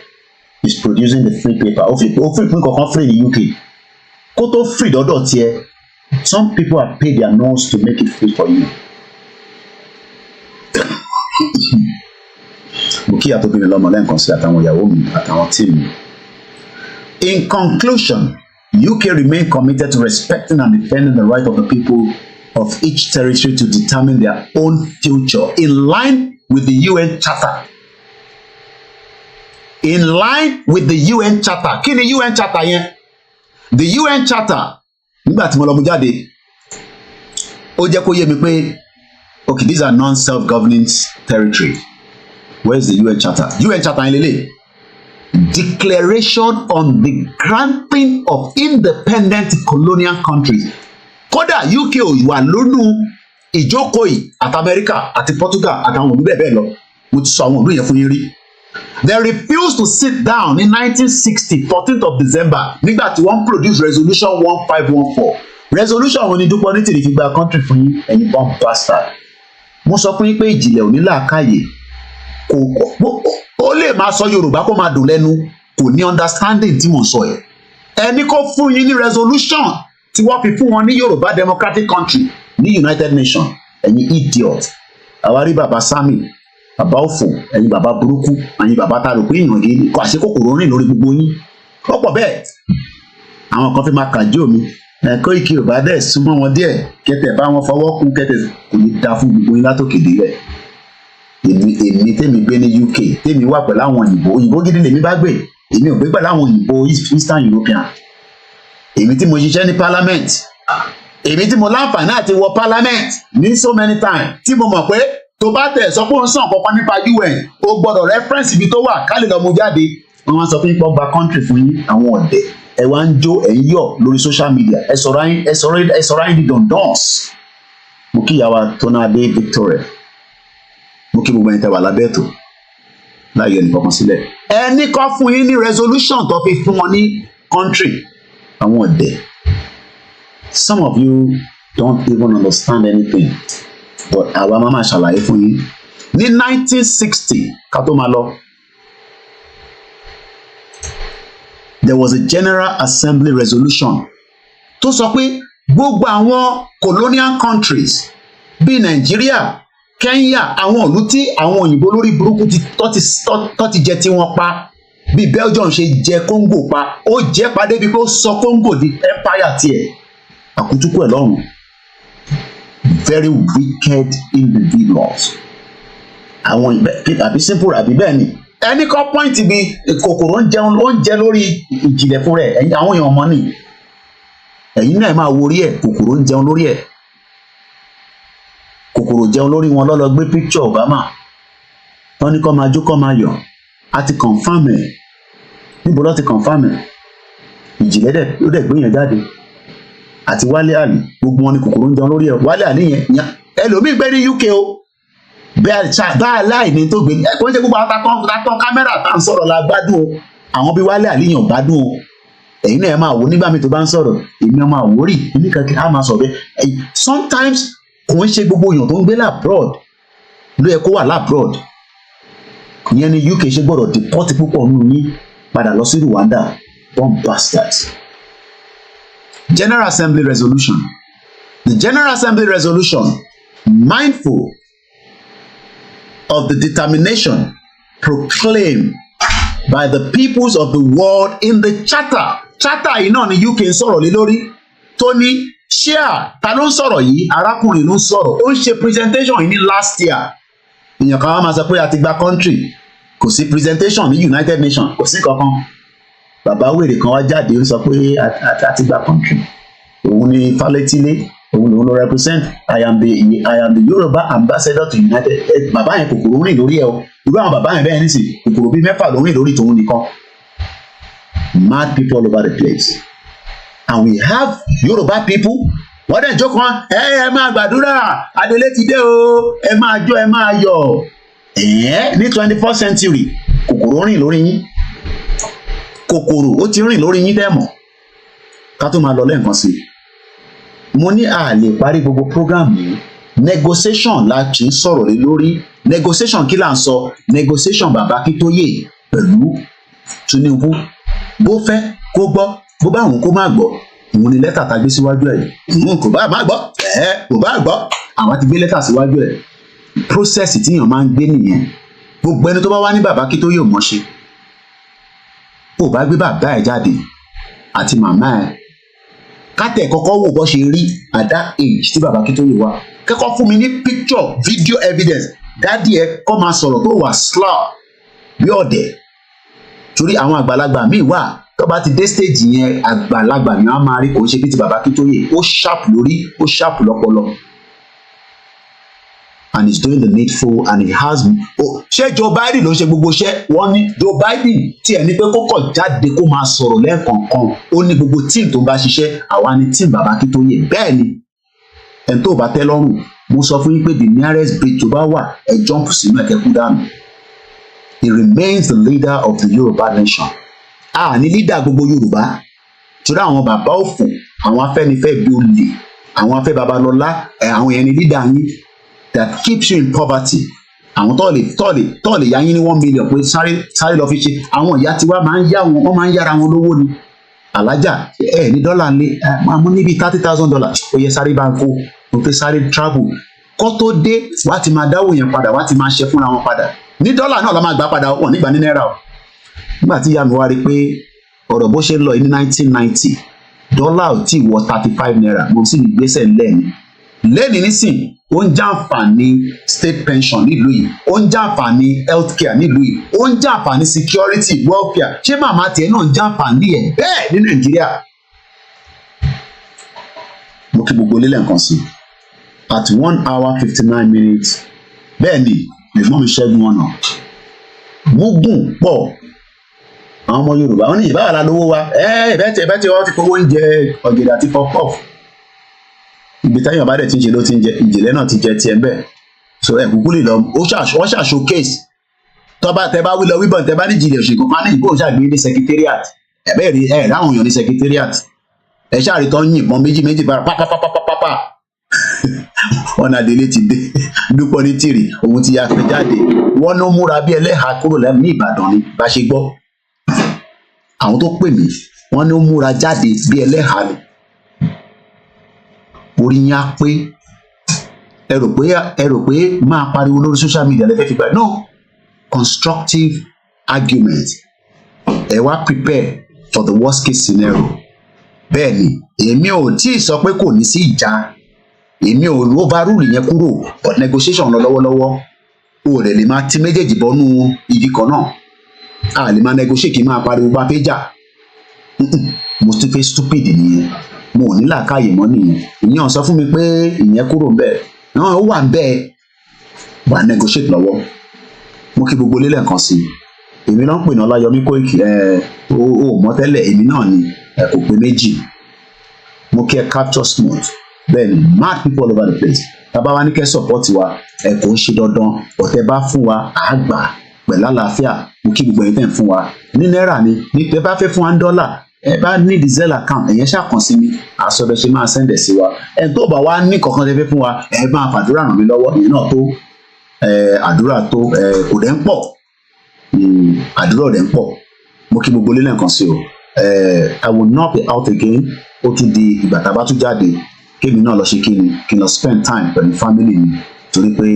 is producing the free paper? Free in the UK. Koto free dodo tiẹ̀. Some people have paid their nose to make it free for you. In conclusion, UK remain committed to respecting and defending the right of the people of each territory to determine their own future in line with the UN Charter. In line with the UN Charter. Kí ni UN Charter yẹn? The UN Charter, nígbà tí mo lọ mú jáde, ó jẹ́ kó yé mi pé, okay, these are non-self-governing territories. Where is the UN Charter? UN Charter yẹn lélẹ̀. Declaration on the granting of independent colonial countries. Kódà UK ò wà lónú ìjókòó yìí àti America àti Portugal àtàwọn òbí bẹ́ẹ̀ lọ. Mo ti sọ àwọn òbí yẹn fún yín rí. They refused to sit down in 1960, 14th of December, nígbà tí wọ́n produce resolution 1514. Resolution wo ni Dúpọ̀ Onítìrí fi gba country fún yín, ẹ̀yin bomb bastard. Mo sọ fún yín pé ìjìnlẹ̀ ò ní làákàyè. Ó lè máa sọ Yorùbá kó máa dùn lẹ́nu, kò ní understanding tí mo sọ ẹ̀. Ẹni kó fún yín ní resolution tí wọ́n fi fún wọn ní Yorùbá democratic country ní United Nations, ẹ̀yin idiot. Àwa rí bàbá Sami, bàbá òfò, ẹ̀yin bàbá burúkú, ẹ̀yin bàbá tá a rò pé èèyàn gidi kò àṣẹ kòkòrò rìn lórí gbogbo yín. Ó pọ̀ bẹ́ẹ̀. Àwọn kan fi máa kàjọ mi. Koiki Yorùbá dẹ̀ súnmọ́ wọn díẹ̀, kẹtẹ̀ bá wọn fọwọ́ kún kẹtẹ̀ kò ní dá fún gbogbo yín látòkè délẹ̀. Èmi tèmi gbé ní UK, tèmi wà pẹ̀lú àwọn òyìnbó gidi lèmi bá gbé. Èmi ò gbé pẹ̀lú àwọn òyìnbó Eastern European. Èmi tí mo ṣiṣẹ́ ní parliament. Èmi tí mo láǹfààní àti wọ parliament ní so many times. Tí mo mọ̀ pé tó bá tẹ̀ sọ pé ó ń sàn kankan nípa UN, o gbọ́dọ̀ reference ibi tó wà ká lè lọ mú jáde. Wọ́n wá sọ fún yín pé ọgbà country fún yín àwọn ọ̀dẹ̀. Ẹ wá ń jó ẹ̀ ń yọ̀ lórí social media. Ẹ sọ̀rọ̀ ayé di dundons. Mo kí ìyàwó Tonade Victoria. Mo kí gbogbo ẹni tẹ́ wà lábẹ́ ètò láyé ẹnì kankan sílẹ̀. Ẹni kan fún yín ní resolution tó fi fún wọn ní country àwọn ọ̀dẹ̀. Some of you don't even understand anything, but àwa máa máa ṣàlàyé fún yín. Ní 1960 ká tó máa lọ, there was a General Assembly resolution tó sọ pé gbogbo àwọn colonial countries bíi Nàìjíríà, Kenya, àwọn ìlú tí àwọn òyìnbó lórí burúkú tó ti jẹ tí wọ́n pa, bí Belgium ṣe jẹ Congo pa, ó jẹ́ pa débi pé ó sọ Congo di empire tiẹ̀, àkútúkù ẹ̀ lọ́rùn. Very wicked individuals. Àwọn àbí simple àbí bẹ́ẹ̀ ni ẹni kan point bí kòkòrò ń jẹun ló ń jẹ lórí ìjìnlẹ̀ fún rẹ̀, ẹ̀yin àwọn èèyàn mọ̀ ni ẹ̀yin náà máa wo orí ẹ̀, kòkòrò ń jẹun lórí ẹ̀, kòkòrò jẹun lórí wọn lọ́lọ́ gbé picture Obama wọ́n ní kọ́ máa jó kọ́ máa yọ̀, a ti confam ẹ̀, níbo ló ti confam ẹ̀, ìjìnlẹ̀ dẹ̀ ló dẹ̀ gbé yẹn jáde, àti Wálé Àlì gbogbo wọn ni kòkòrò ń jẹun lórí ẹ̀. Wálé Àlì yẹn ẹlòmíì gbé ní UK o, bẹ́ẹ̀ láìní tó gbé kò ń ṣe gbogbo àtàkùn kámẹ́rà tá à ń sọ̀rọ̀ la gbádùn o, àwọn bí Wálé Àlì yàn gbádùn o, ẹ̀yin náà ẹ máa wò nígbà mi tó bá ń sọ̀rọ̀ èmi ọmọ àwórì oníkankan á máa sọ bẹ́ẹ̀. Sometimes kò ń ṣe gbogbo èèyàn tó ń gbé labroad ló yẹ kó wà labroad, ìyẹn ni UK ṣe gbọ́dọ̀ deport púpọ̀ nínú yín padà lọ sí Rwanda, bomb bastards. General Assembly resolution. The General Assembly resolution, mindful of the determination proclaimed by the peoples of the world in the charter. Charter yìí náà ni UK ń sọ̀rọ̀ lé lórí tó ní share. Ta ló ń sọ̀rọ̀ yìí? Arákùnrin ló ń sọ̀rọ̀. Ó ń ṣe presentation yìí ní last year. Èèyàn kan wá máa sọ pé a ti gba country. Kò sí presentation ní United Nations. Kò sí kankan. Bàbá wèrè kan wá jáde ó sọ pé a ti gba country. Òun ni Fálétílé. Òun ló represent. I am the Yoruba ambassador to United. Bàbá yẹn kòkòrò rìn lórí ẹ o. Irú àwọn bàbá yẹn bẹ́ẹ̀ nísìn kòkòrò bíi 6 ló rìn lórí tòun nìkan. Mad people all over the place. And we have Yoruba people. Wọ́n dẹ̀ jókòó ẹ máa gbàdúrà Adélé ti dé o, ẹ máa jó ẹ máa yọ̀. Ní 21st century kòkòrò rìn lórí yín. Kòkòrò ó ti rìn lórí yín dẹ́mọ̀. Ká tó máa lọ lẹ́ẹ̀kan sí i. Mo ní a lè parí gbogbo program yìí. Negotiation la kì í sọ̀rọ̀ lé lórí. Negotiation kí là ń sọ? Negotiation bàbá Akíntóyè pẹ̀lú Tinubu. Bó fẹ́ kó gbọ́, bó bá òun kó má gbọ́. Òun ni lẹ́tà tá gbé síwájú ẹ̀. Kò bá má gbọ́, kò bá gbọ́. Àwọn ti gbé lẹ́tà síwájú ẹ̀. Process tíyàn máa ń gbé nìyẹn. Gbogbo ẹni tó bá wá ní bàbá Akíntóyè ò mọ̀ ṣe. Ó bá gbé bàbá ẹ̀ jáde àti màmá ẹ̀. Kátẹ̀ kọ́kọ́ wò bó ṣe rí at that age tí bàbá Akíntóyè wà. Kẹ́kọ̀ọ́ fún mi ní picture, video evidence. Dádì ẹ kọ́ máa sọ̀rọ̀ tó wà slow bí ọ̀dẹ̀. Torí àwọn àgbàlagbà míì wà tó bá ti dé stage yẹn àgbàlagbà ni wọ́n máa rí kò ń ṣe bí ti bàbá Akíntóyè. Ó sharp lórí, ó sharp lọ́pọlọ. And he's doing the needful and he has. Ṣé Joe Biden ló ń ṣe gbogbo iṣẹ́? Wọ́n ní Joe Biden tí ẹni pé kó kọ̀ jáde kó máa sọ̀rọ̀ lẹ́ẹ̀kọ̀ọ̀kan. Ó ní gbogbo team tó bá ṣiṣẹ́ àwa ni team bàbá Akíntóyè. Bẹ́ẹ̀ ni ẹni tó bá tẹ́ lọ́rùn mo sọ fún yín pé the nearest bridge tó bá wà ẹ jump sínú ẹ̀kẹ́kú dànù. He remains the leader of the Yoruba nation. Ní leader gbogbo Yorùbá. Torí àwọn bàbá òfò, àwọn Afẹ́nifẹ́re bí olè, àwọn Afẹ́ Babalọ́lá, àwọn yẹn ni leader yín. That keeps you in poverty. Àwọn tó lè yá yín ní 1 million pé sáré lọ fi ṣe. Àwọn ìyá tiwa máa ń yá wọn, wọ́n máa ń yára wọn lówó ni. Alájà ní dọ́là ńlẹ̀ mú níbi $30,000 ó yẹ sáré bá ń kó mo fẹ́ sáré travel. Kọ́ tó dé wá ti máa dáwọ́ yẹn padà, wá ti máa ṣe fúnra wọn padà. Ní dọ́là náà la máa gbà padà wọ́n nígbà ní náírà o. Nígbà tí ìyá mi wá rí pé ọ̀rọ̀ bó ṣe ń lọ ní 1990 dọ́là ò tí ì wọ 35 naira mo sì ní gbèsè lẹ́ni nísìn ó ń jàǹfààní state pension nílùú yìí, ó ń jàǹfààní healthcare nílùú yìí, ó ń jàǹfààní security welfare. Ṣé màmá tiẹ̀ náà ń jàǹfààní ẹ̀ bẹ́ẹ̀ ní Nàìjíríà? Mo kí gbogbo lílẹ̀ nǹkan sí at 1 hour 59 minutes. Bẹ́ẹ̀ ni ẹ̀gbọ́n mi Ṣẹ́gun ọ̀nà mugun pọ̀ àwọn ọmọ Yorùbá wọn ní ìbára lówó wa ìbẹ́ tí wọ́n ti fowó oúnjẹ ọ̀gẹ̀dẹ̀ àti pọ̀pọ̀f. Ibi táyọ̀ bá dẹ̀ ti ń ṣe ló ti ń jẹ, ìjìnlẹ̀ náà ti jẹ tiẹ̀ bẹ́ẹ̀. So kúkú lè lọ wọ́n ṣà showcase tẹ bá wí lọ wíbọn tẹ bá ní ìjìnlẹ̀ òṣèlú kan ní ìbò ṣàgbé ní secretariat ẹ̀bẹ́ rí láwọn èèyàn ní secretariat ṣáàrí tó ń yìnbọn méjì bára pápápápápápá wọn náà délé ti dé Dúpọ̀ ní tìrì òun ti ya pé jáde wọn ló múra bí ẹlẹ́hàá kúrò lẹ́nu ní Ìbàdàn ni bá ṣe gbọ́ àwọn tó pè mí wọn ló múra jáde bí ẹlẹ́hàá ni orí yín á pé ẹ rò pé máa pariwo lórí social media lẹ́fẹ̀ẹ́ fi gbà no constructive argument ẹ wá prepare for the worst case scenario. Bẹ́ẹ̀ ni èmi ò tí ì sọ pé kò ní sí ìjà èmi ò ní overrule yẹn kúrò but negotiation lọ lọ́wọ́lọ́wọ́ o rẹ̀ lè máa ti méjèèjì bọ́nú ibi kan náà a lè máa negotiate kí n máa pariwo bá fẹ́ jà mo tún fẹ́ stupid nìyẹn mo ò ní làákàyè mọ́ nìyẹn ìyẹn sọ fún mi pé ìyẹn kúrò ń bẹ́ẹ̀ náà ó wà ń bẹ́ẹ̀ wà negotiate lọ́wọ́ mo kí gbogbo lélẹ̀ kan sí èmi náà ń pè ní Ọláyọmí Kóìkì ó mọ̀ tẹ́lẹ̀ èmi náà ni kò pé méjì mo kí ẹ capture smooth bẹ́ẹ̀ ni mad people all over the place tábà wá ní kẹ́ support wa ẹ kò ń ṣe dandan ọ̀tẹ̀ bá fún wa àgbà pẹ̀lú àlàáfíà mo kí gbogbo ẹ̀yin tẹ̀ ń fún wa ní náírà ni ní tẹ́ bá fẹ́ fún wa ní dọ́là ẹ bá ní the Zelle account ẹ̀yẹn ṣàkàn sí mi àsọdẹ ṣe máa sẹ́ndẹ̀ sí wa ẹ tó bá wá ní kankan tẹ́ fẹ́ fún wa ẹ máa fàdúrà ràn mí lọ́wọ́ ìyẹn náà tó àdúrà tó kò dẹ̀ ń pọ̀ àdúrà ò dẹ̀ ń pọ̀ mo kí gbogbo lélẹ̀ nǹkan sí o I will not be out again ó tún di ìgbà tá a bá tún jáde kémi náà lọ ṣe kí n lọ spend time pẹ̀lú family mi torí pé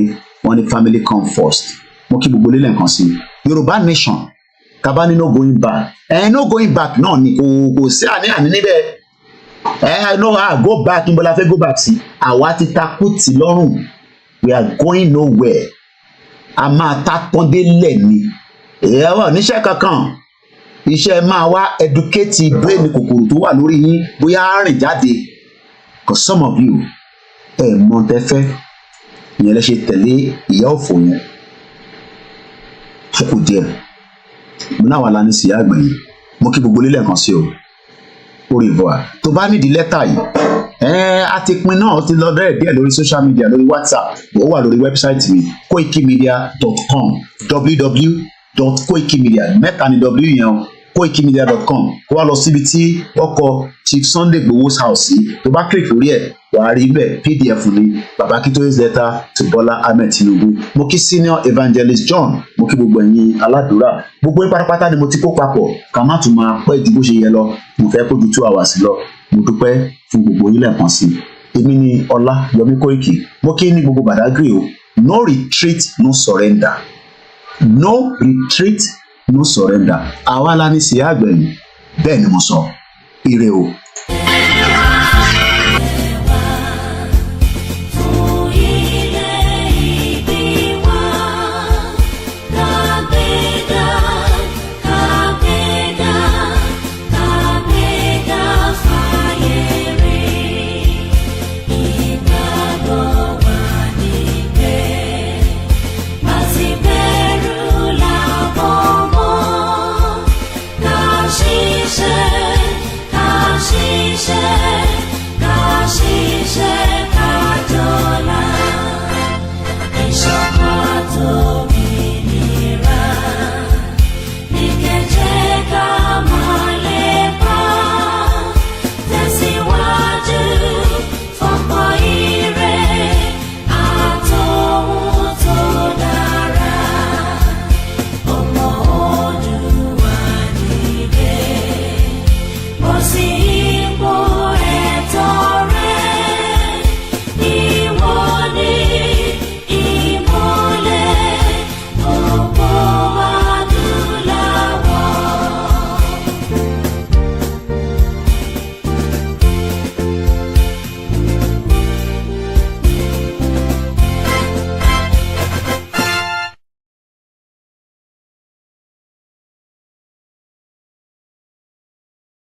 wọ́n ní family come first mo kí gbogbo lélẹ̀ nǹkan sí Yorùbá nation taba ni no going back no going back náà ni kò sí àní níbẹ̀ no go back níbo la fẹ́ go back sí àwa ti takú tì lọ́rùn we are going nowhere a máa takán délẹ̀ ni wà níṣẹ́ kankan iṣẹ́ máa wá educate brain kòkòrò tó wà lórí yín bóyá rìn jáde cause some of you mọ̀ tẹ́ fẹ́ ìyẹn lẹ ṣe tẹ̀lé ìyá òfò yẹn kò díẹ̀ mo náà wà lánàá sí àgbẹ̀yìn mo kí gbogbo lílẹ̀ kan sí o orí ìbọ̀à tó bá nídìí lẹ́tà yìí a ti pin náà ó ti lọ bẹ́ẹ̀ díẹ̀ lórí social media lórí WhatsApp ó wà lórí wẹ́bsáìtì mi koikimedia.com www.koikimedia mẹ́ta ni w yẹn o koikimedia.com kó wá lọ síbi tí ọkọ̀ Chief Sunday Igboho's house sí tó bá click lórí ẹ̀ wàá rí bẹ́ẹ̀ PDF ni Baba Akintoye's letter to Bola Ahmed Tinubu mo kí senior evangelist John mo kí gbogbo ẹ̀yin aládùúrà gbogbo yín pátápátá ni mo ti kó papọ̀ ká má tún máa pẹ́ ju bó ṣe yẹ lọ mo fẹ́ kó ju 2 hours lọ mo dúpẹ́ fún gbogbo yín lẹ́ẹ̀kan sí èmi ni Ọláyọmí Kóìkì mo kí ní gbogbo Badagry o no retreat no surrender no retreat no surrender àwa la ní sí àgbẹ̀yìn bẹ́ẹ̀ ni mo sọ ire o.